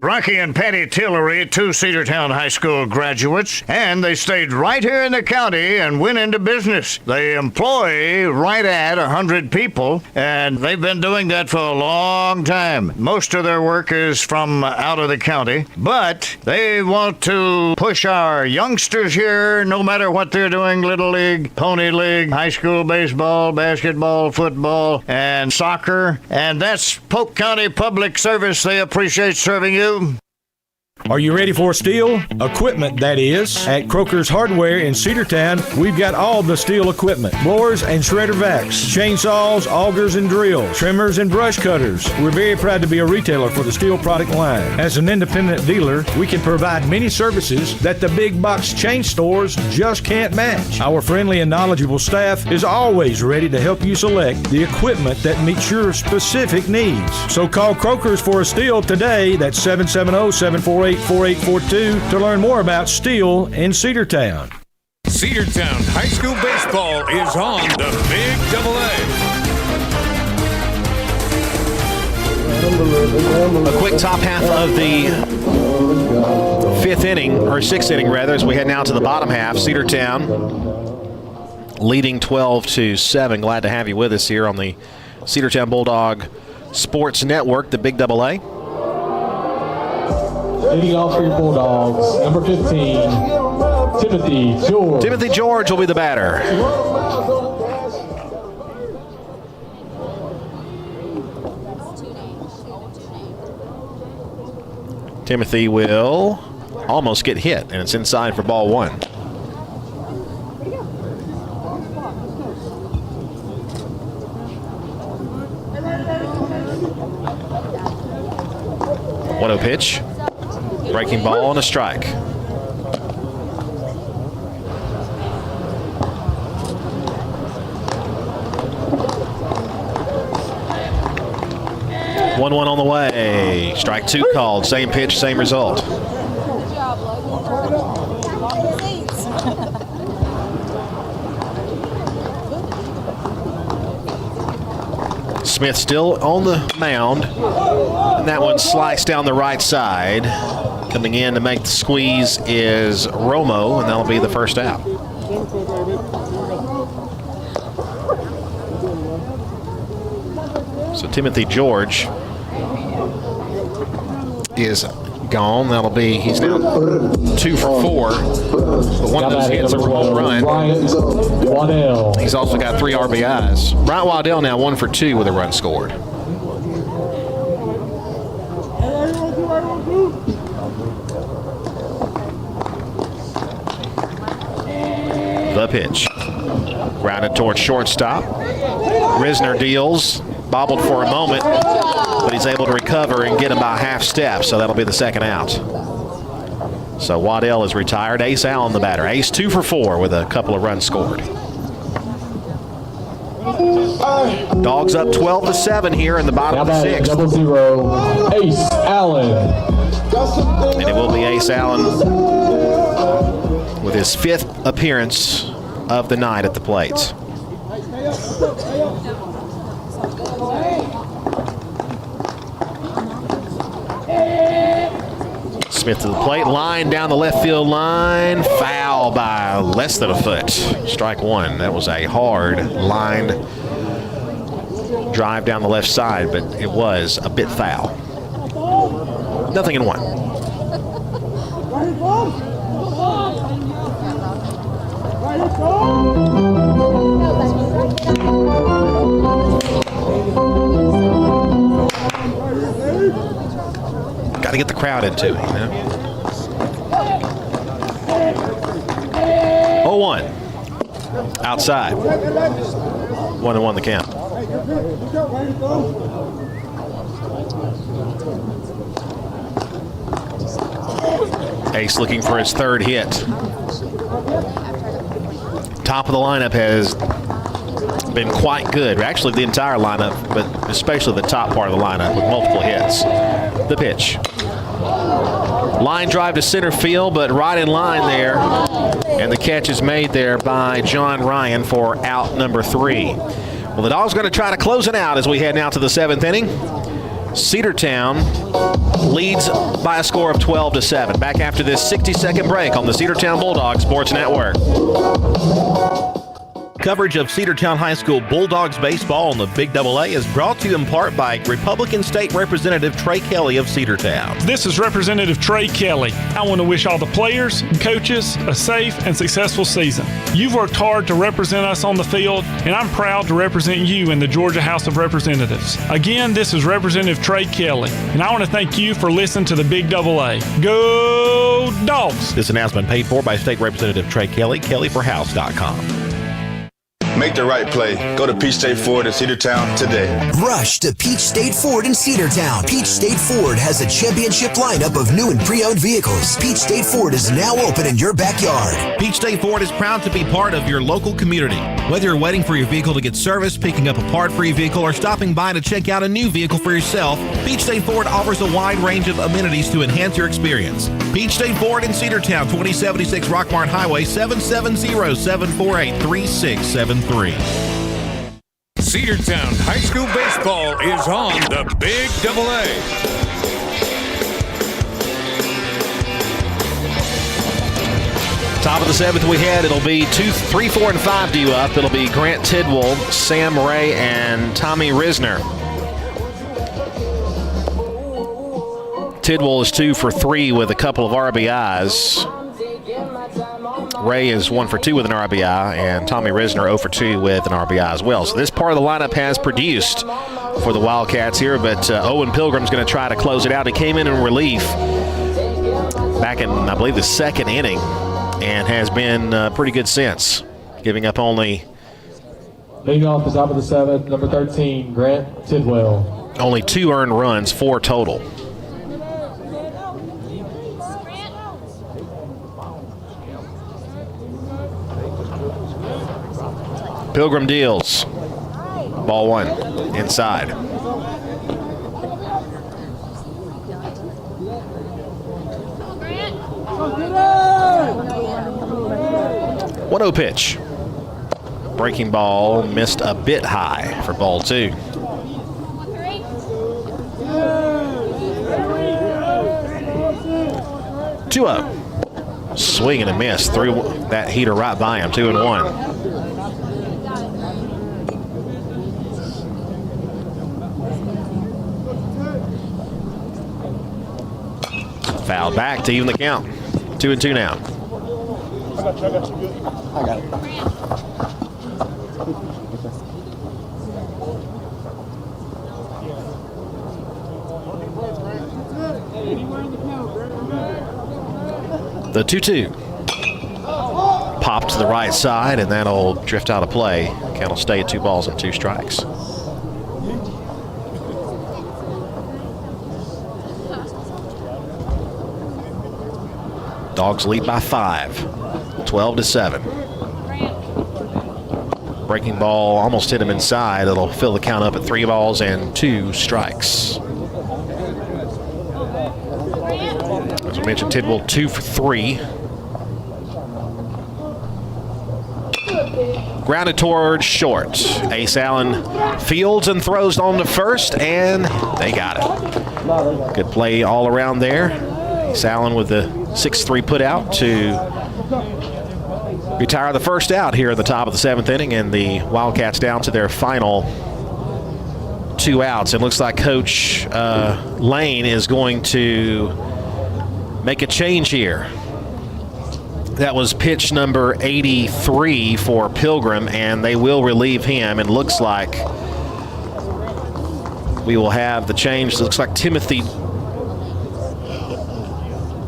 Rocky and Patty Tillery, 2 Cedartown High School graduates, and they stayed right here in the county and went into business. They employ right at 100 people, and they've been doing that for a long time. Most of their work is from out of the county, but they want to push our youngsters here, no matter what they're doing, Little League, Pony League, high school baseball, basketball, football, and soccer, and that's Polk County Public Service. They appreciate serving you. Are you ready for steel? Equipment, that is. At Croker's Hardware in Cedartown, we've got all the steel equipment. Blowers and shredder vacs, chainsaws, augers and drills, trimmers and brush cutters. We're very proud to be a retailer for the steel product line. As an independent dealer, we can provide many services that the big box chain stores just can't match. Our friendly and knowledgeable staff is always ready to help you select the equipment that meets your specific needs. So call Croker's for a steel today. That's 770-748-4842 to learn more about steel in Cedartown. Cedartown High School Baseball is on the Big AA. A quick top half of the fifth inning, or sixth inning rather, as we head now to the bottom half. Cedartown leading 12-7. Glad to have you with us here on the Cedartown Bulldog Sports Network, the Big AA. Leading off for your Bulldogs, number 15, Timothy George. Timothy George will be the batter. Timothy will almost get hit, and it's inside for ball one. One-0 pitch. Breaking ball and a strike. One on the way. Strike two called. Same pitch, same result. Smith still on the mound. And that one sliced down the right side. Coming in to make the squeeze is Romo, and that'll be the first out. So Timothy George is gone. That'll be, he's now 2 for 4. But one of those hits is a home run. He's also got 3 RBIs. Bryant Waddell now 1 for 2 with a run scored. The pitch. Grounded towards shortstop. Risner deals. Bobbled for a moment, but he's able to recover and get him by a half step, so that'll be the second out. So Waddell is retired. Ace Allen the batter. Ace 2 for 4 with a couple of runs scored. Dogs up 12-7 here in the bottom of the sixth. 0-0, Ace Allen. And it will be Ace Allen with his 5th appearance of the night at the plate. Smith to the plate, line down the left field line, foul by less than a foot. Strike one. That was a hard line drive down the left side, but it was a bit foul. 0-1. Got to get the crowd into it, you know. 0-1. Outside. 1-1 the count. Ace looking for his 3rd hit. Top of the lineup has been quite good. Actually, the entire lineup, but especially the top part of the lineup with multiple hits. The pitch. Line drive to center field, but right in line there. And the catch is made there by John Ryan for out number 3. Well, the Dogs going to try to close it out as we head now to the 7th inning. Cedartown leads by a score of 12-7. Back after this 60-second break on the Cedartown Bulldogs Sports Network. Coverage of Cedartown High School Bulldogs baseball on the Big AA is brought to you in part by Republican State Representative Trey Kelly of Cedartown. This is Representative Trey Kelly. I want to wish all the players and coaches a safe and successful season. You've worked hard to represent us on the field, and I'm proud to represent you in the Georgia House of Representatives. Again, this is Representative Trey Kelly, and I want to thank you for listening to the Big AA. Go Dogs! This announcement paid for by State Representative Trey Kelly, kellyforhouse.com. Make the right play. Go to Peach State Ford in Cedartown today. Rush to Peach State Ford in Cedartown. Peach State Ford has a championship lineup of new and pre-owned vehicles. Peach State Ford is now open in your backyard. Peach State Ford is proud to be part of your local community. Whether you're waiting for your vehicle to get serviced, picking up a part for your vehicle, or stopping by to check out a new vehicle for yourself, Peach State Ford offers a wide range of amenities to enhance your experience. Peach State Ford in Cedartown, 2076 Rockmart Highway, 770-748-3673. Cedartown High School baseball is on the Big AA. Top of the seventh we had, it'll be 2, 3, 4, and 5 due up. It'll be Grant Tidwell, Sam Ray, and Tommy Risner. Tidwell is 2 for 3 with a couple of RBIs. Ray is 1 for 2 with an RBI, and Tommy Risner 0 for 2 with an RBI as well. So this part of the lineup has produced for the Wildcats here, but Owen Pilgrim's going to try to close it out. He came in relief back in, I believe, the second inning and has been pretty good since, giving up only... Leading off the top of the seventh, number 13, Grant Tidwell. Only 2 earned runs, 4 total. Pilgrim deals. Ball 1, inside. One 0 pitch. Breaking ball missed a bit high for ball 2. Two up. Swing and a miss. Threw that heater right by him. 2-1. Foul back to even the count. 2-2 now. I got it. The 2-2. Popped to the right side, and that'll drift out of play. Count will stay at 2 balls and 2 strikes. Dogs lead by 5, 12-7. Breaking ball almost hit him inside. It'll fill the count up at 3 balls and 2 strikes. As we mentioned, Tidwell 2 for 3. Grounded towards short. Ace Allen fields and throws on to first, and they got it. Good play all around there. Ace Allen with the 6-3 put out to retire the first out here at the top of the 7th inning, and the Wildcats down to their final 2 outs. It looks like Coach Lane is going to make a change here. That was pitch number 83 for Pilgrim, and they will relieve him. It looks like we will have the change. It looks like Timothy,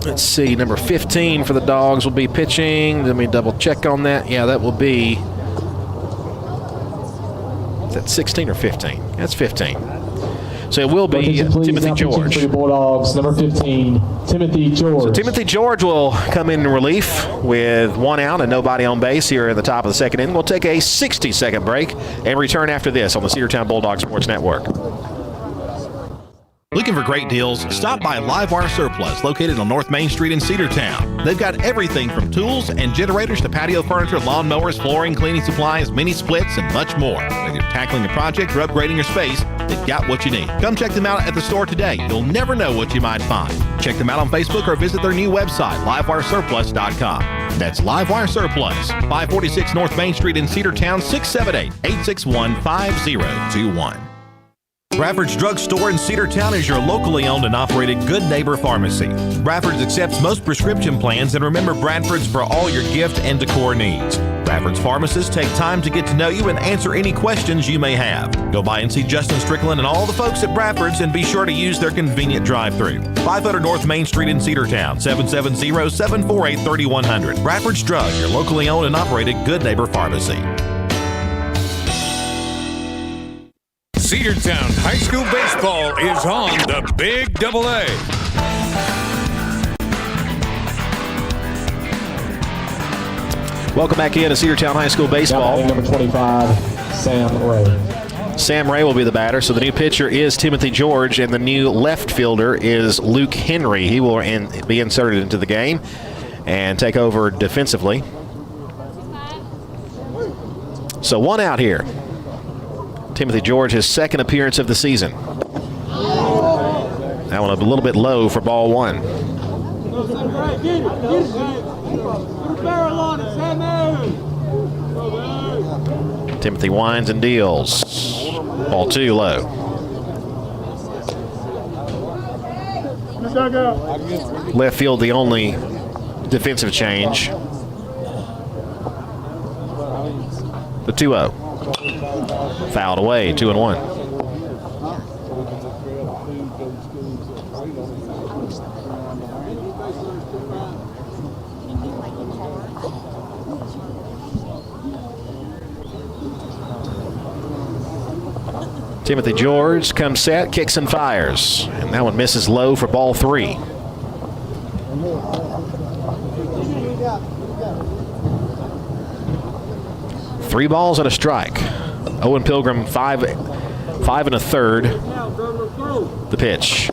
let's see, number 15 for the Dogs will be pitching. Let me double check on that. Yeah, that will be, is that 16 or 15? That's 15. So it will be Timothy George. For the Bulldogs, number 15, Timothy George. So Timothy George will come in relief with 1 out and nobody on base here at the top of the 2nd inning. We'll take a 60-second break and return after this on the Cedartown Bulldogs Sports Network. Looking for great deals? Stop by Livewire Surplus, located on North Main Street in Cedartown. They've got everything from tools and generators to patio furniture, lawn mowers, flooring, cleaning supplies, mini splits, and much more. Whether you're tackling a project or upgrading your space, they've got what you need. Come check them out at the store today. You'll never know what you might find. Check them out on Facebook or visit their new website, livewiresurplus.com. That's Livewire Surplus, 546 North Main Street in Cedartown, 678-861-5021. Bradford's Drug Store in Cedartown is your locally owned and operated Good Neighbor Pharmacy. Bradford's accepts most prescription plans, and remember Bradford's for all your gift and decor needs. Bradford's pharmacists take time to get to know you and answer any questions you may have. Go by and see Justin Strickland and all the folks at Bradford's, and be sure to use their convenient drive-thru. 500 North Main Street in Cedartown, 770-748-3100. Bradford's Drug, your locally owned and operated Good Neighbor Pharmacy. Cedartown High School Baseball is on the Big Double A. Welcome back in to Cedartown High School Baseball. Number 25, Sam Ray. Sam Ray will be the batter. So the new pitcher is Timothy George, and the new left fielder is Luke Henry. He will be inserted into the game and take over defensively. So one out here. Timothy George, his second appearance of the season. That one a little bit low for ball one. Timothy winds and deals. Ball two low. Left field the only defensive change. The 2-0. Fouled away, 2-1. Timothy George comes set, kicks and fires. And that one misses low for ball three. Three balls and a strike. Owen Pilgrim, five and a third. The pitch.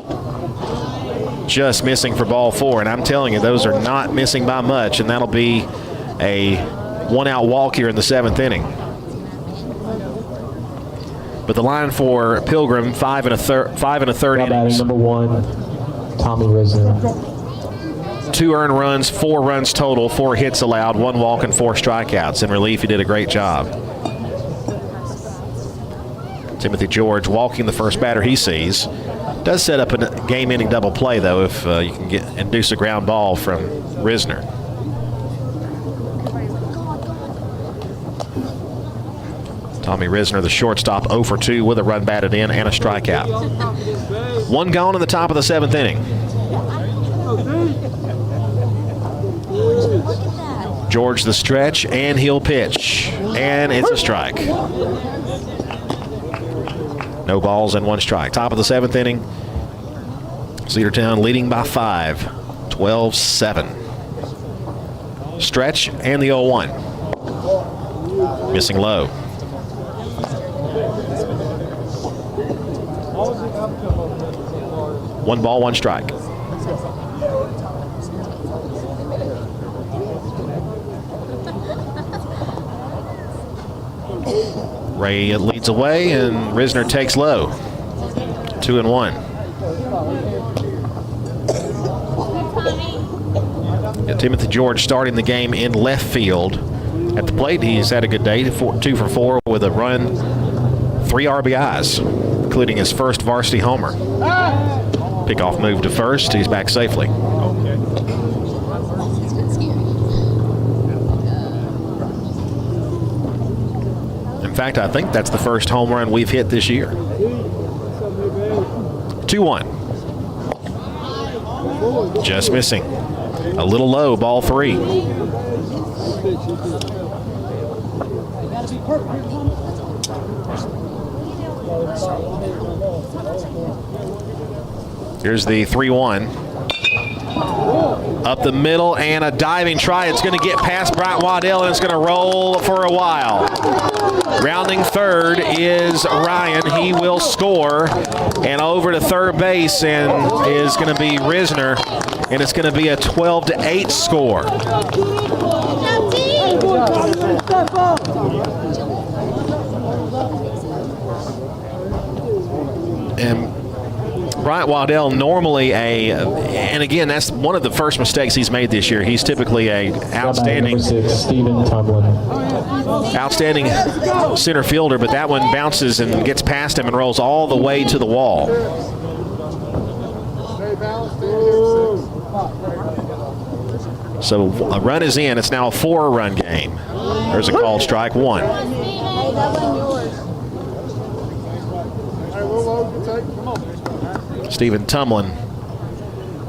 Just missing for ball four, and I'm telling you, those are not missing by much, and that'll be a one-out walk here in the seventh inning. But the line for Pilgrim, five and a third innings. Number one, Tommy Risner. 2 earned runs, 4 runs total, 4 hits allowed, 1 walk and 4 strikeouts. In relief, he did a great job. Timothy George walking the first batter he sees. Does set up a game-ending double play, though, if you can induce a ground ball from Risner. Tommy Risner, the shortstop, 0 for 2 with a run batted in and a strikeout. 1 gone in the top of the 7th inning. George the stretch, and he'll pitch. And it's a strike. No balls and 1 strike. Top of the 7th inning. Cedartown leading by 5. 12-7. Stretch and the 0-1. Missing low. One ball, 1 strike. Ray leads away, and Risner takes low. 2-1. Timothy George starting the game in left field. At the plate, he's had a good day, 2 for 4 with a run, 3 RBIs, including his first varsity homer. Pickoff move to first. He's back safely. In fact, I think that's the first home run we've hit this year. 2-1. Just missing. A little low, ball 3. Here's the 3-1. Up the middle and a diving try. It's going to get past Bryant Waddell, and it's going to roll for a while. Rounding third is Ryan. He will score. And over to third base and is going to be Risner. And it's going to be a 12-8 score. And Bryant Waddell normally and again, that's one of the first mistakes he's made this year. He's typically a outstanding center fielder, but that one bounces and gets past him and rolls all the way to the wall. So a run is in. It's now a 4-run game. There's a called strike 1. Stephen Tumlin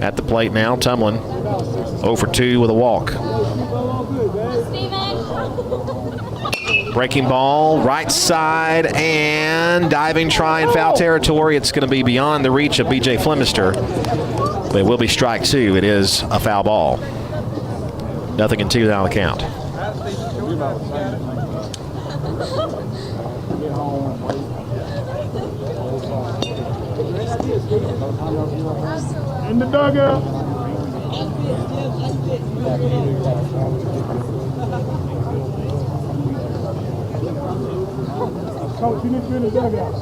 at the plate now. Tumlin 0 for 2 with a walk. Breaking ball, right side, and diving try in foul territory. It's going to be beyond the reach of B.J. Flemister, but it will be strike 2. It is a foul ball. 0-2 down the count. In the dugout. Coach, you need to be in the dugout.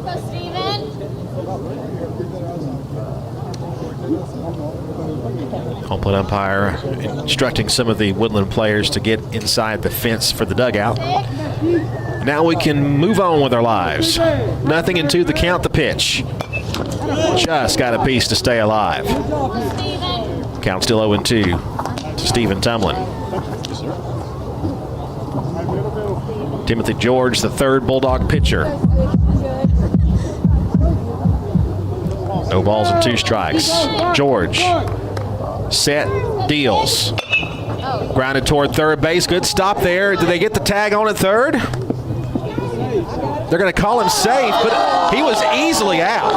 Let's go, Steven. Home plate umpire instructing some of the Woodland players to get inside the fence for the dugout. Now we can move on with our lives. 0-2 the count, the pitch. Just got a piece to stay alive. Count still 0-2 to Stephen Tumlin. Timothy George, the third Bulldog pitcher. No balls and 2 strikes. George, set, deals. Grounded toward third base. Good stop there. Did they get the tag on at third? They're going to call him safe, but he was easily out.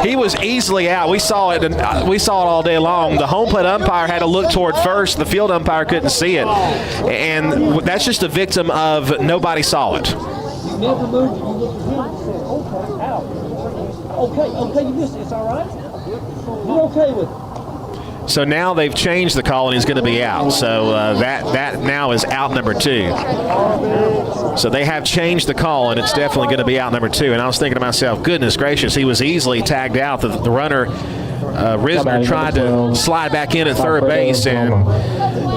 He was easily out. We saw it, and we saw it all day long. The home plate umpire had to look toward first. The field umpire couldn't see it, and that's just a victim of nobody saw it. Never moved. You look at him and said, okay, out. Okay, you missed it. It's all right. You're okay with it. So now they've changed the call, and he's going to be out. So that now is out number 2. So they have changed the call, and it's definitely going to be out number 2. And I was thinking to myself, goodness gracious, he was easily tagged out. The runner, Risner, tried to slide back in at third base, and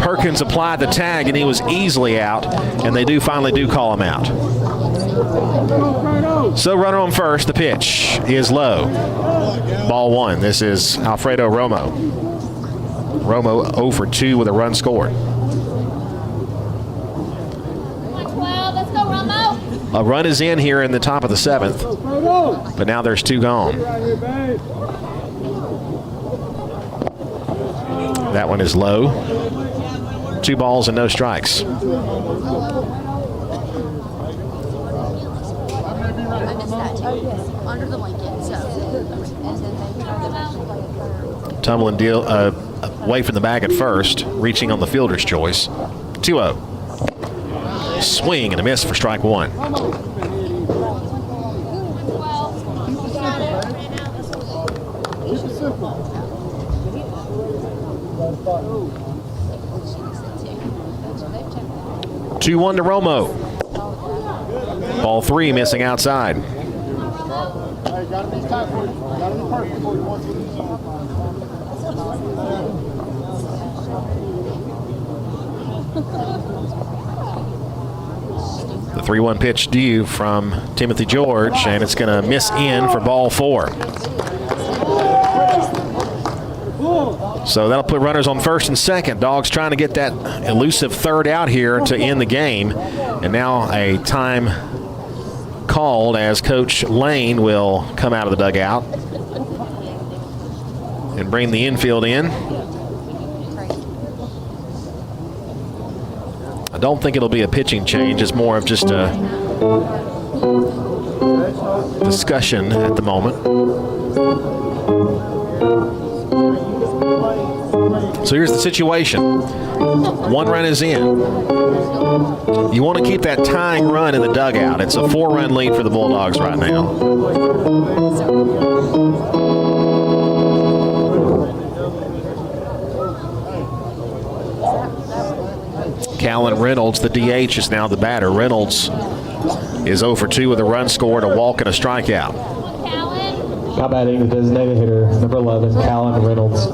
Perkins applied the tag, and he was easily out. And they finally do call him out. So runner on first, the pitch is low. Ball 1. This is Alfredo Romo. Romo 0 for 2 with a run scored. Let's go, Romo. A run is in here in the top of the 7th, but now there's 2 gone. That one is low. 2 balls and no strikes. Tumlin deal away from the bag at first, reaching on the fielder's choice. 2-0. Swing and a miss for strike 1. Two 2-1 to Romo. Ball 3 missing outside. The 3-1 pitch due from Timothy George, and it's going to miss in for ball 4. So that'll put runners on first and second. Dogs trying to get that elusive third out here to end the game. And now a time called as Coach Lane will come out of the dugout and bring the infield in. I don't think it'll be a pitching change. It's more of just a discussion at the moment. So here's the situation. 1 run is in. You want to keep that tying run in the dugout. It's a 4-run lead for the Bulldogs right now. Alan Reynolds, the DH, is now the batter. Reynolds is 0 for 2 with a run scored, a walk, and a strikeout. Now batting the designated hitter, number 11, Callan Reynolds.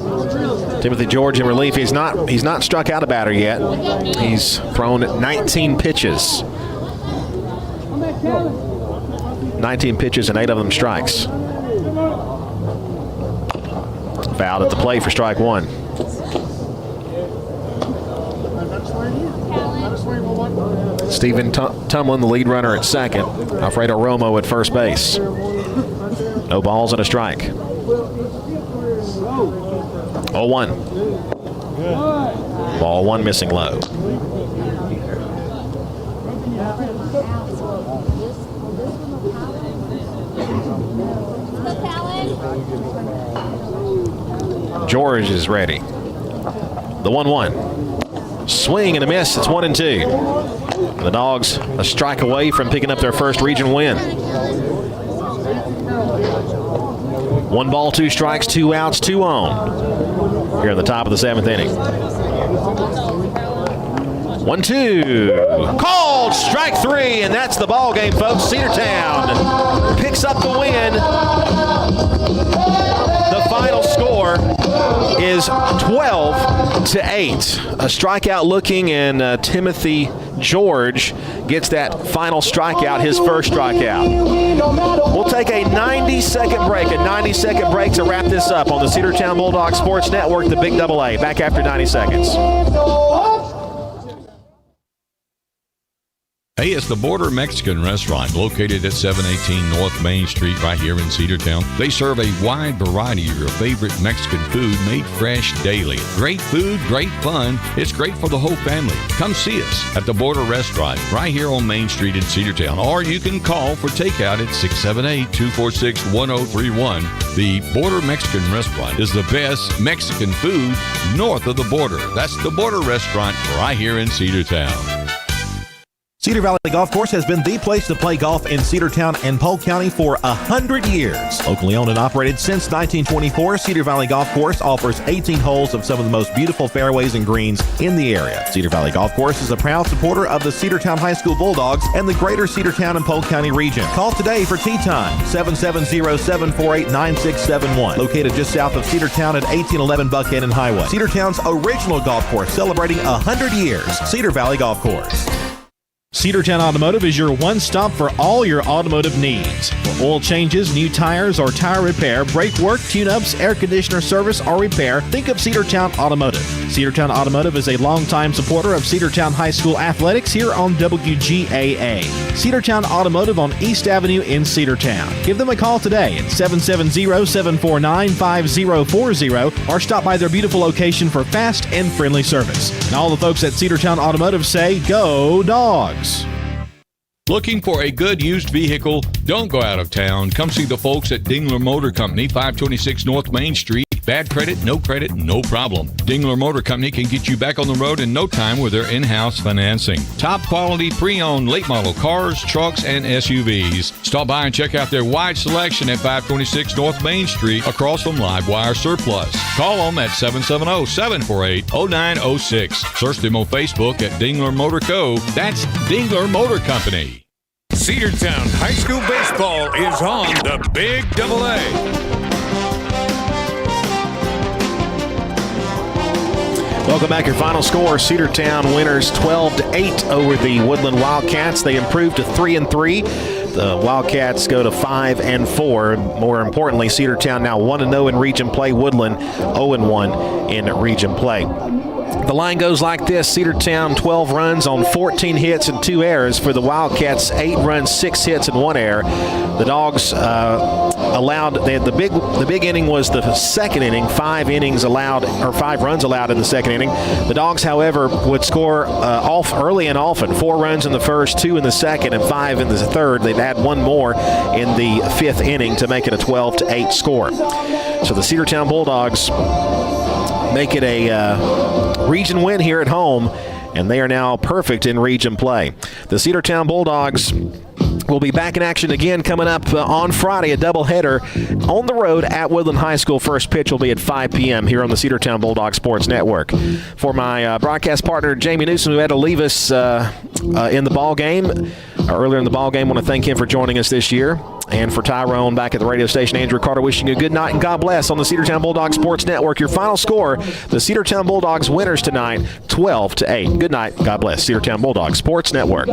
Timothy George in relief. He's not struck out a batter yet. He's thrown 19 pitches. 19 pitches and 8 of them strikes. Fouled at the plate for strike one. Stephen Tumlin, the lead runner at second. Alfredo Romo at first base. No balls and a strike. 0-1. Ball one missing low. George is ready. The 1-1. Swing and a miss. It's 1-2. The Dogs a strike away from picking up their first region win. 1 ball, 2 strikes, 2 outs, 2 on. Here in the top of the 7th inning. 1-2. Called strike 3, and that's the ball game, folks. Cedartown picks up the win. The final score is 12-8. A strikeout looking, and Timothy George gets that final strikeout, his first strikeout. We'll take a 90-second break to wrap this up on the Cedartown Bulldogs Sports Network, the Big AA. Back after 90 seconds. Hey, it's the Border Mexican Restaurant located at 718 North Main Street right here in Cedartown. They serve a wide variety of your favorite Mexican food made fresh daily. Great food, great fun. It's great for the whole family. Come see us at the Border Restaurant right here on Main Street in Cedartown, or you can call for takeout at 678-246-1031. The Border Mexican Restaurant is the best Mexican food north of the border. That's the Border Restaurant right here in Cedartown. Cedar Valley Golf Course has been the place to play golf in Cedartown and Polk County for 100 years. Locally owned and operated since 1924, Cedar Valley Golf Course offers 18 holes of some of the most beautiful fairways and greens in the area. Cedar Valley Golf Course is a proud supporter of the Cedartown High School Bulldogs and the greater Cedartown and Polk County region. Call today for tee time, 770-748-9671. Located just south of Cedartown at 1811 Buckhannon Highway. Cedartown's original golf course celebrating 100 years. Cedar Valley Golf Course. Cedartown Automotive is your one-stop for all your automotive needs. For oil changes, new tires, or tire repair, brake work, tune-ups, air conditioner service, or repair, think of Cedartown Automotive. Cedartown Automotive is a longtime supporter of Cedartown High School athletics here on WGAA. Cedartown Automotive on East Avenue in Cedartown. Give them a call today at 770-749-5040 or stop by their beautiful location for fast and friendly service. And all the folks at Cedartown Automotive say, go Dogs! Looking for a good used vehicle? Don't go out of town. Come see the folks at Dingler Motor Company, 526 North Main Street. Bad credit, no problem. Dingler Motor Company can get you back on the road in no time with their in-house financing. Top quality pre-owned late model cars, trucks, and SUVs. Stop by and check out their wide selection at 526 North Main Street across from Livewire Surplus. Call them at 770-748-0906. Search them on Facebook at Dingler Motor Co. That's Dingler Motor Company. Cedartown High School Baseball is on the Big AA. Welcome back. Your final score, Cedartown winners 12-8 over the Woodland Wildcats. They improved to 3-3. The Wildcats go to 5-4. More importantly, Cedartown now 1-0 in region play. Woodland 0-1 in region play. The line goes like this. Cedartown 12 runs on 14 hits and 2 errors. For the Wildcats, 8 runs, 6 hits and 1 error. The Dogs the big inning was the second inning, 5 runs allowed in the second inning. The Dogs, however, would score off early and often. 4 runs in the first, 2 in the second, and 5 in the third. They'd add 1 more in the 5th inning to make it a 12-8 score. So the Cedartown Bulldogs make it a region win here at home, and they are now perfect in region play. The Cedartown Bulldogs We'll be back in action again coming up on Friday, a doubleheader on the road at Woodland High School. First pitch will be at 5 p.m. here on the Cedartown Bulldogs Sports Network. For my broadcast partner, Jamie Newsom, who had to leave us in the ball game, earlier in the ball game, I want to thank him for joining us this year. And for Tyrone back at the radio station, Andrew Carter wishing you a good night and God bless on the Cedartown Bulldogs Sports Network. Your final score, the Cedartown Bulldogs winners tonight, 12-8. Good night. God bless. Cedartown Bulldogs Sports Network.